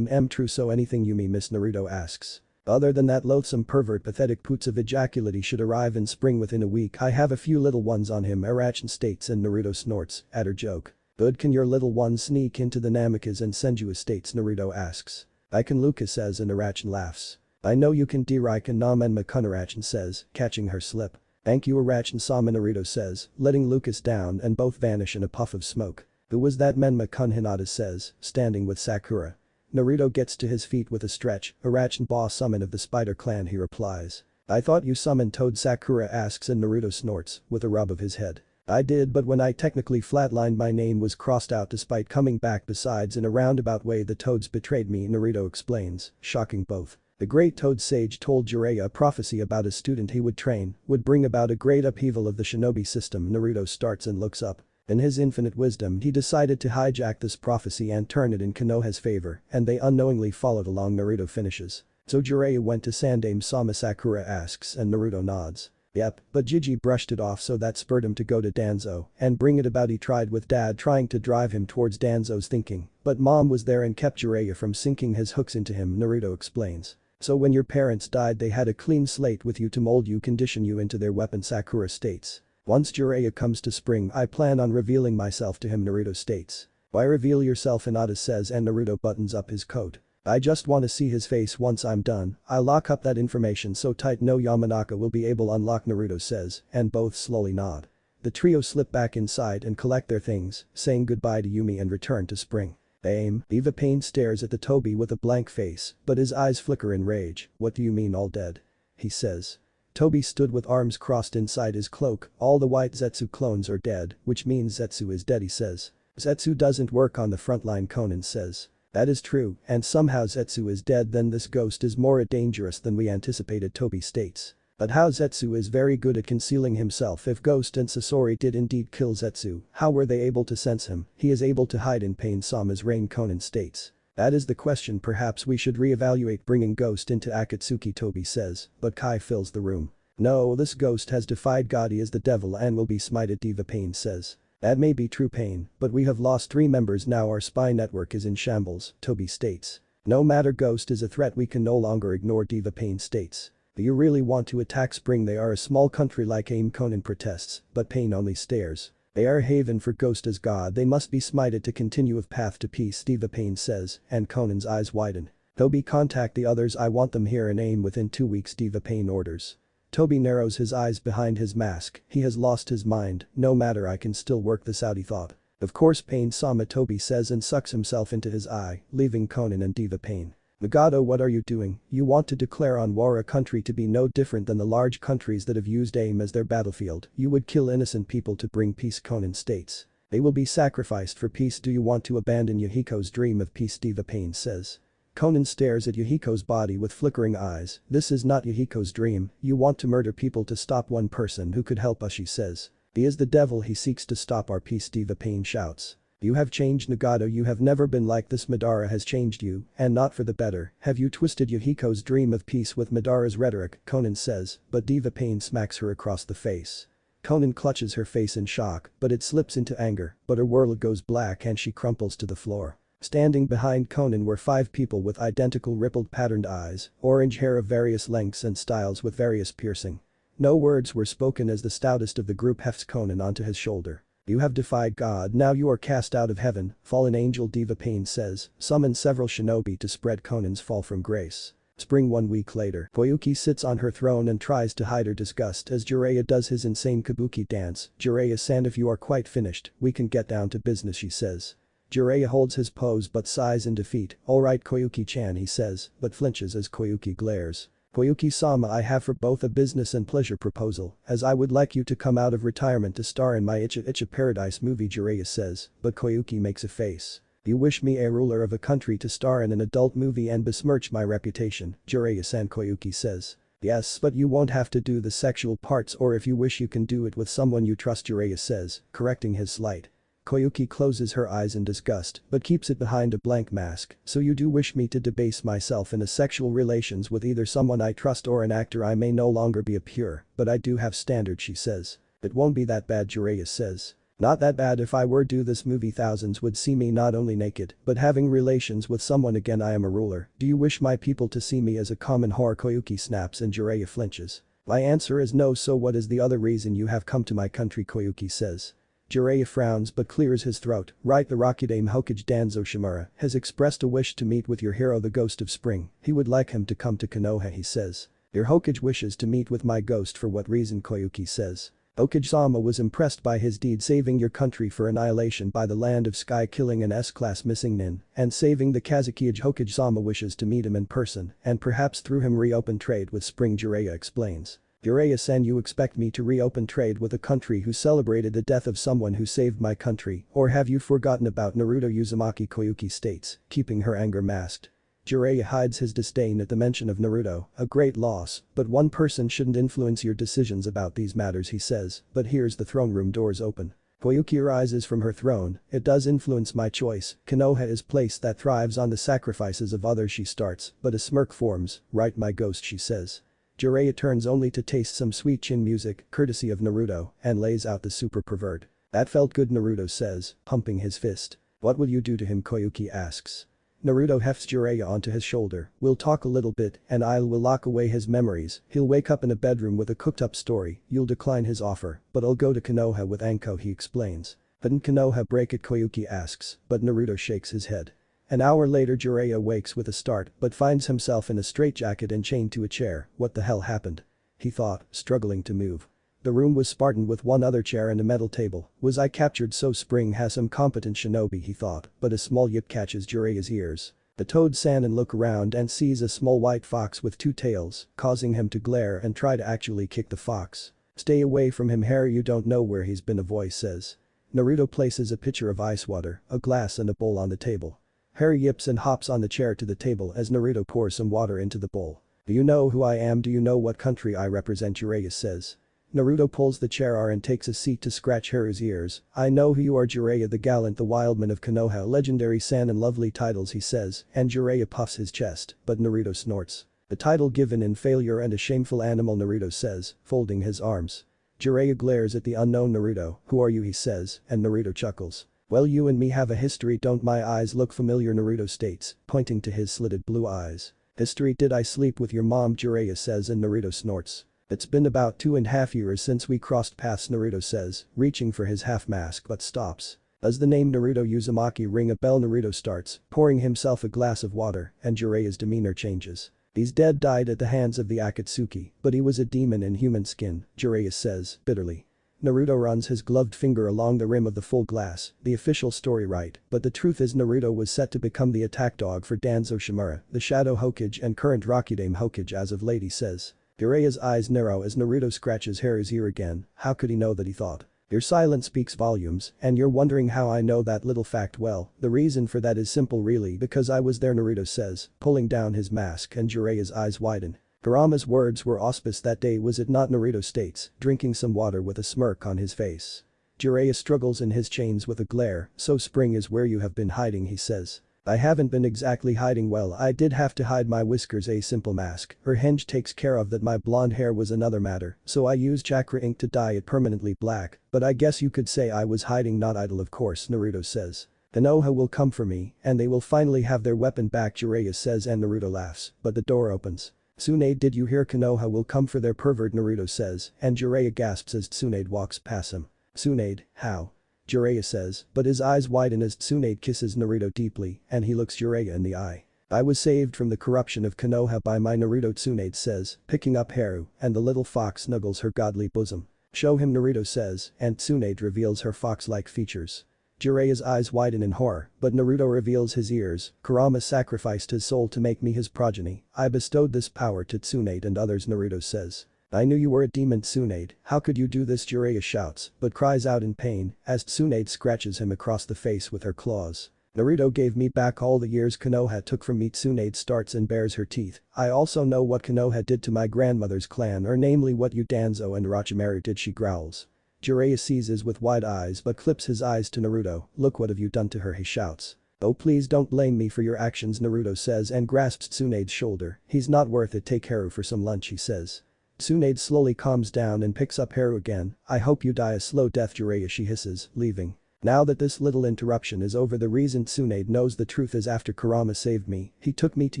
so anything you mean, Miss?" Naruto asks. "Other than that loathsome pervert pathetic poots of ejaculate, he should arrive in spring within a week. I have a few little ones on him," Arachne states, and Naruto snorts at her joke. "Good, can your little one sneak into the Namikas and send you estates?" Naruto asks. "I can," Lucas says, and Arachne laughs. "I know you can, Diraika Namen Makun," Arachne says, catching her slip. "Thank you Arachne-sama," Naruto says, letting Lucas down and both vanish in a puff of smoke. "Who was that Menma-kun?" Hinata says, standing with Sakura. Naruto gets to his feet with a stretch. "Arachne boss summon of the Spider Clan," he replies. "I thought you summoned Toad," Sakura asks, and Naruto snorts with a rub of his head. "I did, but when I technically flatlined my name was crossed out despite coming back. Besides, in a roundabout way the Toads betrayed me," Naruto explains, shocking both. The great Toad sage told Jiraiya a prophecy about a student he would train would bring about a great upheaval of the shinobi system. Naruto starts and looks up. In his infinite wisdom he decided to hijack this prophecy and turn it in Konoha's favor, and they unknowingly followed along. Naruto finishes. "So Jiraiya went to Sandaime-sama?" Sakura asks, and Naruto nods. "Yep, but Gigi brushed it off, so that spurred him to go to Danzo and bring it about. He tried with dad trying to drive him towards Danzo's thinking, but mom was there and kept Jiraiya from sinking his hooks into him," Naruto explains. "So when your parents died they had a clean slate with you to mold you, condition you into their weapon," Sakura states. "Once Jiraiya comes to spring I plan on revealing myself to him," Naruto states. "Why reveal yourself?" Hinata says, and Naruto buttons up his coat. "I just want to see his face once I'm done. I'll lock up that information so tight no Yamanaka will be able to unlock," Naruto says, and both slowly nod. The trio slip back inside and collect their things, saying goodbye to Yumi and return to spring. Diva Pain stares at the Toby with a blank face, but his eyes flicker in rage. "What do you mean all dead?" he says. Toby stood with arms crossed inside his cloak. "All the white Zetsu clones are dead, which means Zetsu is dead," he says. "Zetsu doesn't work on the front line," Conan says. "That is true, and somehow Zetsu is dead, then this ghost is more dangerous than we anticipated," Toby states. "But how Zetsu is very good at concealing himself. If Ghost and Sasori did indeed kill Zetsu, how were they able to sense him? He is able to hide in Pain-sama's reign," Conan states. "That is the question. Perhaps we should re-evaluate bringing Ghost into Akatsuki," Toby says, but Kai fills the room. "No, this ghost has defied God, he is the devil and will be smited," Diva Pain says. "That may be true, Pain, but we have lost 3 members now, our spy network is in shambles," Toby states. "No matter, Ghost is a threat we can no longer ignore," Diva Pain states. "Do you really want to attack Spring? They are a small country like AIM," Conan protests, but Pain only stares. "They are a haven for Ghost as God, they must be smited to continue of path to peace," Diva Pain says, and Conan's eyes widen. "Toby, contact the others, I want them here in AIM within 2 weeks," Diva Pain orders. Toby narrows his eyes behind his mask. He has lost his mind. "No matter, I can still work this out," he thought. "Of course, Pain-sama," Toby says and sucks himself into his eye, leaving Conan and Diva Pain. "Nagato, what are you doing? You want to declare on war? A country to be no different than the large countries that have used AIM as their battlefield. You would kill innocent people to bring peace," Conan states. "They will be sacrificed for peace. Do you want to abandon Yahiko's dream of peace?" Diva Pain says. Conan stares at Yahiko's body with flickering eyes. "This is not Yahiko's dream. You want to murder people to stop one person who could help us," she says. "He is the devil, he seeks to stop our peace," Diva Pain shouts. "You have changed, Nagato, you have never been like this. Madara has changed you, and not for the better. Have you twisted Yahiko's dream of peace with Madara's rhetoric?" Conan says, but Diva Pain smacks her across the face. Konan clutches her face in shock, but it slips into anger, but her world goes black and she crumples to the floor. Standing behind Konan were 5 people with identical rippled patterned eyes, orange hair of various lengths and styles with various piercing. No words were spoken as the stoutest of the group hefts Konan onto his shoulder. You have defied God, now you are cast out of heaven, fallen angel Diva Pain says, summon several shinobi to spread Konan's fall from grace. Spring 1 week later, Koyuki sits on her throne and tries to hide her disgust as Jiraiya does his insane kabuki dance. Jiraiya-san, if you are quite finished, we can get down to business, she says. Jiraiya holds his pose but sighs in defeat. Alright Koyuki-chan, he says, but flinches as Koyuki glares. Koyuki-sama, I have for both a business and pleasure proposal, as I would like you to come out of retirement to star in my Icha Icha Paradise movie, Jiraiya says, but Koyuki makes a face. You wish me, a ruler of a country, to star in an adult movie and besmirch my reputation, Jiraiya-san, Koyuki says. Yes, but you won't have to do the sexual parts, or if you wish you can do it with someone you trust, Jiraiya says, correcting his slight. Koyuki closes her eyes in disgust but keeps it behind a blank mask. So you do wish me to debase myself in a sexual relations with either someone I trust or an actor I may no longer be a pure, but I do have standards, she says. It won't be that bad, Jiraiya says. Not that bad. If I were do this movie, thousands would see me not only naked but having relations with someone again. I am a ruler. Do you wish my people to see me as a common whore? Koyuki snaps and Jiraiya flinches. My answer is no. So what is the other reason you have come to my country? Koyuki says. Jiraiya frowns but clears his throat. Right, the Rakudame Hokage Danzo Shimura has expressed a wish to meet with your hero, the Ghost of Spring. He would like him to come to Konoha, he says. Your Hokage wishes to meet with my ghost. For what reason? Koyuki says. Hokage-sama was impressed by his deed, saving your country for annihilation by the Land of Sky, killing an S-class missing nin, and saving the Kazuki-age. Hokage-sama wishes to meet him in person and perhaps through him reopen trade with Spring, Jiraiya explains. Jiraiya-san, you expect me to reopen trade with a country who celebrated the death of someone who saved my country, or have you forgotten about Naruto Uzumaki? Koyuki states, keeping her anger masked. Jiraiya hides his disdain at the mention of Naruto, a great loss, but one person shouldn't influence your decisions about these matters, he says, but here's the throne room doors open. Koyuki rises from her throne. It does influence my choice. Konoha is place that thrives on the sacrifices of others, she starts, but a smirk forms. Right, my ghost, she says. Jiraiya turns only to taste some sweet chin music, courtesy of Naruto, and lays out the super pervert. That felt good, Naruto says, pumping his fist. What will you do to him? Koyuki asks. Naruto hefts Jiraiya onto his shoulder. We'll talk a little bit and I will lock away his memories. He'll wake up in a bedroom with a cooked up story. You'll decline his offer, but I'll go to Konoha with Anko, he explains. But in Konoha break it? Koyuki asks, but Naruto shakes his head. An hour later, Jiraiya wakes with a start but finds himself in a straitjacket and chained to a chair. What the hell happened? He thought, struggling to move. The room was spartan with one other chair and a metal table. Was I captured? So Spring has some competent shinobi, he thought, but a small yip catches Jiraiya's ears. The Toad-san and look around and sees a small white fox with 2 tails, causing him to glare and try to actually kick the fox. Stay away from him, Harry, you don't know where he's been, a voice says. Naruto places a pitcher of ice water, a glass and a bowl on the table. Harry yips and hops on the chair to the table as Naruto pours some water into the bowl. Do you know who I am? Do you know what country I represent? Jiraiya says. Naruto pulls the chair and takes a seat to scratch Haru's ears. I know who you are, Jiraiya, the gallant, the wildman of Konoha, legendary san and lovely titles, he says, and Jiraiya puffs his chest, but Naruto snorts. The title given in failure and a shameful animal, Naruto says, folding his arms. Jiraiya glares at the unknown Naruto. Who are you? He says, and Naruto chuckles. Well, you and me have a history, don't my eyes look familiar? Naruto states, pointing to his slitted blue eyes. History? Did I sleep with your mom? Jiraiya says, and Naruto snorts. It's been about 2.5 years since we crossed paths, Naruto says, reaching for his half mask but stops. Does the name Naruto Uzumaki ring a bell? Naruto starts, pouring himself a glass of water, and Jiraiya's demeanor changes. He's dead, died at the hands of the Akatsuki, but he was a demon in human skin, Jiraiya says, bitterly. Naruto runs his gloved finger along the rim of the full glass, the official story right, but the truth is Naruto was set to become the attack dog for Danzo Shimura, the Shadow Hokage and current Rakudame Hokage as of late, he says. Jiraiya's eyes narrow as Naruto scratches Haru's ear again. How could he know that, he thought. Your silence speaks volumes, and you're wondering how I know that little fact. Well, the reason for that is simple really, because I was there, Naruto says, pulling down his mask, and Jiraiya's eyes widen. Kurama's words were auspicious that day, was it not? Naruto states, drinking some water with a smirk on his face. Jiraiya struggles in his chains with a glare. So Spring is where you have been hiding, he says. I haven't been exactly hiding well, I did have to hide my whiskers, a simple mask. Her henge takes care of that. My blonde hair was another matter, so I used chakra ink to dye it permanently black, but I guess you could say I was hiding, not idle, of course, Naruto says. Konoha will come for me, and they will finally have their weapon back, Jiraiya says, and Naruto laughs, but the door opens. Tsunade, did you hear? Konoha will come for their pervert, Naruto says, and Jiraiya gasps as Tsunade walks past him. Tsunade, how? Jiraiya says, but his eyes widen as Tsunade kisses Naruto deeply, and he looks Jiraiya in the eye. I was saved from the corruption of Konoha by my Naruto, Tsunade says, picking up Haru, and the little fox snuggles her godly bosom. Show him, Naruto says, and Tsunade reveals her fox-like features. Jiraiya's eyes widen in horror, but Naruto reveals his ears. Kurama sacrificed his soul to make me his progeny. I bestowed this power to Tsunade and others, Naruto says. I knew you were a demon, Tsunade, how could you do this? Jiraiya shouts, but cries out in pain as Tsunade scratches him across the face with her claws. Naruto gave me back all the years Konoha took from me. Tsunade starts and bares her teeth. I also know what Konoha did to my grandmother's clan, or namely what you Danzo and Orochimaru did, she growls. Jiraiya seizes with wide eyes but clips his eyes to Naruto. Look what have you done to her, he shouts. Oh, please don't blame me for your actions, Naruto says, and grasps Tsunade's shoulder. He's not worth it, take Haru for some lunch, he says. Tsunade slowly calms down and picks up Haru again. I hope you die a slow death, Jiraiya, she hisses, leaving. Now that this little interruption is over, the reason Tsunade knows the truth is after Kurama saved me, he took me to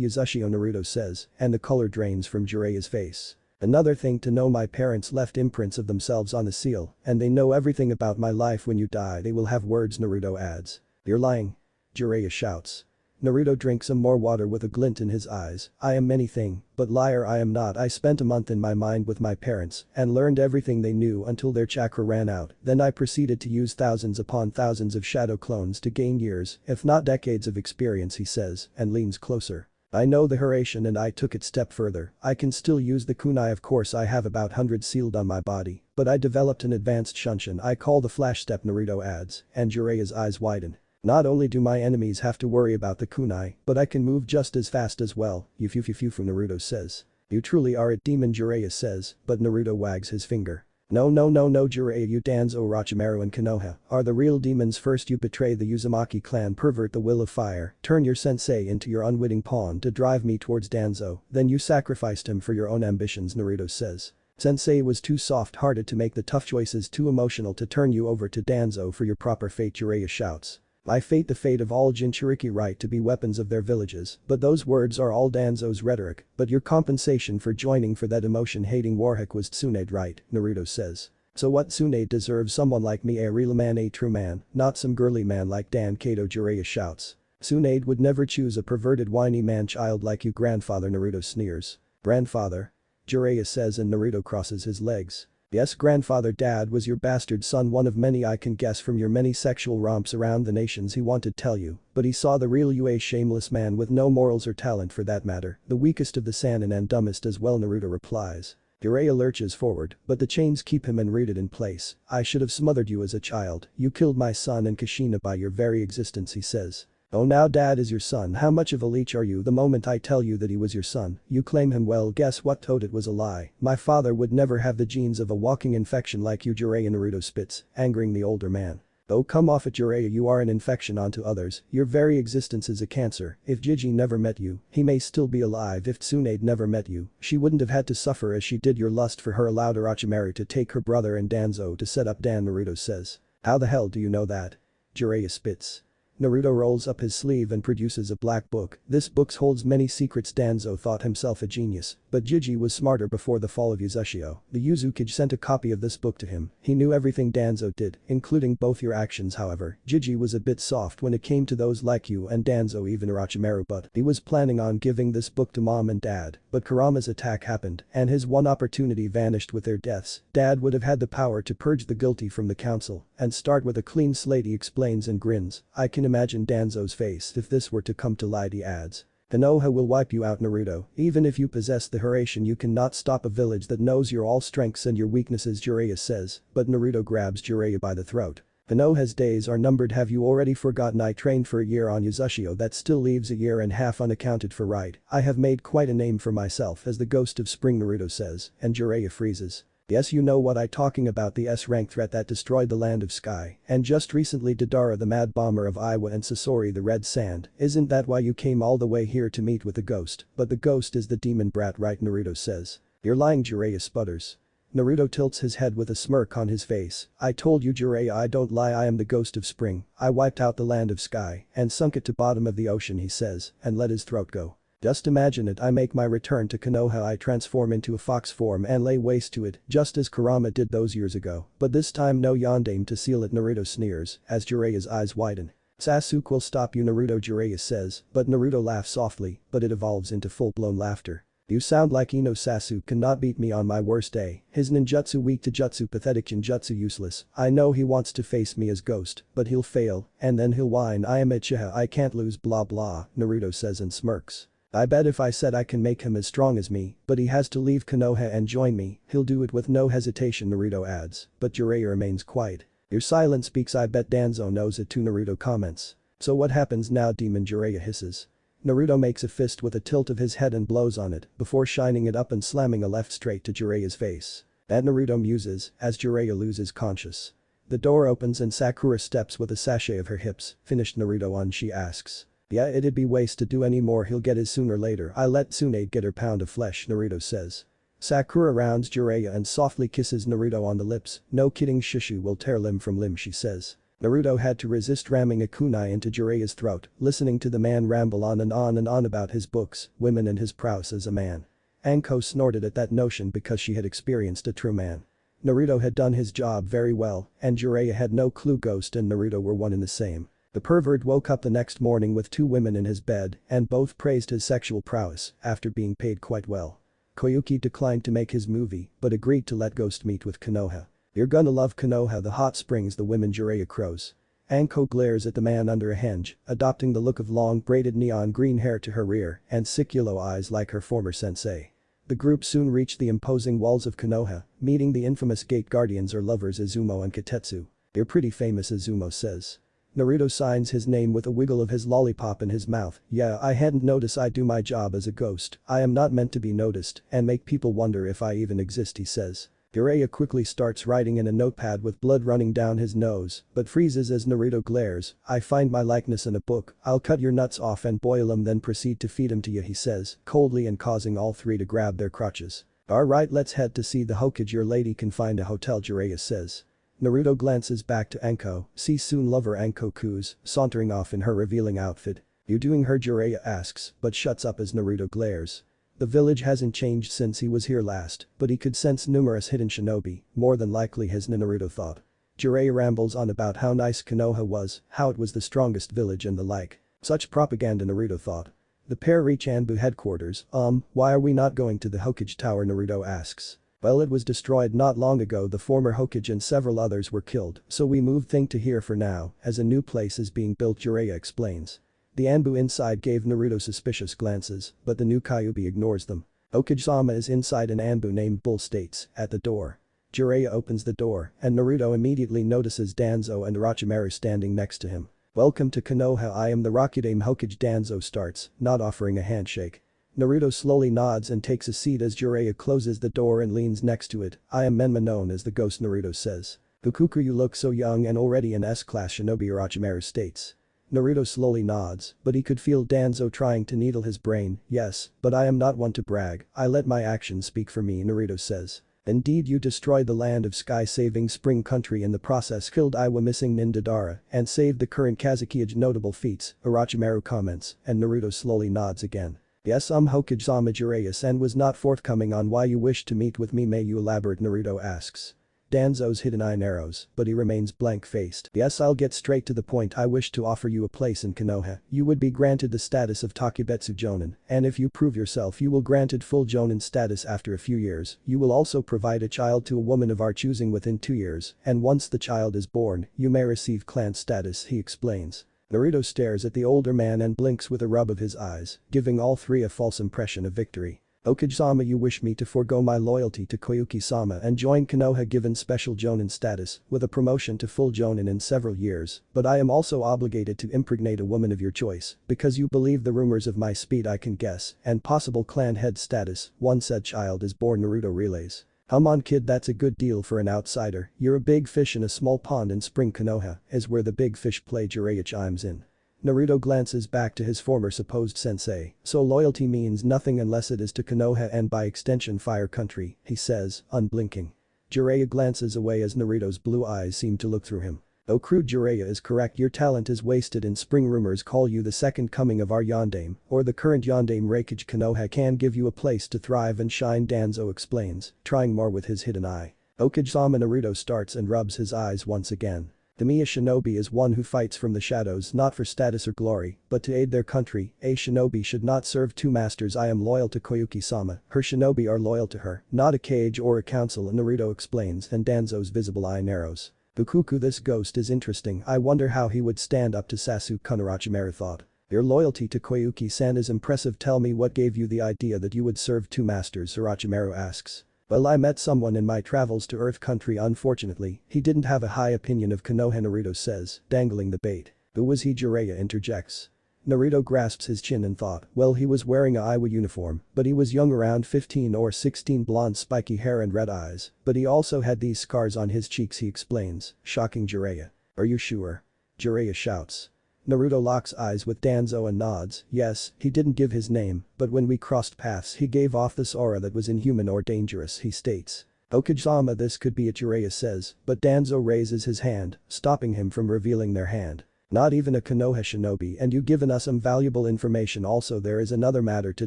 Yuzushio, Naruto says, and the color drains from Jiraiya's face. Another thing to know, my parents left imprints of themselves on the seal, and they know everything about my life. When you die they will have words, Naruto adds. You're lying. Jiraiya shouts. Naruto drinks some more water with a glint in his eyes. I am anything but liar, I am not. I spent a month in my mind with my parents and learned everything they knew until their chakra ran out. Then I proceeded to use thousands upon thousands of shadow clones to gain years, if not decades of experience, he says, and leans closer. I know the Hiraishin and I took it step further. I can still use the kunai, of course. I have about 100 sealed on my body, but I developed an advanced shunshin I call the flash step, Naruto adds, and Jiraiya's eyes widen. Not only do my enemies have to worry about the kunai, but I can move just as fast as well, you Naruto says. You truly are a demon, Jiraiya says, but Naruto wags his finger. No, Jiraiya, you Danzo, Orochimaru and Konoha are the real demons. First you betray the Uzumaki clan, pervert the will of fire, turn your sensei into your unwitting pawn to drive me towards Danzo, then you sacrificed him for your own ambitions, Naruto says. Sensei was too soft-hearted to make the tough choices, too emotional to turn you over to Danzo for your proper fate, Jiraiya shouts. My fate, the fate of all Jinchuriki, right to be weapons of their villages, but those words are all Danzo's rhetoric, but your compensation for joining for that emotion-hating warhawk was Tsunade, right, Naruto says. So what? Tsunade deserves someone like me, a real man, a true man, not some girly man like Dan Kato, Jiraiya shouts. Tsunade would never choose a perverted whiny man-child like you, grandfather, Naruto sneers. Grandfather? Jiraiya says, and Naruto crosses his legs. Yes, grandfather, dad was your bastard son, one of many I can guess from your many sexual romps around the nations. He wanted to tell you, but he saw the real you, a shameless man with no morals or talent for that matter, the weakest of the Sannin and dumbest as well, Naruto replies. Jiraiya lurches forward, but the chains keep him enrooted in place. I should have smothered you as a child, you killed my son and Kushina by your very existence, he says. Oh, now dad is your son. How much of a leech are you? The moment I tell you that he was your son, you claim him. Well, guess what, Toad, it was a lie. My father would never have the genes of a walking infection like you, Jiraiya, Naruto spits, angering the older man. Oh, come off it, Jiraiya, you are an infection onto others. Your very existence is a cancer. If Jiji never met you, he may still be alive. If Tsunade never met you, she wouldn't have had to suffer as she did. Your lust for her allowed Orochimaru to take her brother and Danzo to set up Dan, Naruto says. How the hell do you know that? Jiraiya spits. Naruto rolls up his sleeve and produces a black book. This book holds many secrets. Danzo thought himself a genius, but Jiji was smarter. Before the fall of Yuzushio, the Uzukage sent a copy of this book to him. He knew everything Danzo did, including both your actions. However, Jiji was a bit soft when it came to those like you and Danzo, even Orochimaru, but he was planning on giving this book to mom and dad, but Kurama's attack happened and his one opportunity vanished with their deaths. Dad would have had the power to purge the guilty from the council and start with a clean slate, he explains and grins. I can imagine Danzo's face if this were to come to light, he adds. Konoha will wipe you out, Naruto. Even if you possess the Hiraishin, you cannot stop a village that knows your all strengths and your weaknesses, Jiraiya says, but Naruto grabs Jiraiya by the throat. Konoha's days are numbered. Have you already forgotten I trained for a year on Yuzushio? That still leaves a year and a half unaccounted for, right? I have made quite a name for myself as the ghost of spring, Naruto says, and Jiraiya freezes. Yes, you know what I talking about, the S-rank threat that destroyed the land of sky, and just recently Deidara the mad bomber of Iwa and Sasori the red sand, isn't that why you came all the way here to meet with the ghost? But the ghost is the demon brat, right? Naruto says. You're lying, Jiraiya sputters. Naruto tilts his head with a smirk on his face. I told you, Jiraiya, I don't lie, I am the ghost of spring. I wiped out the land of sky and sunk it to bottom of the ocean, he says, and let his throat go. Just imagine it, I make my return to Konoha, I transform into a fox form and lay waste to it, just as Kurama did those years ago. But this time no yondaime to seal it, Naruto sneers, as Jiraiya's eyes widen. Sasuke will stop you, Naruto, Jiraiya says, but Naruto laughs softly, but it evolves into full-blown laughter. You sound like Ino. Sasuke cannot beat me on my worst day, his ninjutsu weak to jutsu, pathetic ninjutsu useless. I know he wants to face me as ghost, but he'll fail, and then he'll whine, I am Uchiha, I can't lose, blah blah, Naruto says and smirks. I bet if I said I can make him as strong as me, but he has to leave Konoha and join me, he'll do it with no hesitation, Naruto adds, but Jiraiya remains quiet. Your silence speaks, I bet Danzo knows it too, Naruto comments. So what happens now, demon, Jiraiya hisses. Naruto makes a fist with a tilt of his head and blows on it, before shining it up and slamming a left straight to Jiraiya's face. And Naruto muses, as Jiraiya loses conscious. The door opens and Sakura steps with a sachet of her hips, finished Naruto on, she asks. Yeah, it'd be waste to do any more, he'll get his sooner or later, I let Tsunade get her pound of flesh, Naruto says. Sakura rounds Jiraiya and softly kisses Naruto on the lips, no kidding, Shushu will tear limb from limb, she says. Naruto had to resist ramming a kunai into Jiraiya's throat, listening to the man ramble on and on about his books, women and his prowess as a man. Anko snorted at that notion because she had experienced a true man. Naruto had done his job very well, and Jiraiya had no clue Ghost and Naruto were one and the same. The pervert woke up the next morning with two women in his bed and both praised his sexual prowess after being paid quite well. Koyuki declined to make his movie but agreed to let Ghost meet with Konoha. You're gonna love Konoha, the hot springs, the women, Jiraiya crows. Anko glares at the man under a henge, adopting the look of long braided neon green hair to her rear and sick yellow eyes like her former sensei. The group soon reached the imposing walls of Konoha, meeting the infamous gate guardians or lovers Izumo and Katetsu. You're pretty famous, Izumo says. Naruto signs his name with a wiggle of his lollipop in his mouth. Yeah, I hadn't noticed, I do my job as a ghost, I am not meant to be noticed and make people wonder if I even exist, he says. Jiraiya quickly starts writing in a notepad with blood running down his nose, but freezes as Naruto glares. I find my likeness in a book, I'll cut your nuts off and boil them then proceed to feed them to you, he says, coldly, and causing all three to grab their crotches. Alright, let's head to see the Hokage, your lady can find a hotel, Jiraiya says. Naruto glances back to Anko, sees soon lover Anko coos, sauntering off in her revealing outfit. You doing her, Jiraiya asks, but shuts up as Naruto glares. The village hasn't changed since he was here last, but he could sense numerous hidden shinobi, more than likely his, Naruto thought. Jiraiya rambles on about how nice Konoha was, how it was the strongest village and the like. Such propaganda, Naruto thought. The pair reach Anbu headquarters. Why are we not going to the Hokage Tower, Naruto asks. Well, it was destroyed not long ago, the former Hokage and several others were killed, so we moved thing to here for now, as a new place is being built, Jiraiya explains. The Anbu inside gave Naruto suspicious glances, but the new Kyuubi ignores them. Hokage-sama is inside an Anbu named Bull states, at the door. Jiraiya opens the door, and Naruto immediately notices Danzo and Orochimaru standing next to him. Welcome to Konoha, I am the Rakudame Hokage, Danzo starts, not offering a handshake. Naruto slowly nods and takes a seat as Jiraiya closes the door and leans next to it. I am Menma, known as the Ghost, Naruto says. Fukuku, you look so young and already an S-class shinobi, Orochimaru states. Naruto slowly nods, but he could feel Danzo trying to needle his brain. Yes, but I am not one to brag, I let my actions speak for me, Naruto says. Indeed, you destroyed the land of sky, saving Spring Country in the process, killed Iwa missing Nin Deidara, and saved the current Kazukiage, notable feats, Orochimaru comments, and Naruto slowly nods again. Yes, Hokage-sama, Jiraiya-san was not forthcoming on why you wished to meet with me, may you elaborate, Naruto asks. Danzo's hidden eye narrows, but he remains blank-faced. Yes, I'll get straight to the point, I wish to offer you a place in Konoha. You would be granted the status of Takebetsu Jonin, and if you prove yourself you will granted full Jonin status after a few years. You will also provide a child to a woman of our choosing within 2 years, and once the child is born, you may receive clan status, he explains. Naruto stares at the older man and blinks with a rub of his eyes, giving all three a false impression of victory. Hokage-sama, you wish me to forego my loyalty to Koyuki-sama and join Konoha given special Jonin status, with a promotion to full Jonin in several years, but I am also obligated to impregnate a woman of your choice, because you believe the rumors of my speed I can guess, and possible clan head status, once said child is born, Naruto relays. Come on kid, that's a good deal for an outsider, you're a big fish in a small pond in Spring Konoha is where the big fish play. Jiraiya chimes in. Naruto glances back to his former supposed sensei, so loyalty means nothing unless it is to Konoha and by extension Fire Country, he says, unblinking. Jiraiya glances away as Naruto's blue eyes seem to look through him. Oh crude, Jiraiya is correct, your talent is wasted in spring. Rumors call you the second coming of our Yondaime, or the current Yondaime Reikage. Konoha can give you a place to thrive and shine, Danzo explains, trying more with his hidden eye. Okage-sama. Naruto starts and rubs his eyes once again. The Mia shinobi is one who fights from the shadows not for status or glory, but to aid their country. A shinobi should not serve two masters. I am loyal to Koyuki-sama, her shinobi are loyal to her, not a cage or a council, Naruto explains, and Danzo's visible eye narrows. Bukuku, this ghost is interesting, I wonder how he would stand up to Sasuke, Orochimaru thought. Your loyalty to Koyuki-san is impressive, tell me what gave you the idea that you would serve two masters, Orochimaru asks. Well, I met someone in my travels to Earth Country, unfortunately, he didn't have a high opinion of Konoha, Naruto says, dangling the bait. Who was he? Jiraiya interjects. Naruto grasps his chin and thought, well, he was wearing a Iwa uniform, but he was young, around 15 or 16, blonde spiky hair and red eyes, but he also had these scars on his cheeks, he explains, shocking Jiraiya. Are you sure? Jiraiya shouts. Naruto locks eyes with Danzo and nods, yes, he didn't give his name, but when we crossed paths he gave off this aura that was inhuman or dangerous, he states. Okage-sama, this could be it, Jiraiya says, but Danzo raises his hand, stopping him from revealing their hand. Not even a Konoha shinobi, and you've given us some valuable information. Also there is another matter to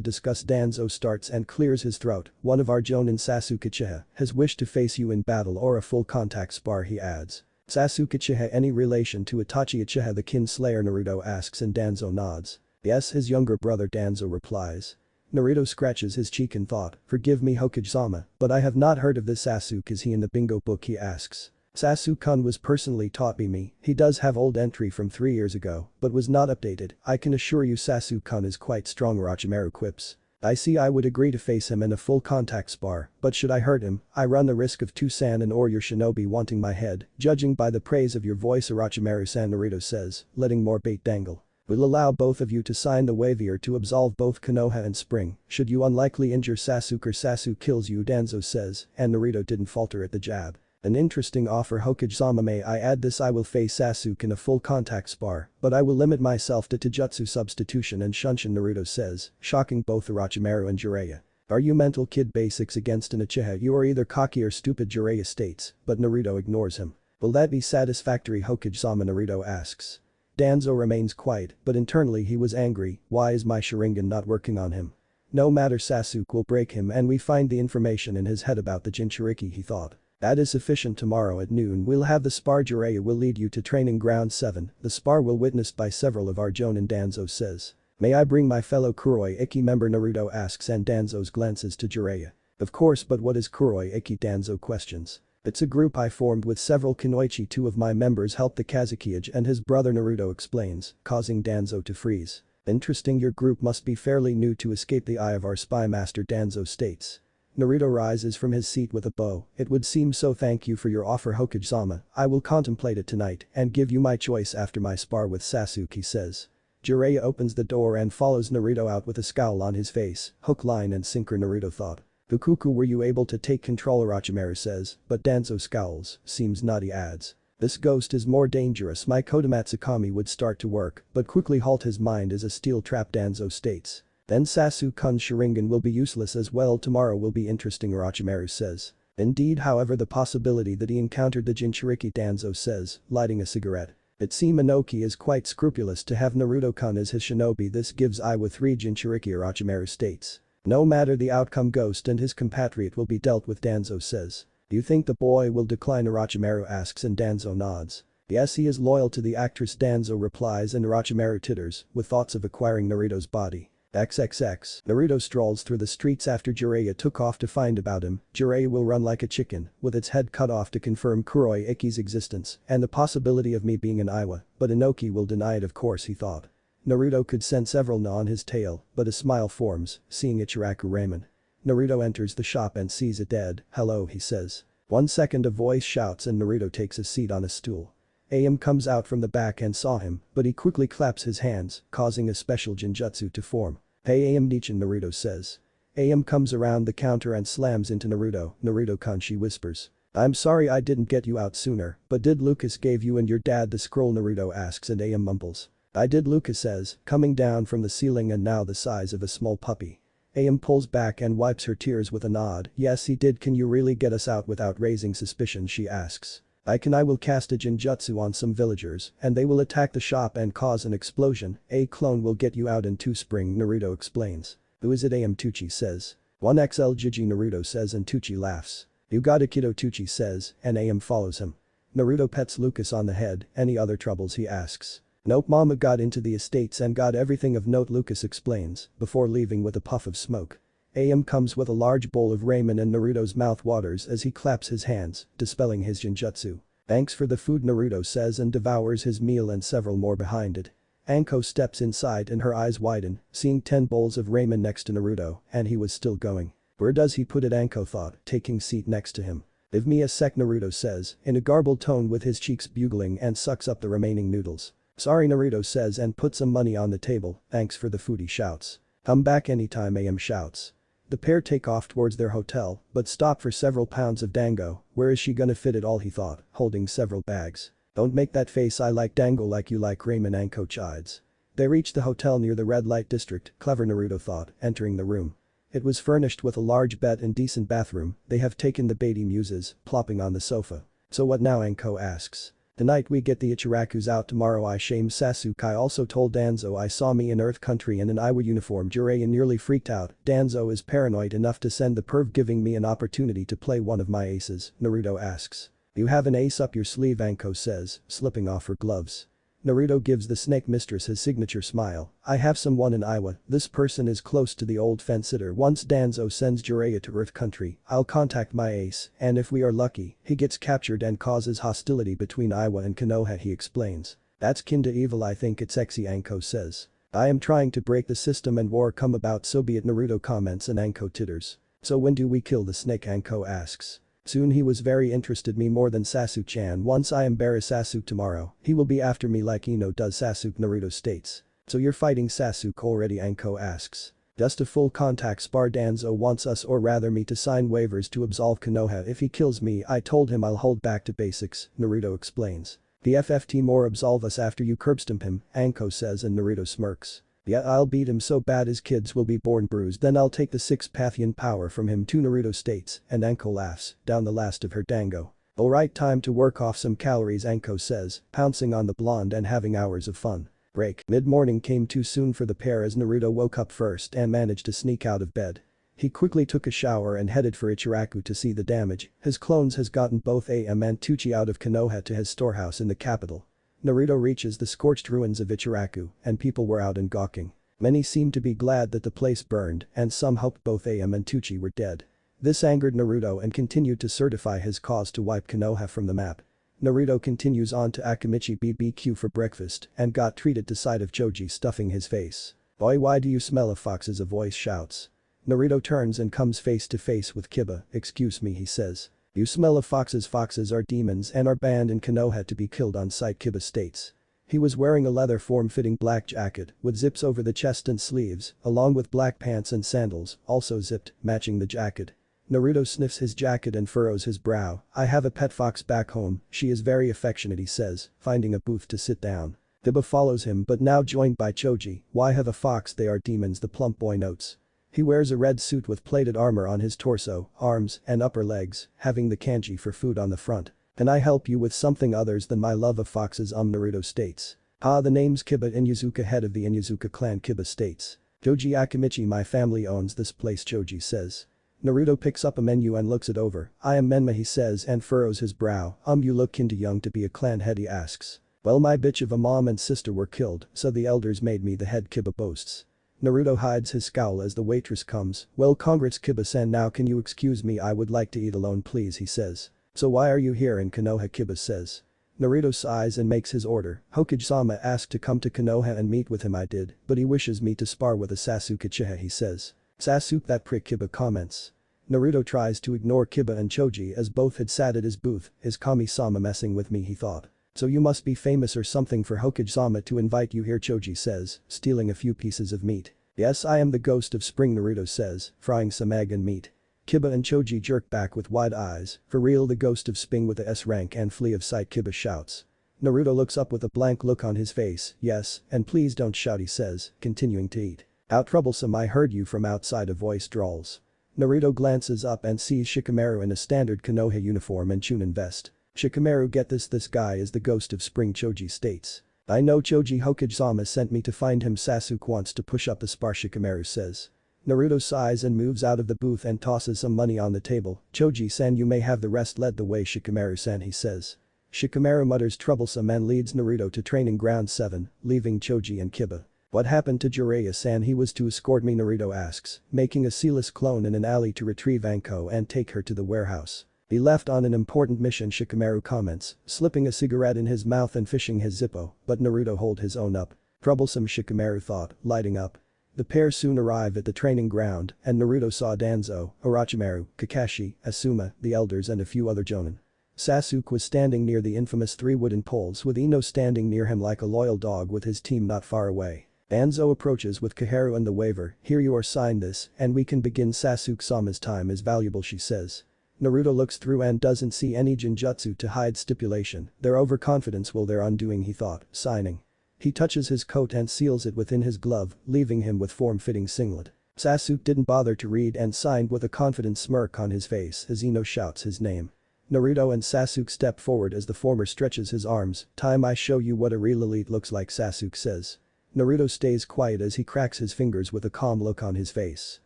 discuss. Danzo starts and clears his throat. One of our jonin, Sasuke Uchiha, has wished to face you in battle or a full contact spar, he adds. Sasuke Uchiha, any relation to Itachi Uchiha the Kinslayer, Naruto asks, and Danzo nods. Yes, his younger brother, Danzo replies. Naruto scratches his cheek and thought, forgive me Hokage-sama, but I have not heard of this Sasuke, is he in the bingo book, he asks. Sasuke-kun was personally taught by me, he does have old entry from 3 years ago, but was not updated, I can assure you Sasuke-kun is quite strong, Orochimaru quips. I see, I would agree to face him in a full contact spar, but should I hurt him, I run the risk of Two-san and or your shinobi wanting my head, judging by the praise of your voice, Orochimaru-san, Naruto says, letting more bait dangle. We'll allow both of you to sign the waiver to absolve both Konoha and Spring, should you unlikely injure Sasuke or Sasuke kills you, Danzo says, and Naruto didn't falter at the jab. An interesting offer, Hokage-sama, may I add this, I will face Sasuke in a full contact spar, but I will limit myself to Taijutsu substitution and Shunshin, Naruto says, shocking both Orochimaru and Jiraiya. Are you mental, kid? Basics against an Uchiha, you are either cocky or stupid, Jiraiya states, but Naruto ignores him. Will that be satisfactory, Hokage-sama, Naruto asks. Danzo remains quiet, but internally he was angry, why is my Sharingan not working on him? No matter, Sasuke will break him and we find the information in his head about the Jinchuriki, he thought. That is sufficient. Tomorrow at noon we'll have the spar. Jiraiya will lead you to training ground 7, the spar will witnessed by several of our jonin, Danzo says. May I bring my fellow Kuroi Iki member, Naruto asks, and Danzo's glances to Jiraiya. Of course, but what is Kuroi Iki, Danzo questions. It's a group I formed with several kunoichi, 2 of my members helped the Kazekage and his brother, Naruto explains, causing Danzo to freeze. Interesting, your group must be fairly new to escape the eye of our spy master, Danzo states. Naruto rises from his seat with a bow, it would seem so, thank you for your offer, Hokage-sama, I will contemplate it tonight and give you my choice after my spar with Sasuke, he says. Jiraiya opens the door and follows Naruto out with a scowl on his face, hook, line and sinker, Naruto thought. Fukuku, were you able to take control, Orochimaru says, but Danzo scowls, seems not, he adds. This ghost is more dangerous, my Kodamatsukami would start to work, but quickly halt, his mind is a steel trap, Danzo states. Then Sasuke-kun's Sharingan will be useless as well, tomorrow will be interesting, Orochimaru says. Indeed, however, the possibility that he encountered the Jinchuriki, Danzo says, lighting a cigarette. It seems Inoki is quite scrupulous to have Naruto-kun as his shinobi, this gives Iwa 3 Jinchuriki, Orochimaru states. No matter the outcome, Ghost and his compatriot will be dealt with, Danzo says. Do you think the boy will decline, Orochimaru asks, and Danzo nods. Yes, he is loyal to the actress, Danzo replies, and Orochimaru titters, with thoughts of acquiring Naruto's body. XXX. Naruto strolls through the streets after Jiraiya took off to find about him. Jiraiya will run like a chicken, with its head cut off to confirm Kuroi Iki's existence and the possibility of me being an Iwa, but Inoki will deny it, of course, he thought. Naruto could sense several gnaw on his tail, but a smile forms, seeing Ichiraku Ramen. Naruto enters the shop and sees it dead. Hello, he says. 1 second, a voice shouts and Naruto takes a seat on a stool. AM comes out from the back and saw him, but he quickly claps his hands, causing a special genjutsu to form. Hey AM Nichin, Naruto says. AM comes around the counter and slams into Naruto. Naruto-kun, she whispers. I'm sorry I didn't get you out sooner, but did Lucas gave you and your dad the scroll? Naruto asks and AM mumbles. I did, Lucas says, coming down from the ceiling and now the size of a small puppy. AM pulls back and wipes her tears with a nod. Yes, he did. Can you really get us out without raising suspicion? She asks. I will cast a genjutsu on some villagers and they will attack the shop and cause an explosion. A clone will get you out in 2 spring, Naruto explains. Who is it? AM Tucci says. 1XL Jiji, Naruto says and Tucci laughs. You got it, kiddo, Tucci says and AM follows him. Naruto pets Lucas on the head. Any other troubles? He asks. Nope, Mama got into the estates and got everything of note, Lucas explains, before leaving with a puff of smoke. AM comes with a large bowl of ramen and Naruto's mouth waters as he claps his hands, dispelling his genjutsu. Thanks for the food, Naruto says and devours his meal and several more behind it. Anko steps inside and her eyes widen, seeing 10 bowls of ramen next to Naruto, and he was still going. Where does he put it? Anko thought, taking seat next to him. Give me a sec, Naruto says, in a garbled tone with his cheeks bugling and sucks up the remaining noodles. Sorry, Naruto says and puts some money on the table. Thanks for the food, he shouts. Come back anytime, AM shouts. The pair take off towards their hotel, but stop for several pounds of dango. Where is she gonna fit it all, he thought, holding several bags. Don't make that face, I like dango like you like ramen, Anko chides. They reach the hotel near the red light district, clever, Naruto thought, entering the room. It was furnished with a large bed and decent bathroom. They have taken the baby muses, plopping on the sofa. So what now, Anko asks. Tonight we get the Ichirakus out, tomorrow I shame Sasuke. I also told Danzo I saw me in Earth Country in an Iwa uniform. Jiraiya nearly freaked out. Danzo is paranoid enough to send the perv, giving me an opportunity to play one of my aces, Naruto asks. You have an ace up your sleeve, Anko says, slipping off her gloves. Naruto gives the snake mistress his signature smile. I have someone in Iowa. This person is close to the old fence-sitter. Once Danzo sends Jiraiya to Earth Country, I'll contact my ace, and if we are lucky, he gets captured and causes hostility between Iowa and Konoha, he explains. That's kin to evil, I think it's sexy, Anko says. I am trying to break the system and war come about, so be it, Naruto comments and Anko titters. So when do we kill the snake, Anko asks. Soon, he was very interested me more than Sasuke-chan. Once I embarrass Sasuke tomorrow, he will be after me like Ino does Sasuke, Naruto states. So you're fighting Sasuke already, Anko asks. Just a full contact spar. Danzo wants us, or rather me, to sign waivers to absolve Konoha if he kills me. I told him I'll hold back to basics, Naruto explains. The FFT more absolve us after you curbstomp him, Anko says and Naruto smirks. Yeah, I'll beat him so bad his kids will be born bruised, then I'll take the 6th Pathian power from him too, Naruto states, and Anko laughs, down the last of her dango. Alright, time to work off some calories, Anko says, pouncing on the blonde and having hours of fun. Break. Mid-morning came too soon for the pair as Naruto woke up first and managed to sneak out of bed. He quickly took a shower and headed for Ichiraku to see the damage. His clones has gotten both AM and Tucci out of Konoha to his storehouse in the capital. Naruto reaches the scorched ruins of Ichiraku, and people were out and gawking. Many seemed to be glad that the place burned, and some hoped both AM and Tucci were dead. This angered Naruto and continued to certify his cause to wipe Konoha from the map. Naruto continues on to Akimichi BBQ for breakfast and got treated to sight of Choji stuffing his face. Boy, why do you smell of foxes? A voice shouts. Naruto turns and comes face to face with Kiba. Excuse me, he says. You smell of foxes. Foxes are demons and are banned in Konoha to be killed on sight, Kiba states. He was wearing a leather form-fitting black jacket with zips over the chest and sleeves, along with black pants and sandals, also zipped, matching the jacket. Naruto sniffs his jacket and furrows his brow. I have a pet fox back home, she is very affectionate, he says, finding a booth to sit down. Kiba follows him but now joined by Choji. Why have a fox? They are demons, the plump boy notes. He wears a red suit with plated armor on his torso, arms, and upper legs, having the kanji for food on the front. Can I help you with something others than my love of foxes? Naruto states. The name's Kiba Inyazuka, head of the Inyazuka clan, Kiba states. Choji Akimichi, my family owns this place, Choji says. Naruto picks up a menu and looks it over. I am Menma, he says and furrows his brow. You look kinda young to be a clan head, he asks. Well, my bitch of a mom and sister were killed, so the elders made me the head, Kiba boasts. Naruto hides his scowl as the waitress comes. Well, congrats, Kiba-san, now can you excuse me, I would like to eat alone please, he says. So why are you here in Konoha, Kiba says. Naruto sighs and makes his order. Hokage-sama asked to come to Konoha and meet with him. I did, but he wishes me to spar with a Sasuke Uchiha, he says. Sasuke, that prick, Kiba comments. Naruto tries to ignore Kiba and Choji as both had sat at his booth. Is Kami-sama messing with me, he thought. So you must be famous or something for Hokage-sama to invite you here, Choji says, stealing a few pieces of meat. Yes, I am the ghost of spring, Naruto says, frying some egg and meat. Kiba and Choji jerk back with wide eyes. For real, the ghost of spring with the S rank and flee of sight, Kiba shouts. Naruto looks up with a blank look on his face. Yes, and please don't shout, he says, continuing to eat. Out troublesome, I heard you from outside, a voice drawls. Naruto glances up and sees Shikamaru in a standard Konoha uniform and Chunin vest. Shikamaru, get this guy is the ghost of spring, Choji states. I know Choji, Hokage-sama sent me to find him. Sasuke wants to push up a spar, Shikamaru says. Naruto sighs and moves out of the booth and tosses some money on the table. Choji-san, you may have the rest, led the way Shikamaru-san, he says. Shikamaru mutters troublesome and leads Naruto to training ground 7, leaving Choji and Kiba. What happened to Jiraiya-san? He was to escort me, Naruto asks, making a sealess clone in an alley to retrieve Anko and take her to the warehouse. He left on an important mission, Shikamaru comments, slipping a cigarette in his mouth and fishing his Zippo, but Naruto hold his own up. Troublesome, Shikamaru thought, lighting up. The pair soon arrive at the training ground, and Naruto saw Danzo, Orochimaru, Kakashi, Asuma, the elders and a few other jonin. Sasuke was standing near the infamous 3 wooden poles with Ino standing near him like a loyal dog with his team not far away. Danzo approaches with Koharu and the waiver. Here you are, sign this, and we can begin. Sasuke-sama's time is valuable, she says. Naruto looks through and doesn't see any genjutsu to hide stipulation. Their overconfidence will their undoing, he thought, signing. He touches his coat and seals it within his glove, leaving him with form-fitting singlet. Sasuke didn't bother to read and signed with a confident smirk on his face as Ino shouts his name. Naruto and Sasuke step forward as the former stretches his arms. Time I show you what a real elite looks like, Sasuke says. Naruto stays quiet as he cracks his fingers with a calm look on his face.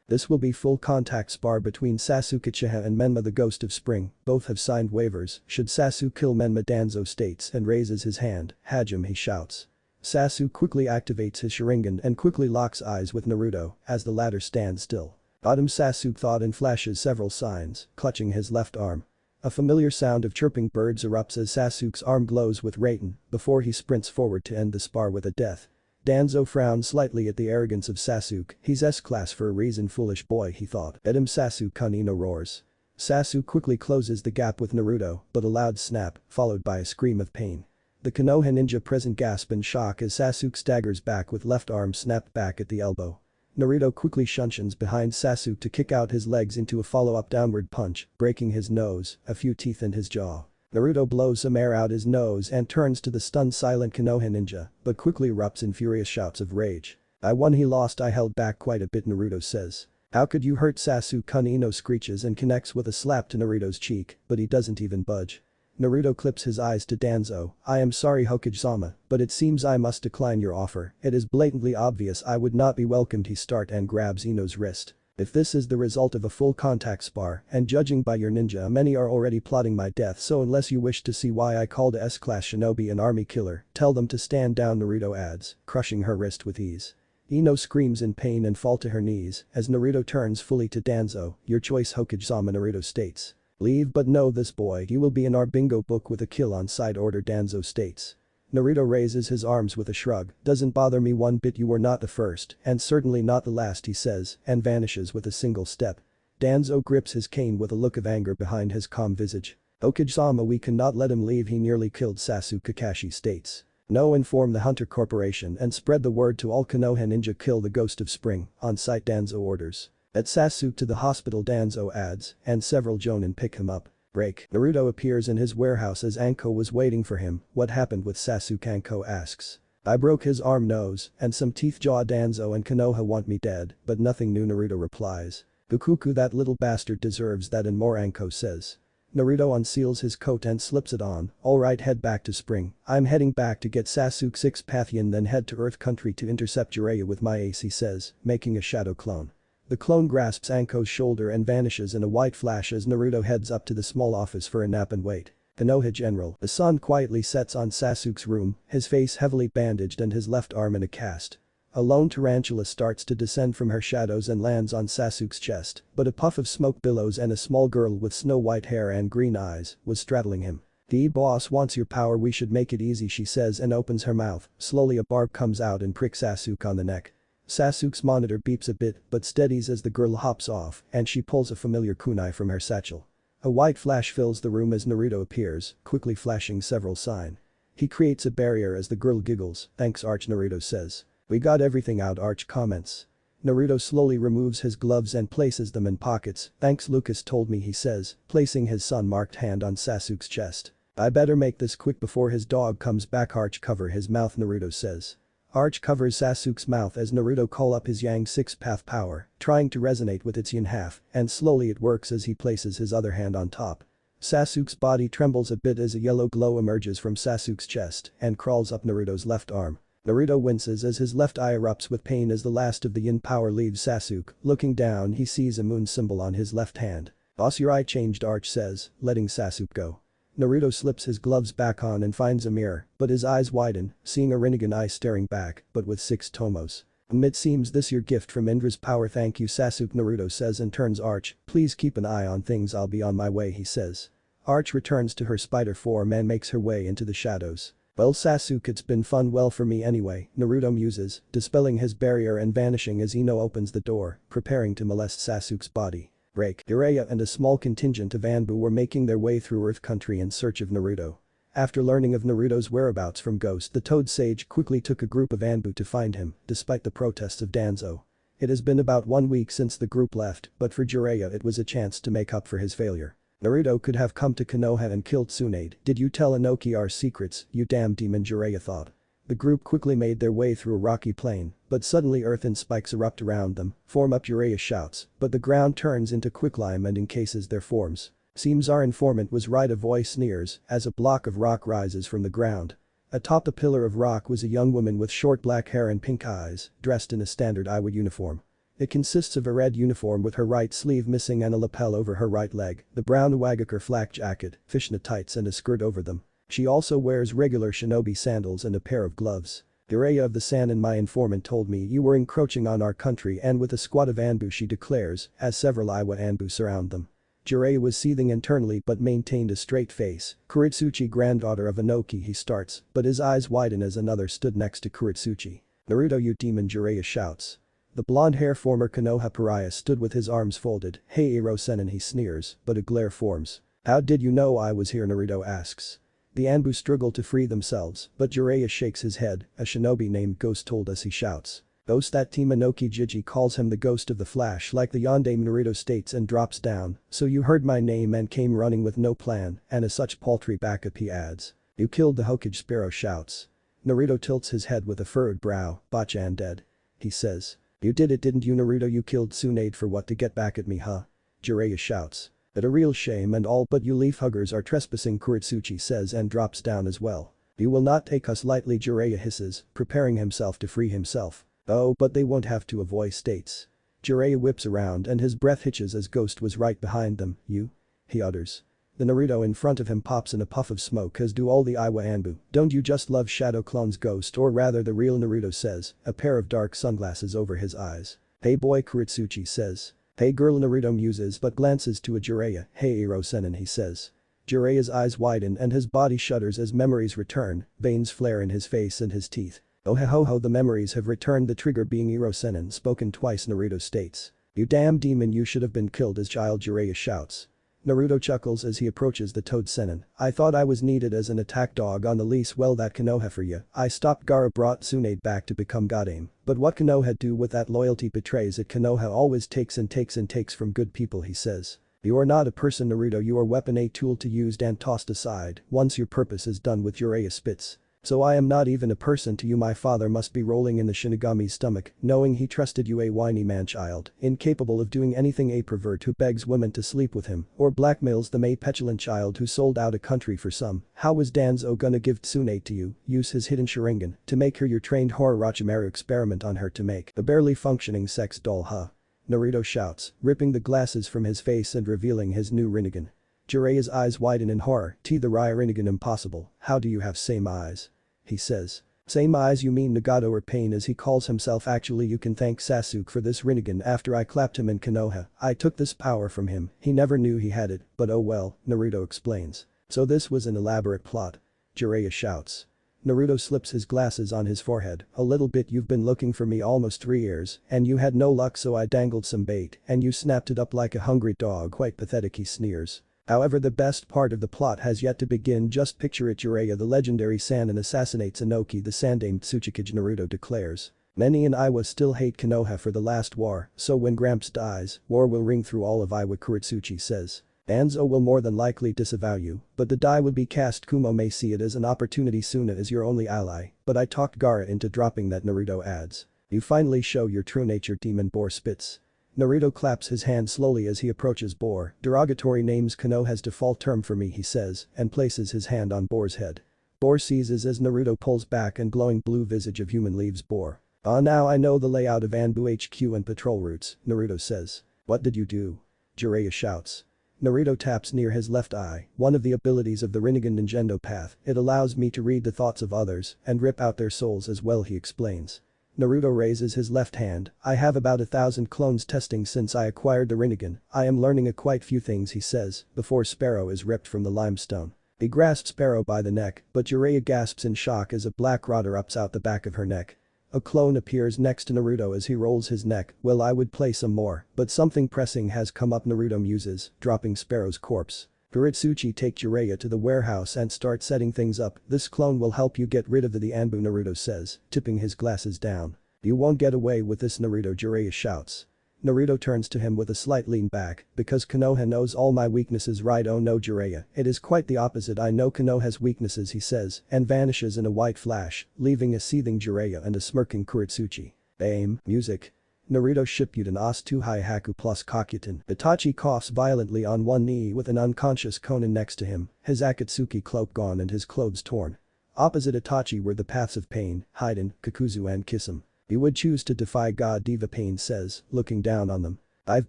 This will be full contact spar between Sasuke Uchiha and Menma, the ghost of spring. Both have signed waivers. Should Sasuke kill Menma, Danzo states and raises his hand. Hajime, he shouts. Sasuke quickly activates his Sharingan and quickly locks eyes with Naruto as the latter stands still. Bottom, Sasuke thought and flashes several signs, clutching his left arm. A familiar sound of chirping birds erupts as Sasuke's arm glows with Raiden before he sprints forward to end the spar with a death. Danzo frowns slightly at the arrogance of Sasuke. He's S-class for a reason, foolish boy, he thought. Bet him, Sasuke, Ino roars. Sasuke quickly closes the gap with Naruto, but a loud snap, followed by a scream of pain. The Konoha ninja present gasp in shock as Sasuke staggers back with left arm snapped back at the elbow. Naruto quickly shunshions behind Sasuke to kick out his legs into a follow-up downward punch, breaking his nose, a few teeth in his jaw. Naruto blows some air out his nose and turns to the stunned silent Konoha ninja, but quickly erupts in furious shouts of rage. I won, he lost, I held back quite a bit, Naruto says. How could you hurt Sasuke? Ino screeches and connects with a slap to Naruto's cheek, but he doesn't even budge. Naruto clips his eyes to Danzo. I am sorry, Hokage-sama, but it seems I must decline your offer. It is blatantly obvious I would not be welcomed, he starts and grabs Ino's wrist. If this is the result of a full contact spar, and judging by your ninja, many are already plotting my death, so unless you wish to see why I called a S-class shinobi an army killer, tell them to stand down, Naruto adds, crushing her wrist with ease. Ino screams in pain and fall to her knees as Naruto turns fully to Danzo. Your choice, Hokage-sama, Naruto states. Leave, but know this, boy, you will be in our bingo book with a kill on side order, Danzo states. Naruto raises his arms with a shrug. Doesn't bother me one bit, you were not the first, and certainly not the last, he says, and vanishes with a single step. Danzo grips his cane with a look of anger behind his calm visage. Hokage-sama, we cannot let him leave, he nearly killed Sasuke, Kakashi states. No, inform the Hunter Corporation and spread the word to all Konoha ninja, kill the ghost of spring, on sight, Danzo orders. At Sasuke to the hospital, Danzo adds, and several jonin pick him up. Break. Naruto appears in his warehouse as Anko was waiting for him. What happened with Sasuke? Anko asks. I broke his arm, nose, and some teeth, jaw. Danzo and Konoha want me dead, but nothing new, Naruto replies. Gokuku, that little bastard deserves that and more, Anko says. Naruto unseals his coat and slips it on. Alright, head back to spring. I'm heading back to get Sasuke 6 Pathian, then head to Earth Country to intercept Jiraiya with my ace, he says, making a shadow clone. The clone grasps Anko's shoulder and vanishes in a white flash as Naruto heads up to the small office for a nap and wait. Konoha General. The sun quietly sets on Sasuke's room, his face heavily bandaged and his left arm in a cast. A lone tarantula starts to descend from her shadows and lands on Sasuke's chest, but a puff of smoke billows and a small girl with snow-white hair and green eyes was straddling him. The boss wants your power, we should make it easy, she says and opens her mouth. Slowly a barb comes out and pricks Sasuke on the neck. Sasuke's monitor beeps a bit but steadies as the girl hops off and she pulls a familiar kunai from her satchel. A white flash fills the room as Naruto appears, quickly flashing several signs. He creates a barrier as the girl giggles. Thanks, Arch, Naruto says. We got everything out, Arch comments. Naruto slowly removes his gloves and places them in pockets. Thanks, Lucas told me, he says, placing his sun-marked hand on Sasuke's chest. I better make this quick before his dog comes back. Arch, cover his mouth, Naruto says. Arch covers Sasuke's mouth as Naruto call up his Yang six-path power, trying to resonate with its yin half, and slowly it works as he places his other hand on top. Sasuke's body trembles a bit as a yellow glow emerges from Sasuke's chest and crawls up Naruto's left arm. Naruto winces as his left eye erupts with pain as the last of the yin power leaves Sasuke. Looking down, he sees a moon symbol on his left hand. Boss, your eye changed, Arch says, letting Sasuke go. Naruto slips his gloves back on and finds a mirror, but his eyes widen, seeing a Rinnegan eye staring back, but with 6 tomos. It seems this your gift from Indra's power, thank you, Sasuke, Naruto says and turns Arch. Please keep an eye on things, I'll be on my way, he says. Arch returns to her spider form and makes her way into the shadows. Well, Sasuke, it's been fun, well, for me anyway, Naruto muses, dispelling his barrier and vanishing as Ino opens the door, preparing to molest Sasuke's body. Break. Jiraiya and a small contingent of Anbu were making their way through Earth Country in search of Naruto. After learning of Naruto's whereabouts from Ghost, the Toad Sage quickly took a group of Anbu to find him, despite the protests of Danzo. It has been about 1 week since the group left, but for Jiraiya it was a chance to make up for his failure. Naruto could have come to Konoha and killed Tsunade. Did you tell Inoki our secrets, you damn demon, Jiraiya thought. The group quickly made their way through a rocky plain, but suddenly earth and spikes erupt around them, form up, Jiraiya shouts, but the ground turns into quicklime and encases their forms. Seems our informant was right, a voice sneers, as a block of rock rises from the ground. Atop the pillar of rock was a young woman with short black hair and pink eyes, dressed in a standard Iwa uniform. It consists of a red uniform with her right sleeve missing and a lapel over her right leg, the brown Iwagakure flak jacket, fishnet tights and a skirt over them. She also wears regular shinobi sandals and a pair of gloves. Jiraiya of the San, my informant, told me you were encroaching on our country and with a squad of Anbu, she declares, as several Iwa Anbu surround them. Jiraiya was seething internally but maintained a straight face. Kuritsuchi, granddaughter of Inoki, he starts, but his eyes widen as another stood next to Kuritsuchi. Naruto, you demon, Jiraiya shouts. The blonde-hair former Konoha pariah stood with his arms folded. Hey Iro-senin, he sneers, but a glare forms. How did you know I was here, Naruto asks. The Anbu struggle to free themselves, but Jiraiya shakes his head, a shinobi named Ghost told us, he shouts. Ghost, that team, Inoki Jiji calls him the Ghost of the Flash like the Yondaime, Naruto states and drops down. So you heard my name and came running with no plan, and as such paltry backup, he adds. You killed the Hokage, Sparrow shouts. Naruto tilts his head with a furrowed brow. Bachan dead. He says. You did it, didn't you, Naruto? You killed Tsunade for what, to get back at me, huh? Jiraiya shouts. But a real shame and all, but you leaf huggers are trespassing, Kuritsuchi says and drops down as well. You will not take us lightly, Jiraiya hisses, preparing himself to free himself. Oh, but they won't have to, a voice states. Jiraiya whips around and his breath hitches as Ghost was right behind them. You? He utters. The Naruto in front of him pops in a puff of smoke, as do all the Iwa Anbu. Don't you just love shadow clones, Ghost, or rather the real Naruto says, a pair of dark sunglasses over his eyes. Hey boy, Kuritsuchi says. Hey girl, Naruto muses but glances to a Jiraiya. Hey Iro-senin, he says. Jiraiya's eyes widen and his body shudders as memories return, veins flare in his face and his teeth. Oh ho ho, the memories have returned, the trigger being Iro-senin spoken twice, Naruto states. You damn demon, you should have been killed as child, Jiraiya shouts. Naruto chuckles as he approaches the Toad Senin. I thought I was needed as an attack dog on the lease, well that Konoha for ya. I stopped Gaara brought Tsunade back to become Godaime. But what Konoha do with that loyalty betrays it, Konoha always takes and takes and takes from good people, he says. You are not a person, Naruto, you are weapon, a tool to used and tossed aside once your purpose is done, with Jiraiya spits. So I am not even a person to you, my father must be rolling in the Shinigami's stomach, knowing he trusted you, a whiny man-child, incapable of doing anything, a pervert who begs women to sleep with him, or blackmails them, a petulant child who sold out a country for some. How was Danzo gonna give Tsunade to you, use his hidden Sharingan, to make her your trained horror Orochimaru, experiment on her to make a barely functioning sex doll, huh? Naruto shouts, ripping the glasses from his face and revealing his new Rinnegan. Jiraiya's eyes widen in horror. The Raya Rinnegan, impossible, how do you have same eyes? He says. Same eyes, you mean Nagato, or Pain as he calls himself. Actually you can thank Sasuke for this Rinnegan. After I clapped him in Konoha, I took this power from him, he never knew he had it, but oh well, Naruto explains. So this was an elaborate plot? Jiraiya shouts. Naruto slips his glasses on his forehead. A little bit, you've been looking for me almost 3 years, and you had no luck, so I dangled some bait, and you snapped it up like a hungry dog. Quite pathetic, he sneers. However, the best part of the plot has yet to begin. Just picture it, Jiraiya the legendary Sannin assassinates Inoki the Sandaime Tsuchikage, Naruto declares. Many in Iowa still hate Konoha for the last war, so when Gramps dies, war will ring through all of Iowa, Kuretsuchi says. Anzo will more than likely disavow you, but the die would be cast. Kumo may see it as an opportunity. Suna is your only ally, but I talked Gaara into dropping that. Naruto adds. You finally show your true nature. Demon Boar spits. Naruto claps his hand slowly as he approaches Boar. Derogatory names Konoha's default term for me, he says, and places his hand on Boar's head. Boar seizes as Naruto pulls back and glowing blue visage of human leaves Boar. Ah, now I know the layout of Anbu HQ and patrol routes, Naruto says. What did you do? Jiraiya shouts. Naruto taps near his left eye, one of the abilities of the Rinnegan Ninjendo path. It allows me to read the thoughts of others and rip out their souls as well, he explains. Naruto raises his left hand. I have about 1,000 clones testing since I acquired the Rinnegan. I am learning a quite few things, he says, before Sparrow is ripped from the limestone. He grasps Sparrow by the neck, but Jiraiya gasps in shock as a black rod erupts out the back of her neck. A clone appears next to Naruto as he rolls his neck. Well, I would play some more, but something pressing has come up, Naruto muses, dropping Sparrow's corpse. Kuretsuchi take Jiraiya to the warehouse and start setting things up. This clone will help you get rid of the Anbu, Naruto says, tipping his glasses down. You won't get away with this, Naruto, Jiraiya shouts. Naruto turns to him with a slight lean back, because Konoha knows all my weaknesses, right? Oh no, Jiraiya, it is quite the opposite. I know Konoha's weaknesses, he says, and vanishes in a white flash, leaving a seething Jiraiya and a smirking Kuretsuchi. Aim, music. Naruto Shippuden Os 2 Haku plus Kakuten. Itachi coughs violently on one knee with an unconscious Konan next to him, his Akatsuki cloak gone and his clothes torn. Opposite Itachi were the paths of pain, Haiden, Kakuzu and Kisame. You would choose to defy God, Diva Pain says, looking down on them. I've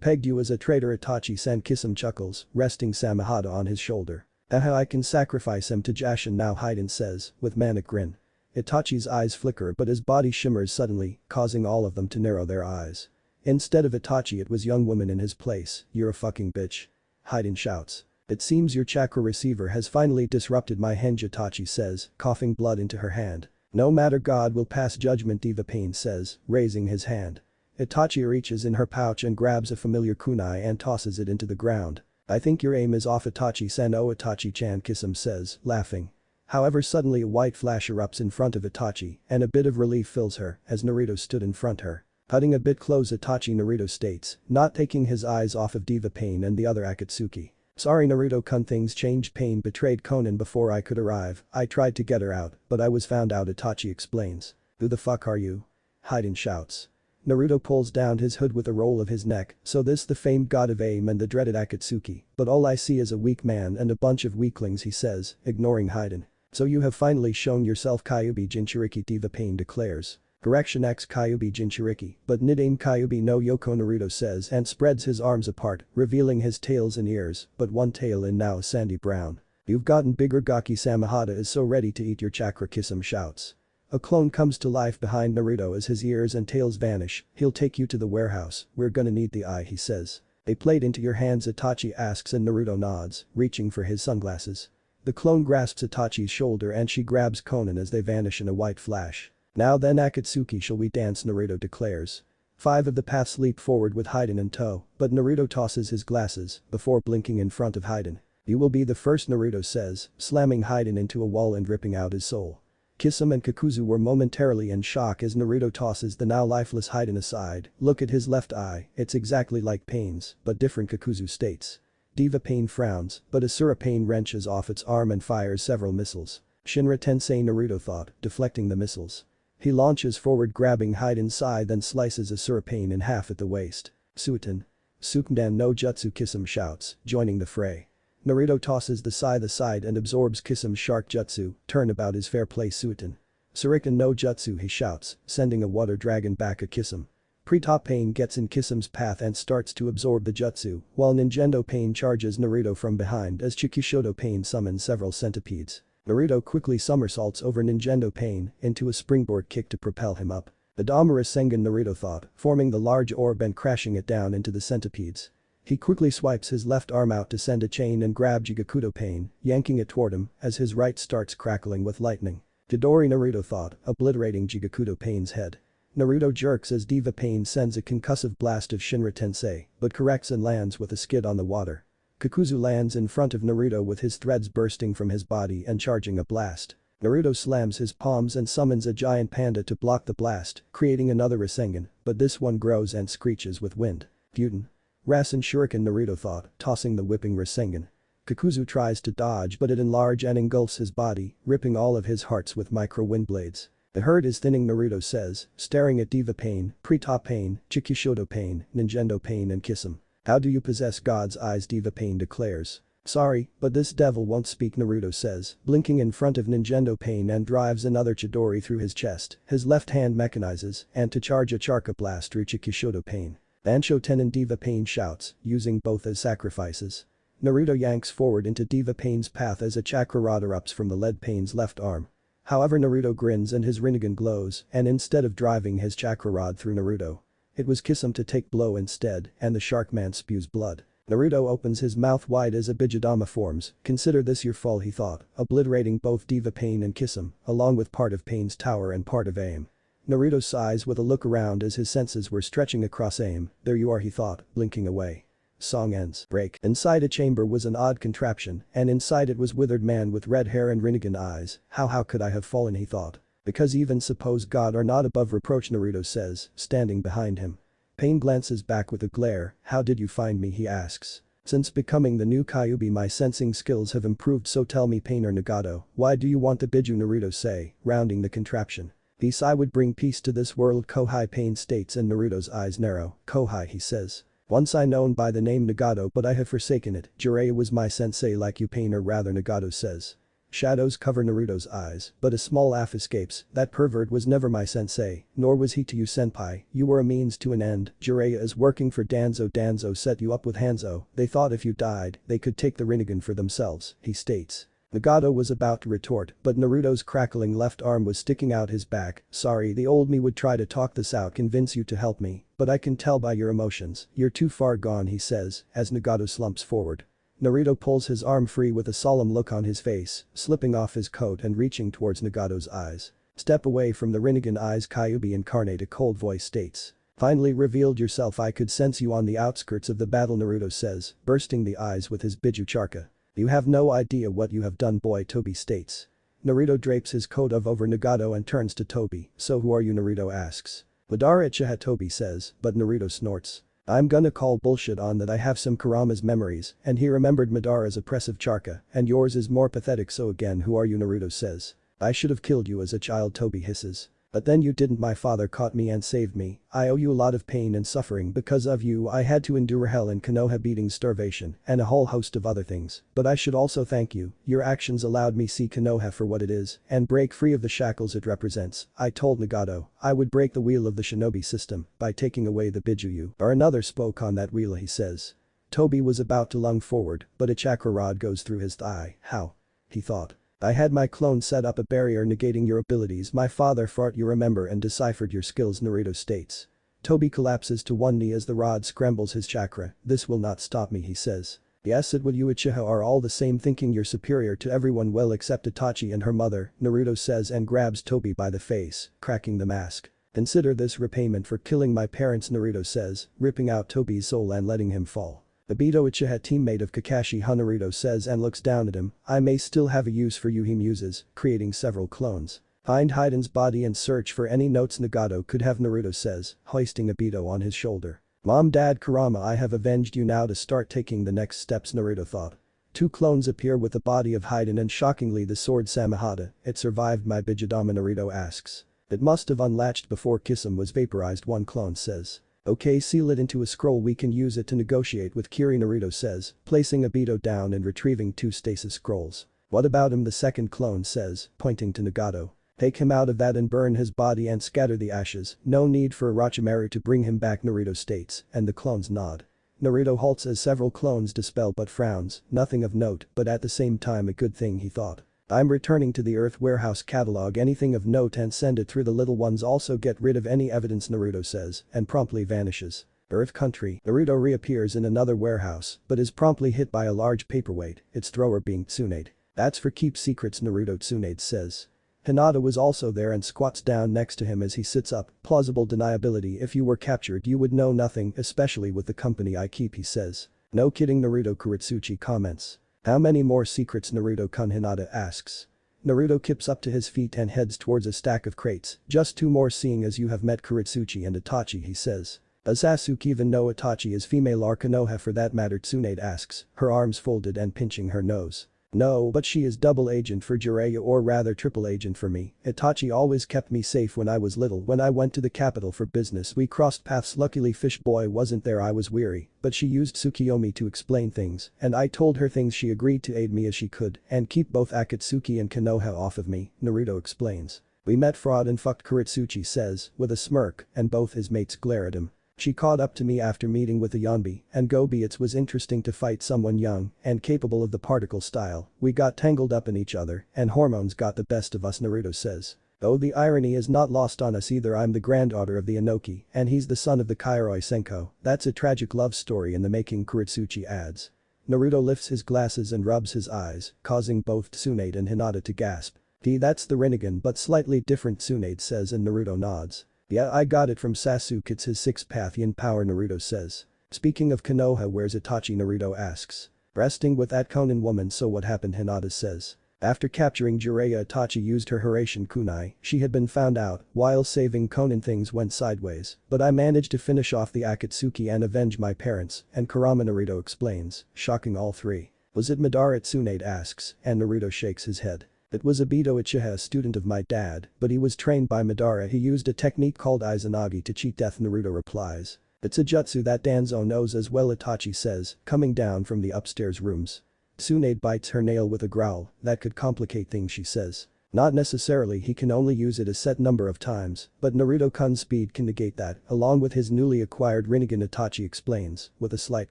pegged you as a traitor, Itachi-san. Kisame chuckles, resting Samehada on his shoulder. I can sacrifice him to Jashin now, Haiden says, with manic grin. Itachi's eyes flicker but his body shimmers suddenly, causing all of them to narrow their eyes. Instead of Itachi it was young woman in his place. You're a fucking bitch. Haiden shouts. It seems your chakra receiver has finally disrupted my henge, Itachi says, coughing blood into her hand. No matter, God will pass judgment, Diva Pain says, raising his hand. Itachi reaches in her pouch and grabs a familiar kunai and tosses it into the ground. I think your aim is off, Itachi-san. Oh, Itachi-chan, Kisame says, laughing. However, suddenly a white flash erupts in front of Itachi and a bit of relief fills her as Naruto stood in front her. Cutting a bit close, Itachi, Naruto states, not taking his eyes off of Diva Pain and the other Akatsuki. Sorry, Naruto-kun, things changed. Pain betrayed Konan before I could arrive. I tried to get her out, but I was found out, Itachi explains. Who the fuck are you? Haiden shouts. Naruto pulls down his hood with a roll of his neck. So this the famed god of aim and the dreaded Akatsuki, but all I see is a weak man and a bunch of weaklings, he says, ignoring Haiden. So you have finally shown yourself, Kyuubi Jinchuriki, Diva Pain declares. Correction, X Kyuubi Jinchuriki, but nickname Kyuubi no Yoko, Naruto says and spreads his arms apart, revealing his tails and ears, but one tail in now sandy brown. You've gotten bigger, Gaki Samehada is so ready to eat your chakra, Kisame shouts. A clone comes to life behind Naruto as his ears and tails vanish. He'll take you to the warehouse, we're gonna need the eye, he says. They played into your hands, Itachi asks and Naruto nods, reaching for his sunglasses. The clone grasps Itachi's shoulder and she grabs Konan as they vanish in a white flash. Now then, Akatsuki, shall we dance, Naruto declares. 5 of the paths leap forward with Haiden in tow, but Naruto tosses his glasses before blinking in front of Haiden. You will be the first, Naruto says, slamming Haiden into a wall and ripping out his soul. Kisame and Kakuzu were momentarily in shock as Naruto tosses the now lifeless Haiden aside. Look at his left eye, it's exactly like Pain's, but different, Kakuzu states. Diva Pain frowns, but Asura Pain wrenches off its arm and fires several missiles. Shinra Tensei, Naruto thought, deflecting the missiles. He launches forward, grabbing Haiden's side, then slices Asura Pain in half at the waist. Suiten. Sukendan no Jutsu, Kisame shouts, joining the fray. Naruto tosses the scythe aside and absorbs Kisame's shark jutsu, turnabout is fair play, Suiten. Suriken no Jutsu, he shouts, sending a water dragon back at Kisame. Pre-top Pain gets in Kisame's path and starts to absorb the jutsu, while Ninjendo Pain charges Naruto from behind as Chikishodo Pain summons several centipedes. Naruto quickly somersaults over Ninjendo Pain into a springboard kick to propel him up. The Damara Sengen, Naruto thought, forming the large orb and crashing it down into the centipedes. He quickly swipes his left arm out to send a chain and grab Jigakudo Pain, yanking it toward him as his right starts crackling with lightning. Chidori, Naruto thought, obliterating Jigakudo Pain's head. Naruto jerks as Diva Pain sends a concussive blast of Shinra Tensei, but corrects and lands with a skid on the water. Kakuzu lands in front of Naruto with his threads bursting from his body and charging a blast. Naruto slams his palms and summons a giant panda to block the blast, creating another Rasengan, but this one grows and screeches with wind. Gyuden. Rasen Shuriken, Naruto thought, tossing the whipping Rasengan. Kakuzu tries to dodge but it enlarges and engulfs his body, ripping all of his hearts with micro wind blades. The hurt is thinning, Naruto says, staring at Diva Pain, Preta Pain, Chikishodo Pain, Ninjendo Pain and Kisame. How do you possess God's eyes, Diva Pain declares. Sorry, but this devil won't speak, Naruto says, blinking in front of Ninjendo Pain and drives another Chidori through his chest. His left hand mechanizes and to charge a Charka blast through Chikishodo Pain. Bansho Tenin, Diva Pain shouts, using both as sacrifices. Naruto yanks forward into Diva Pain's path as a chakra rod erupts from the lead Pain's left arm. However, Naruto grins and his Rinnegan glows, and instead of driving his chakra rod through Naruto, it was Kisame to take blow instead, and the shark man spews blood. Naruto opens his mouth wide as a Bijidama forms. Consider this your fall, he thought, obliterating both Diva Pain and Kisame, along with part of Pain's tower and part of AIM. Naruto sighs with a look around as his senses were stretching across AIM. There you are, he thought, blinking away. Song ends. Break. Inside a chamber was an odd contraption, and inside it was withered man with red hair and Rinnegan eyes. How could I have fallen, he thought. Because even suppose God are not above reproach, Naruto says, standing behind him. Pain glances back with a glare. How did you find me, he asks. Since becoming the new Kyuubi my sensing skills have improved, so tell me, Pain or Nagato, why do you want to bid you, Naruto say, rounding the contraption. Peace, I would bring peace to this world, Kohai, Pain states, and Naruto's eyes narrow. Kohai, he says. Once I known by the name Nagato but I have forsaken it. Jiraiya was my sensei like you, Pain, or rather, Nagato says. Shadows cover Naruto's eyes, but a small laugh escapes. That pervert was never my sensei, nor was he to you, senpai. You were a means to an end. Jiraiya is working for Danzo. Danzo set you up with Hanzo. They thought if you died, they could take the Rinnegan for themselves, he states. Nagato was about to retort, but Naruto's crackling left arm was sticking out his back. Sorry, the old me would try to talk this out, convince you to help me, but I can tell by your emotions, you're too far gone, he says, as Nagato slumps forward. Naruto pulls his arm free with a solemn look on his face, slipping off his coat and reaching towards Nagato's eyes. Step away from the Rinnegan eyes, Kyuubi incarnate, a cold voice states. Finally revealed yourself, I could sense you on the outskirts of the battle, Naruto says, bursting the eyes with his Biju Charka. You have no idea what you have done, boy, Tobi states. Naruto drapes his coat over Nagato and turns to Tobi. So who are you, Naruto asks. Madara Uchiha, Tobi says, but Naruto snorts. I'm gonna call bullshit on that. I have some Kurama's memories, and he remembered Madara's oppressive Charka, and yours is more pathetic. So again, who are you, Naruto says. I should have killed you as a child, Tobi hisses. But then you didn't. My father caught me and saved me. I owe you a lot of pain and suffering. Because of you I had to endure hell in Konoha, beating, starvation, and a whole host of other things. But I should also thank you. Your actions allowed me see Konoha for what it is and break free of the shackles it represents. I told Nagato I would break the wheel of the shinobi system by taking away the Biju or another spoke on that wheel, he says. Tobi was about to lunge forward, but a chakra rod goes through his thigh. How? He thought. I had my clone set up a barrier negating your abilities. My father fought you, remember, and deciphered your skills, Naruto states. Tobi collapses to one knee as the rod scrambles his chakra. This will not stop me, he says. Yes, it would. You Uchiha are all the same, thinking you're superior to everyone, well except Itachi and her mother, Naruto says and grabs Tobi by the face, cracking the mask. Consider this repayment for killing my parents, Naruto says, ripping out Tobi's soul and letting him fall. Obito Uchiha, teammate of Kakashi, Naruto says and looks down at him. I may still have a use for you, he muses, creating several clones. Find Hiden's body and search for any notes Nagato could have, Naruto says, hoisting Obito on his shoulder. Mom, Dad, Kurama, I have avenged you, now to start taking the next steps, Naruto thought. Two clones appear with the body of Hiden and shockingly the sword Samehada. It survived my Bijidama, Naruto asks. It must have unlatched before Kisame was vaporized, one clone says. Okay, seal it into a scroll, we can use it to negotiate with Kiri, Naruto says, placing Obito down and retrieving two stasis scrolls. What about him, the second clone says, pointing to Nagato. Take him out of that and burn his body and scatter the ashes. No need for Orochimaru to bring him back, Naruto states, and the clones nod. Naruto halts as several clones dispel but frowns, nothing of note but at the same time a good thing, he thought. I'm returning to the Earth warehouse, catalog anything of note and send it through. The little ones also get rid of any evidence, Naruto says, and promptly vanishes. Earth country. Naruto reappears in another warehouse, but is promptly hit by a large paperweight, its thrower being Tsunade. That's for keep secrets, Naruto, Tsunade says. Hinata was also there and squats down next to him as he sits up. Plausible deniability. If you were captured you would know nothing, especially with the company I keep, he says. No kidding, Naruto, Kuretsuchi comments. How many more secrets, Naruto-kun, Hinata asks. Naruto kips up to his feet and heads towards a stack of crates. Just two more seeing as you have met Kuretsuchi and Itachi, he says. Does Sasuke even know Itachi is female or Konoha for that matter? Tsunade asks, her arms folded and pinching her nose. No, but she is double agent for Jiraiya, or rather triple agent for me. Itachi always kept me safe when I was little. When I went to the capital for business we crossed paths. Luckily Fish Boy wasn't there, I was weary, but she used Tsukiyomi to explain things and I told her things. She agreed to aid me as she could and keep both Akatsuki and Konoha off of me, Naruto explains. We met fraud and fucked, Kuretsuchi says, with a smirk, and both his mates glare at him. She caught up to me after meeting with the Yonbi and Gobi. It was interesting to fight someone young and capable of the particle style. We got tangled up in each other and hormones got the best of us, Naruto says. Though the irony is not lost on us either. I'm the granddaughter of the Inoki and he's the son of the Kairoi Senko. That's a tragic love story in the making, Kuretsuchi adds. Naruto lifts his glasses and rubs his eyes, causing both Tsunade and Hinata to gasp. That's the Rinnegan but slightly different, Tsunade says, and Naruto nods. Yeah, I got it from Sasuke, it's his six-path yin power, Naruto says. Speaking of Konoha, where's Itachi? Naruto asks. Resting with that Konin woman. So what happened? Hinata says. After capturing Jiraiya, Itachi used her Hiraishin kunai. She had been found out. While saving Konin things went sideways, but I managed to finish off the Akatsuki and avenge my parents and Kurama, Naruto explains, shocking all three. Was it Madara? Tsunade asks, and Naruto shakes his head. It was Obito Uchiha, a student of my dad, but he was trained by Madara. He used a technique called Izanagi to cheat death, Naruto replies. It's a jutsu that Danzo knows as well, Itachi says, coming down from the upstairs rooms. Tsunade bites her nail with a growl. That could complicate things, she says. Not necessarily, he can only use it a set number of times, but Naruto-kun's speed can negate that, along with his newly acquired Rinnegan, Itachi explains, with a slight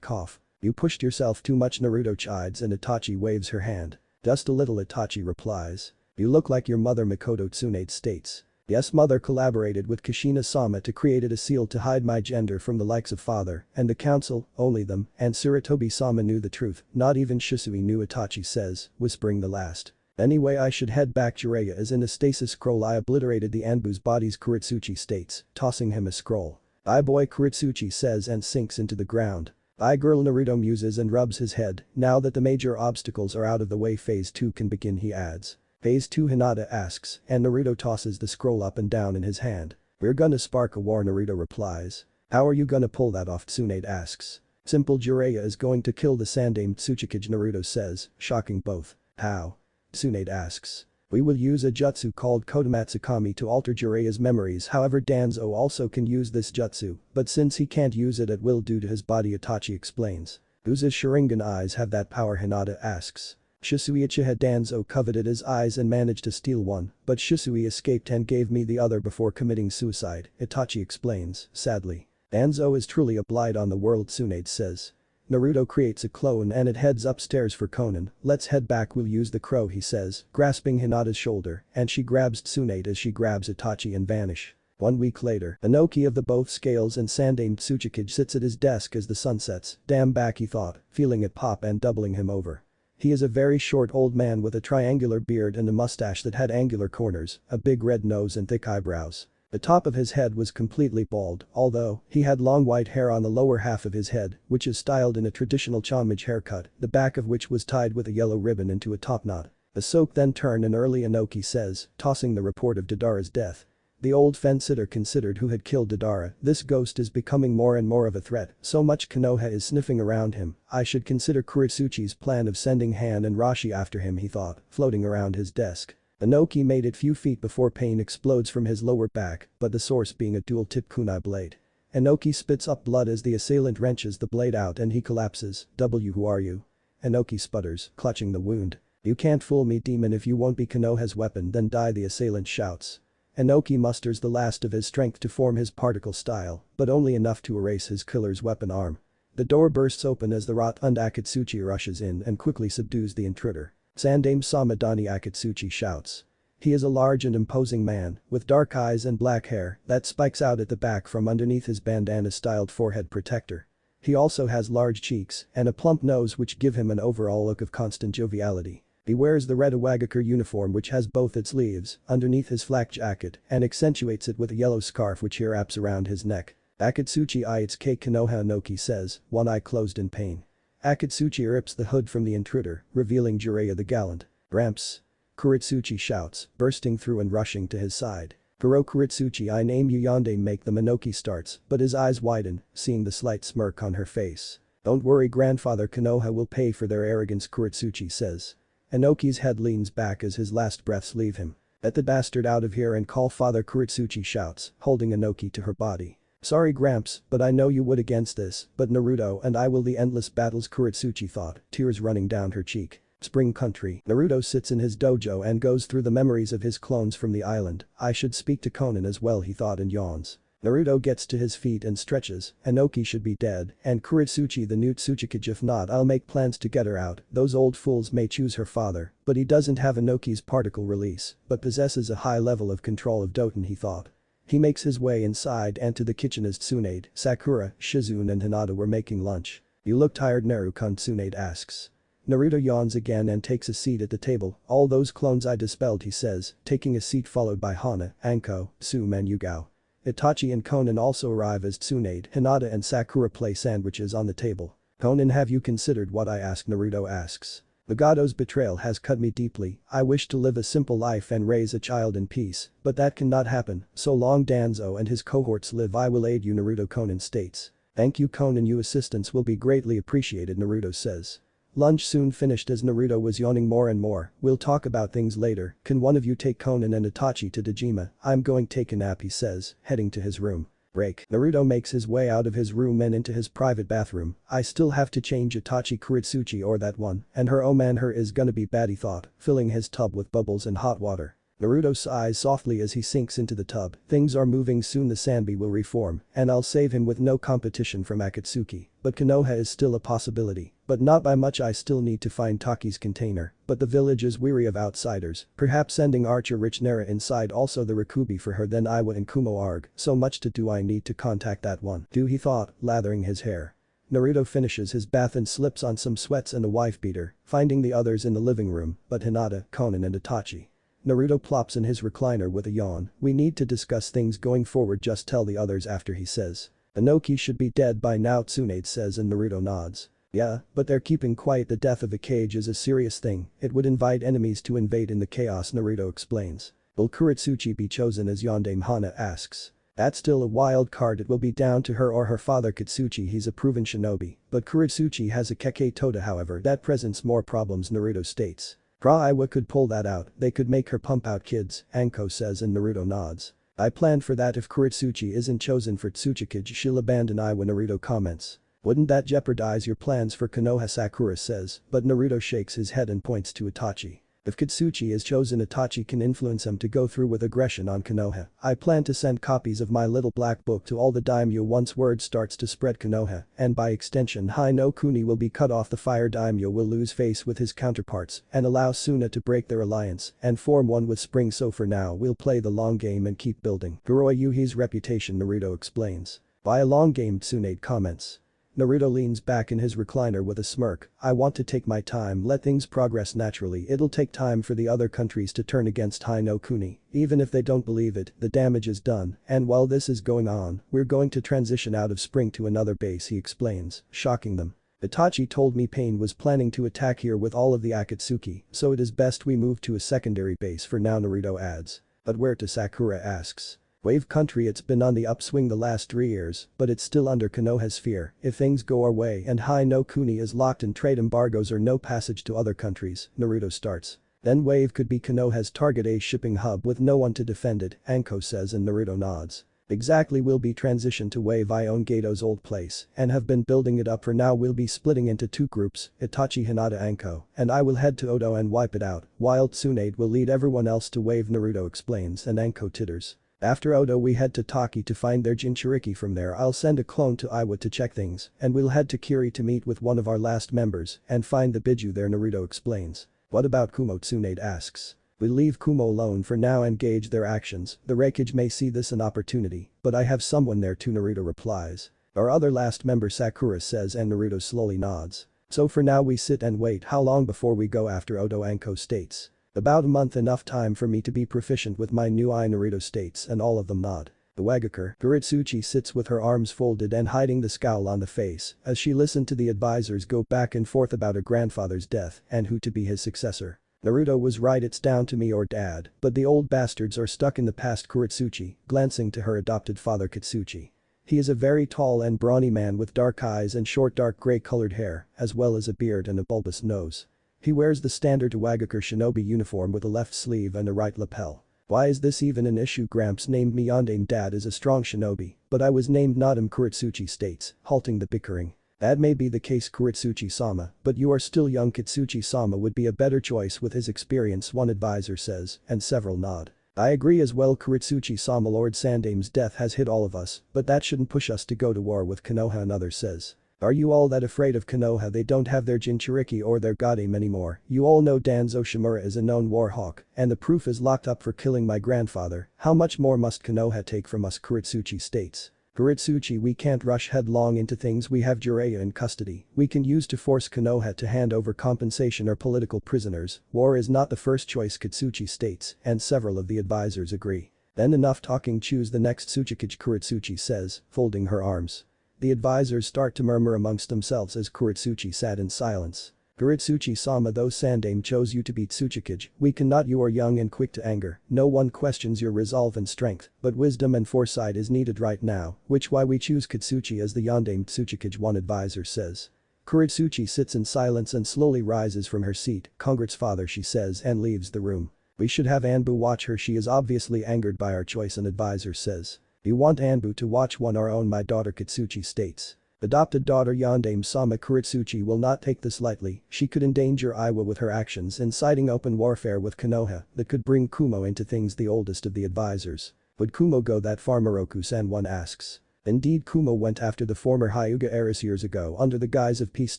cough. You pushed yourself too much, Naruto chides, and Itachi waves her hand. Just a little, Itachi replies. You look like your mother, Mikoto, Tsunade states. Yes, mother collaborated with Kushina-sama to create a seal to hide my gender from the likes of father and the council, only them, and Tsurutobi-sama knew the truth. Not even Shisui knew, Itachi says, whispering the last. Anyway, I should head back. Jiraiya is in a stasis scroll. I obliterated the Anbu's bodies, Kuretsuchi states, tossing him a scroll. Aye boy, Kuretsuchi says and sinks into the ground. Aye girl, Naruto muses and rubs his head. Now that the major obstacles are out of the way, phase 2 can begin, he adds. Phase 2, Hinata asks, and Naruto tosses the scroll up and down in his hand. We're gonna spark a war, Naruto replies. How are you gonna pull that off? Tsunade asks. Simple, Jiraiya is going to kill the Sandaime Tsuchikage, Naruto says, shocking both. How? Tsunade asks. We will use a jutsu called Kodamatsukami to alter Jiraiya's memories. However, Danzo also can use this jutsu, but since he can't use it at will due to his body, Itachi explains. Whose Sharingan eyes have that power? Hinata asks. Shisui Uchiha. Danzo coveted his eyes and managed to steal one, but Shisui escaped and gave me the other before committing suicide, Itachi explains, sadly. Danzo is truly a blight on the world, Tsunade says. Naruto creates a clone and it heads upstairs for Konan. Let's head back, we'll use the crow, he says, grasping Hinata's shoulder, and she grabs Tsunade as she grabs Itachi and vanish. 1 week later, Inoki of the both scales and Sandaime Tsuchikage sits at his desk as the sun sets. Damn back, he thought, feeling it pop and doubling him over. He is a very short old man with a triangular beard and a mustache that had angular corners, a big red nose and thick eyebrows. The top of his head was completely bald, although he had long white hair on the lower half of his head, which is styled in a traditional Chamage haircut, the back of which was tied with a yellow ribbon into a top knot. The soak then turned and early, Inoki says, tossing the report of Dodara's death. The old fence-sitter considered who had killed Dodara. This ghost is becoming more and more of a threat, so much Konoha is sniffing around him. I should consider Kuretsuchi's plan of sending Han and Rashi after him, he thought, floating around his desk. Inoki made it few feet before pain explodes from his lower back, but the source being a dual-tip kunai blade. Inoki spits up blood as the assailant wrenches the blade out and he collapses. Who are you? Inoki sputters, clutching the wound. You can't fool me, demon. If you won't be Konoha's weapon, then die, the assailant shouts. Inoki musters the last of his strength to form his particle style, but only enough to erase his killer's weapon arm. The door bursts open as the rotund Akatsuki rushes in and quickly subdues the intruder. Sandaime Samadani Akatsuki shouts. He is a large and imposing man, with dark eyes and black hair that spikes out at the back from underneath his bandana-styled forehead protector. He also has large cheeks and a plump nose which give him an overall look of constant joviality. He wears the red Iwagakure uniform which has both its sleeves underneath his flak jacket and accentuates it with a yellow scarf which he wraps around his neck. Akatsuki eye its cake, Konoha, Inoki says, one eye closed in pain. Akatsuki rips the hood from the intruder, revealing Jiraiya the gallant. Gramps. Kuretsuchi shouts, bursting through and rushing to his side. Goro Kuretsuchi, I name you Yonde make the Minoki starts, but his eyes widen, seeing the slight smirk on her face. Don't worry, grandfather Konoha will pay for their arrogance, Kuretsuchi says. Inoki's head leans back as his last breaths leave him. Get the bastard out of here and call father, Kuretsuchi shouts, holding Inoki to her body. Sorry Gramps, but I know you would against this, but Naruto and I will the endless battles, Kuretsuchi thought, tears running down her cheek. Spring Country. Naruto sits in his dojo and goes through the memories of his clones from the island. I should speak to Konan as well, he thought, and yawns. Naruto gets to his feet and stretches. Inoki should be dead, and Kuretsuchi the new Tsuchikage, if not I'll make plans to get her out. Those old fools may choose her father, but he doesn't have Inoki's particle release, but possesses a high level of control of Doton, he thought. He makes his way inside and to the kitchen as Tsunade, Sakura, Shizune and Hinata were making lunch. You look tired, Naru-kun, Tsunade asks. Naruto yawns again and takes a seat at the table. All those clones I dispelled, he says, taking a seat followed by Hana, Anko, Tsume and Yugao. Itachi and Konan also arrive as Tsunade, Hinata and Sakura play sandwiches on the table. Konan, have you considered what I ask? Naruto asks. Nagato's betrayal has cut me deeply. I wish to live a simple life and raise a child in peace, but that cannot happen. So long Danzo and his cohorts live, I will aid you, Naruto, Konan states. Thank you Konan, your assistance will be greatly appreciated, Naruto says. Lunch soon finished as Naruto was yawning more and more. We'll talk about things later. Can one of you take Konan and Itachi to Dejima? I'm going to take a nap, he says, heading to his room. Break. Naruto makes his way out of his room and into his private bathroom. I still have to change Itachi, Kuretsuchi or that one, and her, oh man, her is gonna be bad, he thought, filling his tub with bubbles and hot water. Naruto sighs softly as he sinks into the tub. Things are moving soon, the Sanbi will reform, and I'll save him with no competition from Akatsuki. But Konoha is still a possibility. But not by much, I still need to find Taki's container. But the village is weary of outsiders, perhaps sending Archer Rich Nara inside, also the Rikubi for her, then Iwa and Kumo Arg. So much to do, I need to contact that one. Do, he thought, lathering his hair. Naruto finishes his bath and slips on some sweats and a wife beater, finding the others in the living room, but Hinata, Konan and Itachi. Naruto plops in his recliner with a yawn. We need to discuss things going forward, just tell the others after, he says. Inoki should be dead by now, Tsunade says, and Naruto nods. Yeah, but they're keeping quiet. The death of a cage is a serious thing. It would invite enemies to invade in the chaos, Naruto explains. Will Kuretsuchi be chosen as Yondaime, Hana asks. That's still a wild card. It will be down to her or her father Katsuchi, he's a proven shinobi. But Kuretsuchi has a Keke Toda, however, that presents more problems, Naruto states. Iwa could pull that out, they could make her pump out kids, Anko says, and Naruto nods. I planned for that. If Kuretsuchi isn't chosen for Tsuchikage, she'll abandon Iwa, Naruto comments. Wouldn't that jeopardize your plans for Konoha, Sakura says, but Naruto shakes his head and points to Itachi. If Katsuchi is chosen, Itachi can influence him to go through with aggression on Konoha. I plan to send copies of my little black book to all the daimyo once word starts to spread Konoha, and by extension Hai no Kuni will be cut off. The fire daimyo will lose face with his counterparts and allow Suna to break their alliance and form one with Spring. So for now we'll play the long game and keep building Goroya Yuhi's reputation, Naruto explains. By a long game, Tsunade comments. Naruto leans back in his recliner with a smirk. I want to take my time, let things progress naturally. It'll take time for the other countries to turn against Hai no Kuni. Even if they don't believe it, the damage is done, and while this is going on, we're going to transition out of Spring to another base, he explains, shocking them. Itachi told me Pain was planning to attack here with all of the Akatsuki, so it is best we move to a secondary base for now, Naruto adds. But where to? Sakura asks. Wave Country. It's been on the upswing the last 3 years, but it's still under Konoha's fear. If things go our way and Hai no Kuni is locked in trade embargoes or no passage to other countries, Naruto starts. Then Wave could be Konoha's target, a shipping hub with no one to defend it, Anko says, and Naruto nods. Exactly, we'll be transitioned to Wave. I own Gato's old place and have been building it up. For now we'll be splitting into 2 groups, Itachi, Hinata, Anko, and I will head to Odo and wipe it out, while Tsunade will lead everyone else to Wave, Naruto explains, and Anko titters. After Odo we head to Taki to find their Jinchuriki. From there I'll send a clone to Iwa to check things, and we'll head to Kiri to meet with one of our last members and find the Biju there, Naruto explains. What about Kumo? Tsunade asks. We'll leave Kumo alone for now and gauge their actions. The Reikage may see this an opportunity, but I have someone there too, Naruto replies. Our other last member, Sakura says, and Naruto slowly nods. So for now we sit and wait. How long before we go after Odo? Anko states. About a month, enough time for me to be proficient with my new eye, Naruto states, and all of them nod. Iwagakure, Kuretsuchi sits with her arms folded and hiding the scowl on the face as she listened to the advisors go back and forth about her grandfather's death and who to be his successor. Naruto was right, it's down to me or dad, but the old bastards are stuck in the past. Kuretsuchi, glancing to her adopted father Kitsuchi. He is a very tall and brawny man with dark eyes and short dark grey colored hair, as well as a beard and a bulbous nose. He wears the standard Iwagakure shinobi uniform with a left sleeve and a right lapel. Why is this even an issue? Gramps named me Yondaime. Dad is a strong shinobi, but I was named Nadim. Kuretsuchi states, halting the bickering. That may be the case, Kuretsuchi-sama, but you are still young. Kitsuchi-sama would be a better choice with his experience, one advisor says, and several nod. I agree as well. Kuretsuchi-sama, Lord Sandaime's death has hit all of us, but that shouldn't push us to go to war with Konoha, another says. Are you all that afraid of Konoha? They don't have their Jinchuriki or their Godame anymore. You all know Danzo Shimura is a known war hawk, and the proof is locked up for killing my grandfather. How much more must Konoha take from us? Kuretsuchi states. Kuretsuchi, we can't rush headlong into things. We have Jiraiya in custody. We can use to force Konoha to hand over compensation or political prisoners. War is not the first choice, Kitsuchi states, and several of the advisors agree. Then enough talking, choose the next Tsuchikage, Kuretsuchi says, folding her arms. The advisors start to murmur amongst themselves as Kuretsuchi sat in silence. Kuretsuchi-sama, though Sandaime chose you to be Tsuchikage, we cannot. You are young and quick to anger. No one questions your resolve and strength, but wisdom and foresight is needed right now, which why we choose Kitsuchi as the Yondaime Tsuchikage, one advisor says. Kuretsuchi sits in silence and slowly rises from her seat. Congrats father, she says, and leaves the room. We should have Anbu watch her. She is obviously angered by our choice, an advisor says. You want Anbu to watch one our own, my daughter, Kitsuchi states. Adopted daughter Yondaime-sama. Kuretsuchi will not take this lightly. She could endanger Iwa with her actions, inciting open warfare with Konoha that could bring Kumo into things. The oldest of the advisors. Would Kumo go that far? Moroku-san, one asks. Indeed, Kumo went after the former Hyuga heiress years ago under the guise of peace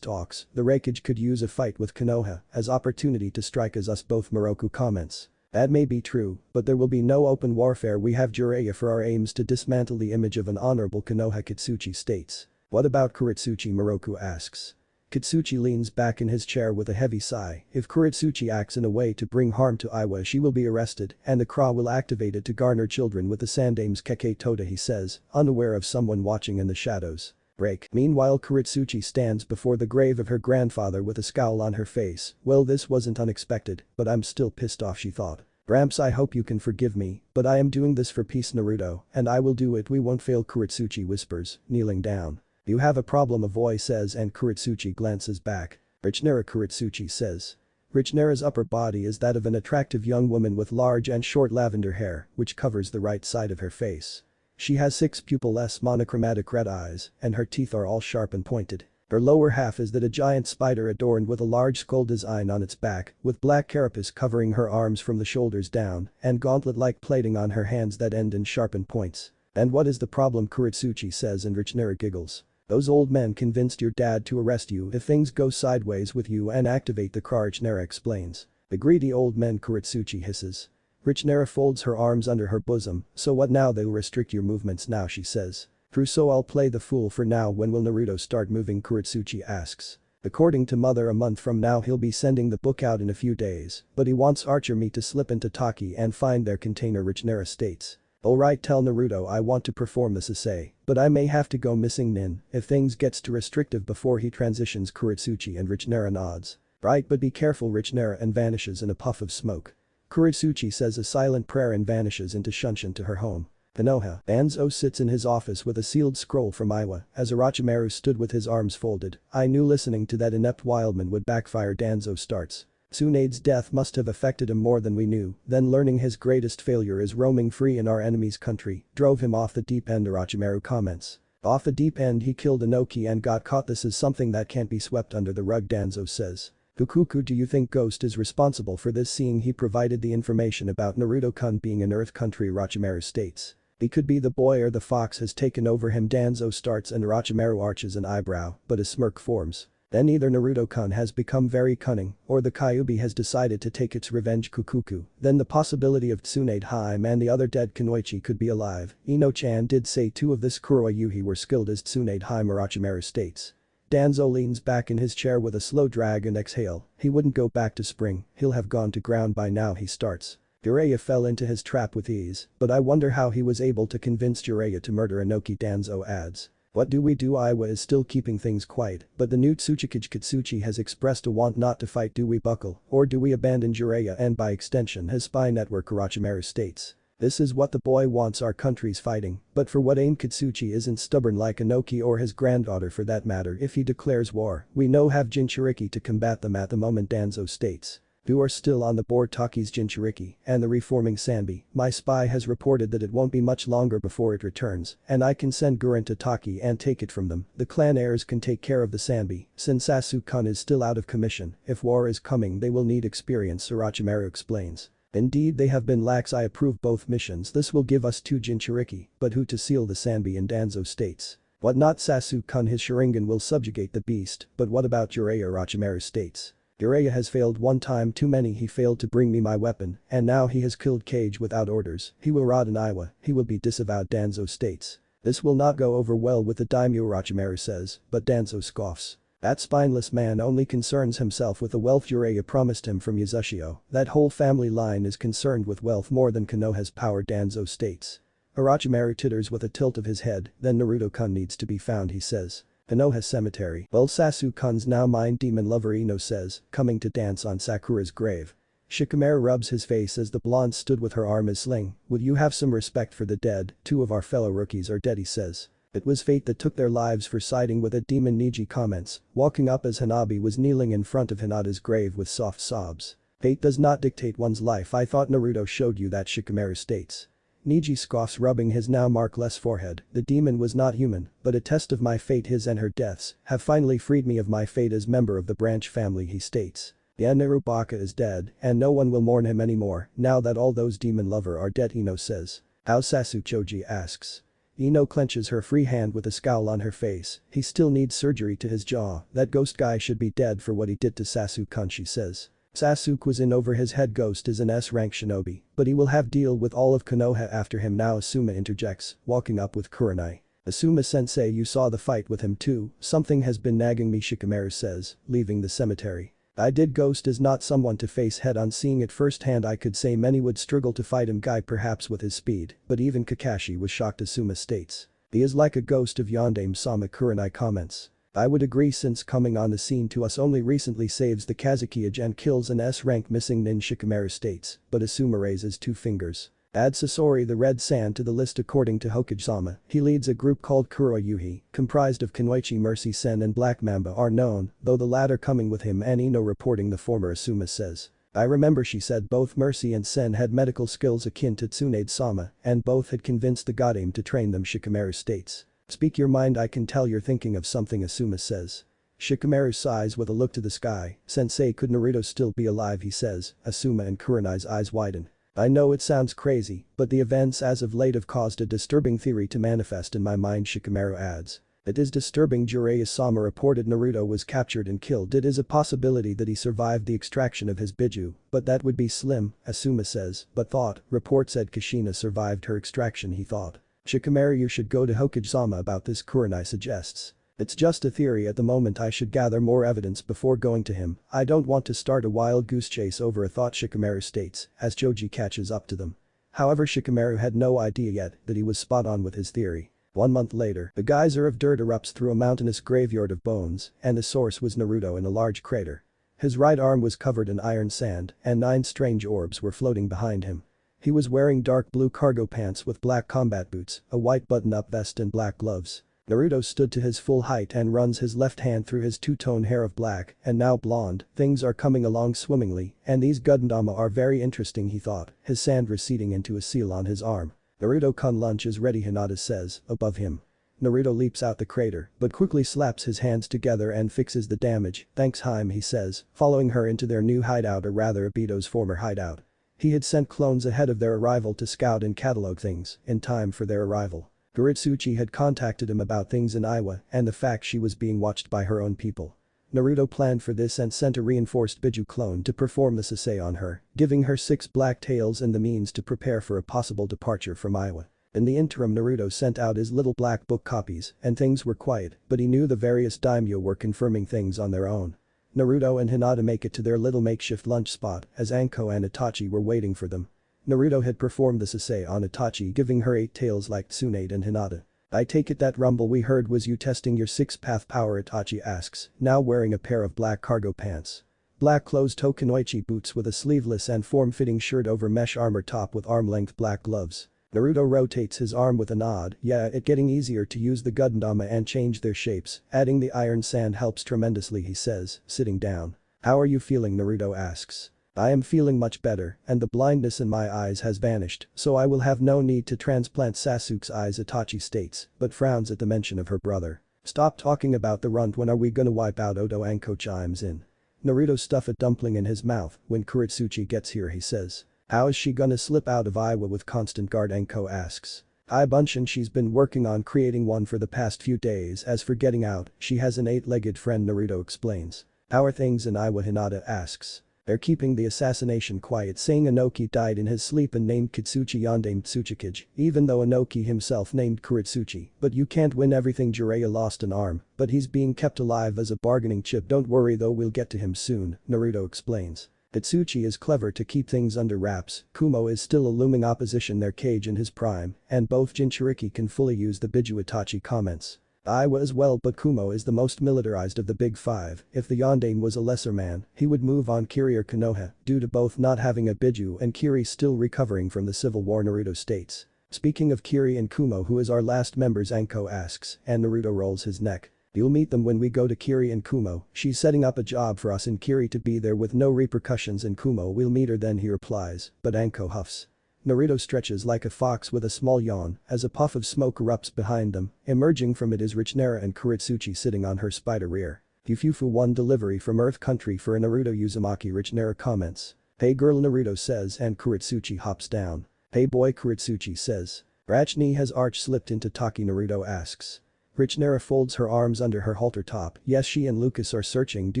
talks. The Raikage could use a fight with Konoha as opportunity to strike as us both, Moroku comments. That may be true, but there will be no open warfare. We have Jiraiya for our aims to dismantle the image of an honorable Konoha, Kitsuchi states. What about Kuretsuchi? Moroku asks. Kitsuchi leans back in his chair with a heavy sigh. If Kuretsuchi acts in a way to bring harm to Iwa, she will be arrested, and the Kra will activate it to garner children with the Sandaime's Keke Toda, he says, unaware of someone watching in the shadows. Break. Meanwhile, Kuretsuchi stands before the grave of her grandfather with a scowl on her face. Well, this wasn't unexpected, but I'm still pissed off, she thought. Gramps, I hope you can forgive me, but I am doing this for peace, Naruto, and I will do it. We won't fail, Kuretsuchi whispers, kneeling down. You have a problem, a voice says, and Kuretsuchi glances back. Richnera, Kuretsuchi says. Richnera's upper body is that of an attractive young woman with large and short lavender hair, which covers the right side of her face. She has 6 pupil-less monochromatic red eyes, and her teeth are all sharp and pointed. Her lower half is that a giant spider adorned with a large skull design on its back, with black carapace covering her arms from the shoulders down, and gauntlet-like plating on her hands that end in sharpened points. And what is the problem? Kuretsuchi says, and Richnera giggles. Those old men convinced your dad to arrest you if things go sideways with you and activate the Kra, Richnera explains. The greedy old men, Kuretsuchi hisses. Richnera folds her arms under her bosom. So what now? They'll restrict your movements now, she says. True, so I'll play the fool for now. When will Naruto start moving? Kuretsuchi asks. According to mother, a month from now. He'll be sending the book out in a few days, but he wants Archer me to slip into Taki and find their container, Richnera states. Alright, tell Naruto I want to perform the Sensei, but I may have to go missing nin if things gets too restrictive before he transitions. Kuretsuchi and Richnera nods. Right, but be careful, Richnera, and vanishes in a puff of smoke. Kuretsuchi says a silent prayer and vanishes into Shunshin to her home. Konoha. Danzo sits in his office with a sealed scroll from Iwa as Orochimaru stood with his arms folded. I knew listening to that inept wildman would backfire. Danzo starts. Tsunade's death must have affected him more than we knew, then learning his greatest failure is roaming free in our enemy's country drove him off the deep end, Orochimaru comments. Off the deep end, he killed Inoki and got caught. This is something that can't be swept under the rug, Danzo says. Fukuku, do you think Ghost is responsible for this, seeing he provided the information about Naruto-kun being in Earth Country? Orochimaru states. He could be the boy or the fox has taken over him. Danzo starts and Orochimaru arches an eyebrow, but a smirk forms. Then either Naruto-kun has become very cunning, or the Kyuubi has decided to take its revenge. Kukuku. Then the possibility of Tsunade Haim and the other dead Kunoichi could be alive. Ino-chan did say 2 of this Kuroa Yuhi were skilled as Tsunade Haim, Orochimaru states. Danzo leans back in his chair with a slow drag and exhale. He wouldn't go back to spring, he'll have gone to ground by now, he starts. Jiraiya fell into his trap with ease, but I wonder how he was able to convince Jiraiya to murder Inoki, Danzo adds. What do we do? Iwa is still keeping things quiet, but the new Tsuchikage Katsuchi has expressed a want not to fight. Do we buckle, or do we abandon Jiraiya and by extension his spy network? Orochimaru states. This is what the boy wants, our country's fighting, but for what aim? Katsuchi isn't stubborn like Inoki or his granddaughter for that matter. If he declares war, we know have Jinchuriki to combat them at the moment, Danzo states. You are still on the board. Taki's Jinchuriki and the reforming Sanbi. My spy has reported that it won't be much longer before it returns, and I can send Gurren to Taki and take it from them. The clan heirs can take care of the Sanbi, since Sasuke-kun is still out of commission. If war is coming they will need experience, Orochimaru explains. Indeed they have been lax. I approve both missions. This will give us 2 Jinchuriki, but who to seal the Sanbi? In Danzo states. What not? Sasuke-kun, his Sharingan will subjugate the beast, but what about Jiraiya? Orochimaru states. Jiraiya has failed one time too many. He failed to bring me my weapon, and now he has killed Kage without orders. He will rot in Iwa, he will be disavowed, Danzo states. This will not go over well with the daimyo, Orochimaru says, but Danzo scoffs. That spineless man only concerns himself with the wealth Jiraiya promised him from Yuzashio. That whole family line is concerned with wealth more than Konoha's power, Danzo states. Orochimaru titters with a tilt of his head. Then Naruto-kun needs to be found, he says. Konoha's cemetery. Well, Sasuke-kun's now mind demon lover, Ino says, coming to dance on Sakura's grave. Shikamaru rubs his face as the blonde stood with her arm as sling. Would you have some respect for the dead? 2 of our fellow rookies are dead, he says. It was fate that took their lives for siding with a demon, Niji comments, walking up as Hanabi was kneeling in front of Hinata's grave with soft sobs. Fate does not dictate one's life. I thought Naruto showed you that, Shikamaru states. Niji scoffs, rubbing his now markless forehead. The demon was not human, but a test of my fate. His and her deaths have finally freed me of my fate as member of the branch family, he states. The Nerubaka is dead, and no one will mourn him anymore, now that all those demon lover are dead, Ino says. How's Sasuke? Choji asks. Ino clenches her free hand with a scowl on her face. He still needs surgery to his jaw. That ghost guy should be dead for what he did to Sasuke-kun, she says. Sasuke was in over his head. Ghost is an S-rank shinobi, but he will have deal with all of Konoha after him now, Asuma interjects, walking up with Kurenai. Asuma-sensei, you saw the fight with him too. Something has been nagging me, Shikamaru says, leaving the cemetery. I did. Ghost is not someone to face head on. Seeing it firsthand I could say many would struggle to fight him, guy perhaps with his speed, but even Kakashi was shocked, Asuma states. He is like a ghost of Yondaime-sama, Kurenai comments. I would agree, since coming on the scene to us only recently saves the Kazekage and kills an S-rank missing nin, Shikamaru states, but Asuma raises 2 fingers. Add Sasori the Red Sand to the list. According to Hokage-sama, he leads a group called Kuroyuhi, comprised of Kunoichi, Mercy Sen and Black Mamba are known, though the latter coming with him, and Ino reporting the former, Asuma says. I remember, she said, both Mercy and Sen had medical skills akin to Tsunade-sama, and both had convinced the Godame to train them, Shikamaru states. Speak your mind, I can tell you're thinking of something, Asuma says. Shikamaru sighs with a look to the sky. Sensei, could Naruto still be alive, he says. Asuma and Kurenai's eyes widen. I know it sounds crazy, but the events as of late have caused a disturbing theory to manifest in my mind, Shikamaru adds. It is disturbing. Jiraiya-sama reported Naruto was captured and killed. It is a possibility that he survived the extraction of his biju, but that would be slim, Asuma says, but thought, report said Kushina survived her extraction, he thought. Shikamaru, you should go to Hokage-sama about this, Kurenai suggests. It's just a theory at the moment. I should gather more evidence before going to him. I don't want to start a wild goose chase over a thought, Shikamaru states, as Choji catches up to them. However, Shikamaru had no idea yet that he was spot on with his theory. 1 month later, a geyser of dirt erupts through a mountainous graveyard of bones, and the source was Naruto in a large crater. His right arm was covered in iron sand, and 9 strange orbs were floating behind him. He was wearing dark blue cargo pants with black combat boots, a white button-up vest and black gloves. Naruto stood to his full height and runs his left hand through his 2-tone hair of black and now blonde. Things are coming along swimmingly, and these Gundama are very interesting, he thought, his sand receding into a seal on his arm. Naruto-kun, lunch is ready, Hinata says, above him. Naruto leaps out the crater, but quickly slaps his hands together and fixes the damage. Thanks, Haim, he says, following her into their new hideout, or rather Obito's former hideout. He had sent clones ahead of their arrival to scout and catalog things, in time for their arrival. Guritsuchi had contacted him about things in Iwa and the fact she was being watched by her own people. Naruto planned for this and sent a reinforced Biju clone to perform the Sensei on her, giving her 6 black tails and the means to prepare for a possible departure from Iwa. In the interim, Naruto sent out his little black book copies and things were quiet, but he knew the various daimyo were confirming things on their own. Naruto and Hinata make it to their little makeshift lunch spot as Anko and Itachi were waiting for them. Naruto had performed the Sensei on Itachi, giving her 8 tails like Tsunade and Hinata. I take it that rumble we heard was you testing your six-path power, Itachi asks, now wearing a pair of black cargo pants. Black closed-toe kunoichi boots with a sleeveless and form-fitting shirt over mesh armor top with arm-length black gloves. Naruto rotates his arm with a nod, yeah, it getting easier to use the Gundama and change their shapes, adding the iron sand helps tremendously, he says, sitting down. How are you feeling, Naruto asks. I am feeling much better, and the blindness in my eyes has vanished, so I will have no need to transplant Sasuke's eyes, Itachi states, but frowns at the mention of her brother. Stop talking about the runt, when are we gonna wipe out Odo? Anko chimes in. Naruto stuff a dumpling in his mouth, when Kuretsuchi gets here, he says. How is she gonna slip out of Iwa with constant guard, Anko asks. I bunch, and she's been working on creating one for the past few days. As for getting out, she has an 8-legged friend, Naruto explains. How are things in Iwa, Hinata asks. They're keeping the assassination quiet, saying Inoki died in his sleep and named Kitsuchi Yondaime Tsukikage, even though Inoki himself named Kuretsuchi. But you can't win everything. Jiraiya lost an arm, but he's being kept alive as a bargaining chip. Don't worry though, we'll get to him soon, Naruto explains. Itsuchi is clever to keep things under wraps, Kumo is still a looming opposition, their Kage in his prime, and both Jinchuriki can fully use the Biju, Itachi comments. Iwa as well, but Kumo is the most militarized of the big five. If the Yondaime was a lesser man, he would move on Kiri or Konoha, due to both not having a Biju and Kiri still recovering from the civil war, Naruto states. Speaking of Kiri and Kumo, who is our last members, Anko asks, and Naruto rolls his neck. You'll meet them when we go to Kiri and Kumo, she's setting up a job for us and Kiri to be there with no repercussions, and Kumo will meet her then, he replies, but Anko huffs. Naruto stretches like a fox with a small yawn as a puff of smoke erupts behind them. Emerging from it is Richinera and Kuretsuchi sitting on her spider rear. Fufufu 1 delivery from Earth Country for a Naruto Uzumaki, Richinera comments. Hey girl, Naruto says, and Kuretsuchi hops down. Hey boy, Kuretsuchi says. Rachni has arch slipped into Taki, Naruto asks. Richinera folds her arms under her halter top. Yes, she and Lucas are searching. Do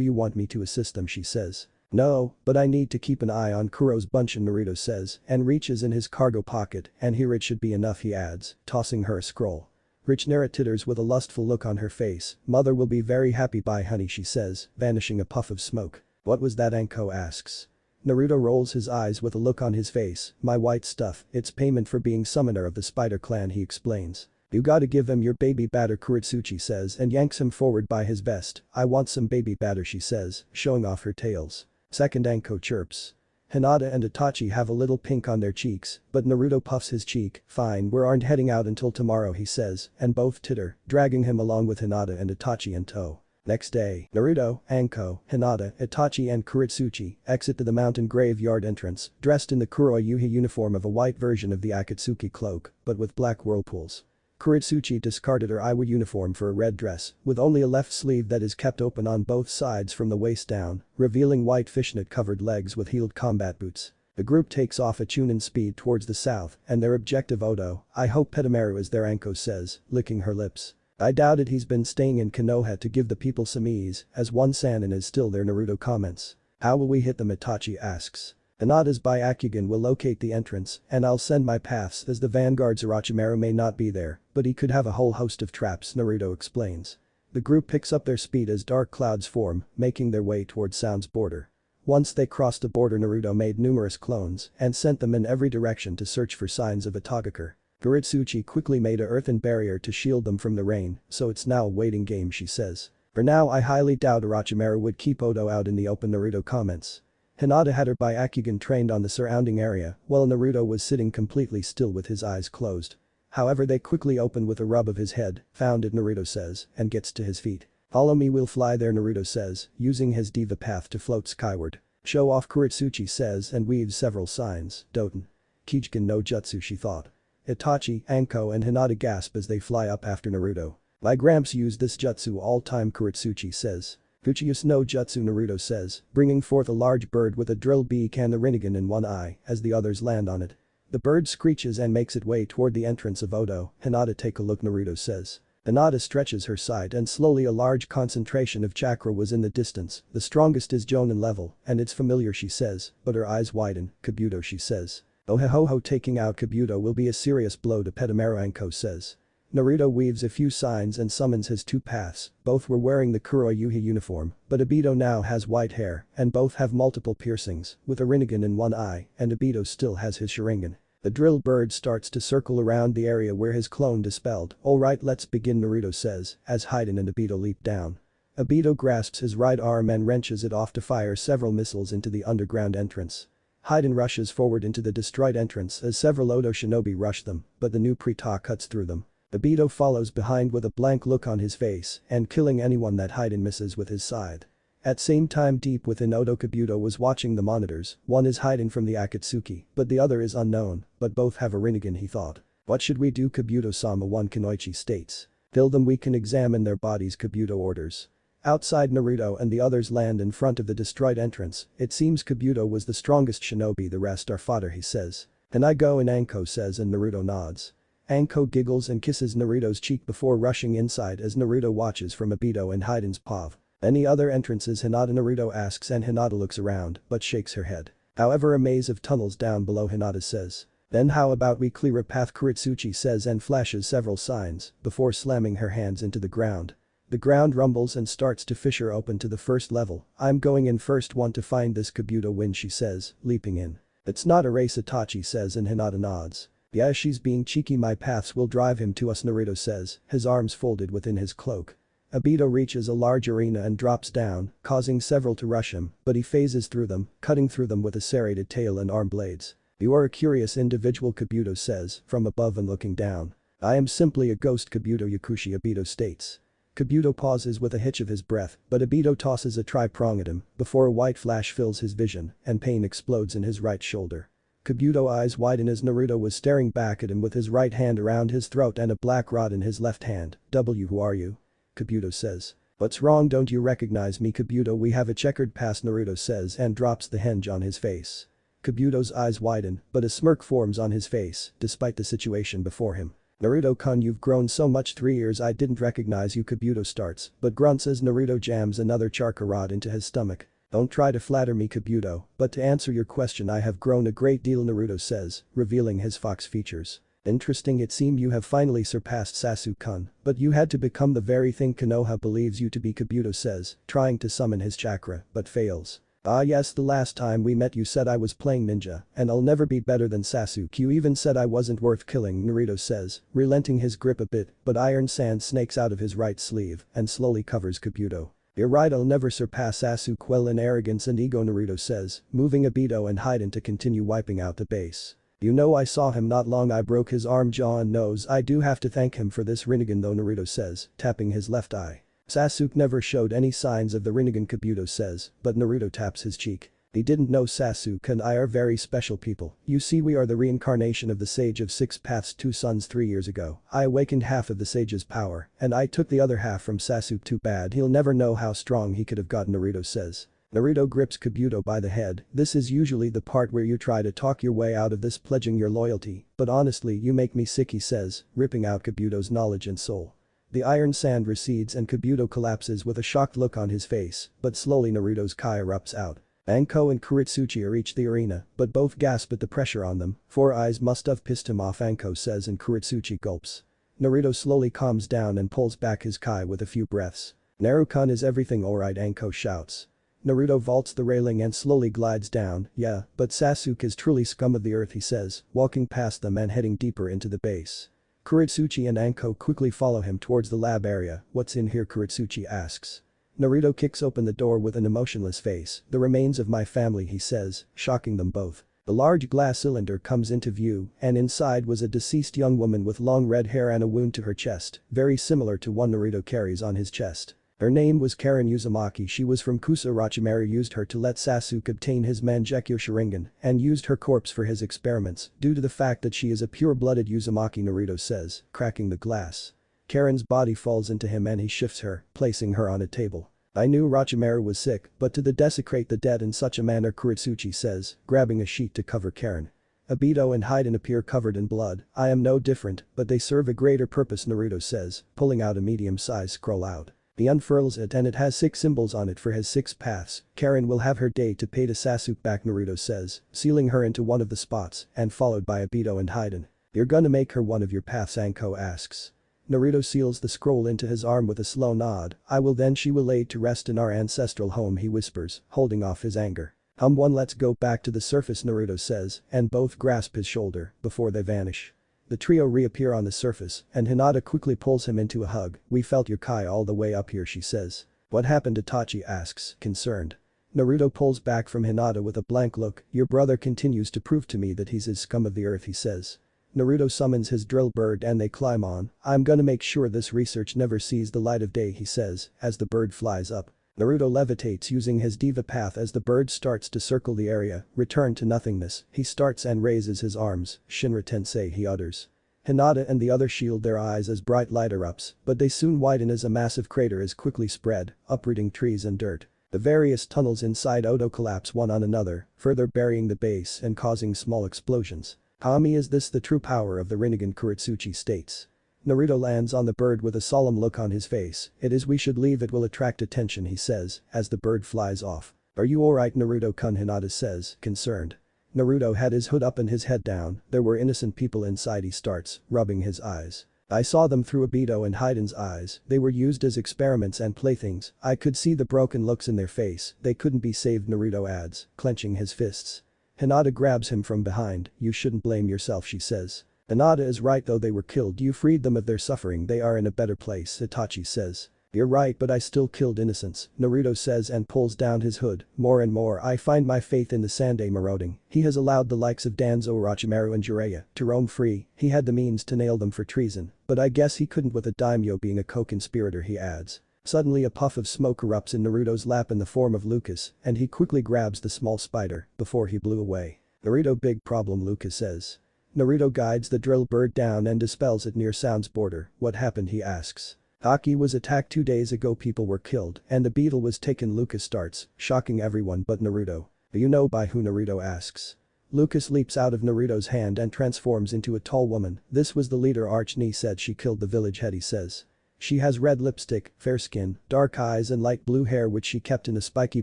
you want me to assist them, she says. No, but I need to keep an eye on Kuro's bunch, Naruto says, and reaches in his cargo pocket, and here it should be enough, he adds, tossing her a scroll. Richinera titters with a lustful look on her face. Mother will be very happy, bye honey, she says, vanishing a puff of smoke. What was that, Anko asks. Naruto rolls his eyes with a look on his face. My white stuff, it's payment for being summoner of the Spider Clan, he explains. You gotta give him your baby batter, Kuretsuchi says, and yanks him forward by his vest. I want some baby batter, she says, showing off her tails. Second, Anko chirps. Hinata and Itachi have a little pink on their cheeks, but Naruto puffs his cheek. Fine, we aren't heading out until tomorrow, he says, and both titter, dragging him along with Hinata and Itachi in tow. Next day, Naruto, Anko, Hinata, Itachi and Kuretsuchi exit to the mountain graveyard entrance, dressed in the Kuroyuhi uniform of a white version of the Akatsuki cloak, but with black whirlpools. Kuretsuchi discarded her Iwa uniform for a red dress, with only a left sleeve that is kept open on both sides from the waist down, revealing white fishnet-covered legs with heeled combat boots. The group takes off at Chunin speed towards the south, and their objective Odo. I hope Petamaru is there, Anko says, licking her lips. I doubt it, he's been staying in Konoha to give the people some ease, as one Sannin is still there, Naruto comments. How will we hit them, Itachi asks. Hinata's Byakugan will locate the entrance, and I'll send my paths as the vanguard's Orochimaru may not be there, but he could have a whole host of traps, Naruto explains. The group picks up their speed as dark clouds form, making their way towards Sound's border. Once they crossed the border, Naruto made numerous clones and sent them in every direction to search for signs of Iwagakure. Kuretsuchi quickly made a earthen barrier to shield them from the rain, so it's now a waiting game, she says. For now, I highly doubt Orochimaru would keep Odo out in the open, Naruto comments. Hinata had her Byakugan trained on the surrounding area, while Naruto was sitting completely still with his eyes closed. However, they quickly open with a rub of his head, found it, Naruto says, and gets to his feet. Follow me, we'll fly there, Naruto says, using his diva path to float skyward. Show off, Kuretsuchi says, and weaves several signs. Doten. Kijiken no Jutsu, she thought. Itachi, Anko and Hinata gasp as they fly up after Naruto. My gramps used this jutsu all time, Kuretsuchi says. Fuchius no Jutsu, Naruto says, bringing forth a large bird with a drill beak and the Rinnegan in one eye as the others land on it. The bird screeches and makes its way toward the entrance of Odo. Hinata, take a look, Naruto says. Hinata stretches her sight and slowly a large concentration of chakra was in the distance. The strongest is Jonin level, and it's familiar, she says, but her eyes widen. Kabuto, she says. Ohehoho, taking out Kabuto will be a serious blow to Petamaru, Anko says. Naruto weaves a few signs and summons his two paths. Both were wearing the Kuroyuhi uniform, but Obito now has white hair, and both have multiple piercings, with a Rinnegan in one eye, and Obito still has his Sharingan. The drill bird starts to circle around the area where his clone dispelled. Alright, let's begin, Naruto says, as Hayden and Obito leap down. Obito grasps his right arm and wrenches it off to fire several missiles into the underground entrance. Hayden rushes forward into the destroyed entrance as several Odo shinobi rush them, but the new Prita cuts through them. Obito follows behind with a blank look on his face and killing anyone that Hayden misses with his scythe. At same time, deep within Odo, Kabuto was watching the monitors. One is hiding from the Akatsuki, but the other is unknown, but both have a Rinnegan, he thought. What should we do, Kabuto-sama? One Kunoichi states. Kill them, we can examine their bodies, Kabuto orders. Outside, Naruto and the others land in front of the destroyed entrance. It seems Kabuto was the strongest shinobi, the rest are fodder, he says. Can I go in? Anko says, and Naruto nods. Anko giggles and kisses Naruto's cheek before rushing inside as Naruto watches from Obito and Hayden's pav. Any other entrances, Hinata? Naruto asks, and Hinata looks around but shakes her head. However, a maze of tunnels down below, Hinata says. Then how about we clear a path, Kuretsuchi says and flashes several signs before slamming her hands into the ground. The ground rumbles and starts to fissure open to the first level. I'm going in first, want to find this, Kabuto wins, she says, leaping in. It's not a race, Itachi says, and Hinata nods. Yeah, she's being cheeky, my paths will drive him to us, Naruto says, his arms folded within his cloak. Obito reaches a large arena and drops down, causing several to rush him, but he phases through them, cutting through them with a serrated tail and arm blades. You are a curious individual, Kabuto says, from above and looking down. I am simply a ghost, Kabuto Yakushi, Obito states. Kabuto pauses with a hitch of his breath, but Obito tosses a tri-prong at him before a white flash fills his vision and pain explodes in his right shoulder. Kabuto eyes widen as Naruto was staring back at him with his right hand around his throat and a black rod in his left hand. Who are you? Kabuto says. What's wrong, don't you recognize me, Kabuto? We have a checkered past, Naruto says and drops the hinge on his face. Kabuto's eyes widen, but a smirk forms on his face, despite the situation before him. Naruto-kun, you've grown so much, 3 years I didn't recognize you, Kabuto starts, but grunts as Naruto jams another charka rod into his stomach. Don't try to flatter me, Kabuto, but to answer your question, I have grown a great deal, Naruto says, revealing his fox features. Interesting, it seems you have finally surpassed Sasuke-kun, but you had to become the very thing Konoha believes you to be, Kabuto says, trying to summon his chakra, but fails. Ah yes, the last time we met you said I was playing ninja, and I'll never be better than Sasuke. You even said I wasn't worth killing, Naruto says, relenting his grip a bit, but iron sand snakes out of his right sleeve and slowly covers Kabuto. You're right, I'll never surpass Sasuke. Well, in arrogance and ego, Naruto says, moving Obito and Hayden to continue wiping out the base. You know, I saw him not long, I broke his arm, jaw and nose. I do have to thank him for this Rinnegan though, Naruto says, tapping his left eye. Sasuke never showed any signs of the Rinnegan, Kabuto says, but Naruto taps his cheek. He didn't know Sasuke and I are very special people. You see, we are the reincarnation of the Sage of Six Paths, 2 Suns. 3 years ago, I awakened half of the Sage's power, and I took the other half from Sasuke. Too bad he'll never know how strong he could have gotten, Naruto says. Naruto grips Kabuto by the head. This is usually the part where you try to talk your way out of this, pledging your loyalty, but honestly you make me sick, he says, ripping out Kabuto's knowledge and soul. The iron sand recedes and Kabuto collapses with a shocked look on his face, but slowly Naruto's Kai erupts out. Anko and Kuretsuchi reach the arena, but both gasp at the pressure on them. 4 eyes must have pissed him off, Anko says, and Kuretsuchi gulps. Naruto slowly calms down and pulls back his Kai with a few breaths. Naruto-kun, is everything alright? Anko shouts. Naruto vaults the railing and slowly glides down. Yeah, but Sasuke is truly scum of the earth, he says, walking past them and heading deeper into the base. Kuretsuchi and Anko quickly follow him towards the lab area. What's in here? Kuretsuchi asks. Naruto kicks open the door with an emotionless face. The remains of my family, he says, shocking them both. The large glass cylinder comes into view, and inside was a deceased young woman with long red hair and a wound to her chest, very similar to one Naruto carries on his chest. Her name was Karen Uzumaki. She was from Kusa. Orochimaru used her to let Sasuke obtain his Mangekyo Sharingan and used her corpse for his experiments due to the fact that she is a pure-blooded Uzumaki, Naruto says, cracking the glass. Karen's body falls into him and he shifts her, placing her on a table. I knew Orochimaru was sick, but to desecrate the dead in such a manner, Kuretsuchi says, grabbing a sheet to cover Karen. Obito and Hayden appear covered in blood. I am no different, but they serve a greater purpose, Naruto says, pulling out a medium-sized scroll out. He unfurls it and it has 6 symbols on it for his 6 paths. Karen will have her day to pay to Sasuke back, Naruto says, sealing her into one of the spots and followed by Obito and Hayden. You're gonna make her one of your paths? Anko asks. Naruto seals the scroll into his arm with a slow nod. I will, then she will lay to rest in our ancestral home, he whispers, holding off his anger. One let's go back to the surface Naruto says and both grasp his shoulder before they vanish. The trio reappear on the surface and Hinata quickly pulls him into a hug. We felt your Kai all the way up here she says. What happened Itachi asks, concerned. Naruto pulls back from Hinata with a blank look. Your brother continues to prove to me that he's his scum of the earth he says. Naruto summons his drill bird and they climb on. I'm gonna make sure this research never sees the light of day he says as the bird flies up. Naruto levitates using his diva path as the bird starts to circle the area, return to nothingness, he starts and raises his arms, Shinra Tensei he utters. Hinata and the other shield their eyes as bright light erupts, but they soon widen as a massive crater is quickly spread, uprooting trees and dirt. The various tunnels inside Oto collapse one on another, further burying the base and causing small explosions. Kami is this the true power of the Rinnegan Kuretsuchi states. Naruto lands on the bird with a solemn look on his face. It is we should leave it will attract attention he says as the bird flies off. Are you alright Naruto-kun Hinata says, concerned. Naruto had his hood up and his head down, there were innocent people inside he starts, rubbing his eyes. I saw them through Obito and Haiden's eyes, they were used as experiments and playthings, I could see the broken looks in their face, they couldn't be saved Naruto adds, clenching his fists. Hinata grabs him from behind, you shouldn't blame yourself she says. Hinata is right though they were killed you freed them of their suffering they are in a better place Itachi says. You're right but I still killed innocents, Naruto says and pulls down his hood, more and more I find my faith in the Sensei marauding, he has allowed the likes of Danzo Orochimaru and Jiraiya to roam free, he had the means to nail them for treason, but I guess he couldn't with a daimyo being a co-conspirator he adds. Suddenly a puff of smoke erupts in Naruto's lap in the form of Lucas and he quickly grabs the small spider before he blew away. Naruto big problem Lucas says. Naruto guides the drill bird down and dispels it near Sound's border, what happened he asks. Aki was attacked 2 days ago people were killed and the beetle was taken Lucas starts, shocking everyone but Naruto. Do you know by who Naruto asks. Lucas leaps out of Naruto's hand and transforms into a tall woman, this was the leader Archnie said she killed the village head he says. She has red lipstick, fair skin, dark eyes and light blue hair which she kept in a spiky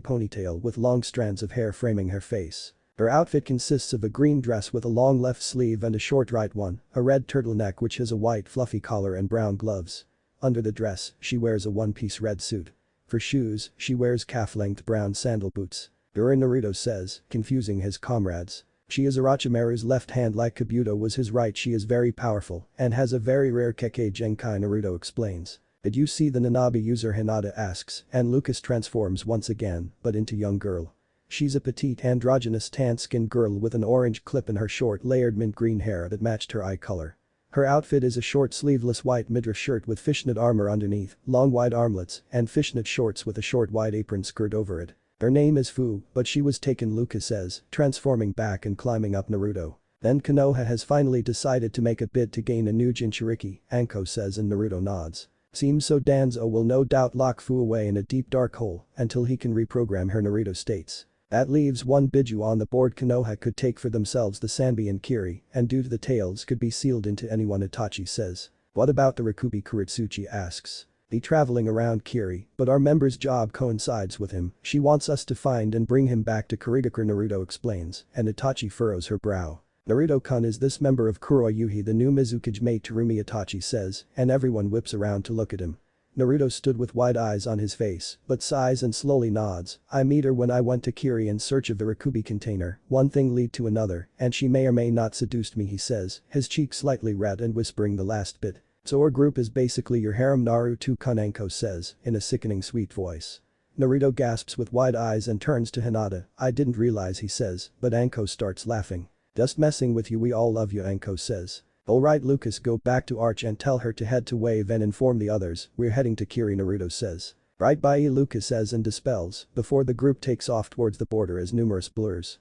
ponytail with long strands of hair framing her face. Her outfit consists of a green dress with a long left sleeve and a short right one, a red turtleneck which has a white fluffy collar and brown gloves. Under the dress, she wears a one-piece red suit. For shoes, she wears calf-length brown sandal boots. Naruto says, confusing his comrades. She is Orochimaru's left hand like Kabuto was his right she is very powerful and has a very rare Kekkei Genkai Naruto explains. Did you see the Nanabi user Hinata asks and Lucas transforms once again but into young girl. She's a petite androgynous tan-skinned girl with an orange clip in her short layered mint green hair that matched her eye color. Her outfit is a short sleeveless white midriff shirt with fishnet armor underneath, long wide armlets and fishnet shorts with a short wide apron skirt over it. Her name is Fu, but she was taken Lucas says, transforming back and climbing up Naruto. Then Konoha has finally decided to make a bid to gain a new Jinchuriki, Anko says and Naruto nods. Seems so Danzo will no doubt lock Fu away in a deep dark hole until he can reprogram her Naruto states. That leaves one Biju on the board Konoha could take for themselves the Sanbi and Kiri and due to the tails could be sealed into anyone Itachi says. What about the Rikubi Kuretsuchi asks. The traveling around Kiri, but our member's job coincides with him, she wants us to find and bring him back to Kurigakure Naruto explains and Itachi furrows her brow. Naruto-kun is this member of Kuroyuhi the new Mizukage mate Terumi Itachi says and everyone whips around to look at him. Naruto stood with wide eyes on his face, but sighs and slowly nods, I meet her when I went to Kiri in search of the Rikubi container, one thing lead to another, and she may or may not seduced me he says, his cheeks slightly red and whispering the last bit. So our group is basically your harem Naruto-kun Anko says, in a sickening sweet voice. Naruto gasps with wide eyes and turns to Hinata, I didn't realize he says, but Anko starts laughing. Just messing with you we all love you Anko says. Alright Lucas go back to Arch and tell her to head to Wave and inform the others, we're heading to Kiri Naruto says. Right by Lucas says and dispels, before the group takes off towards the border as numerous blurs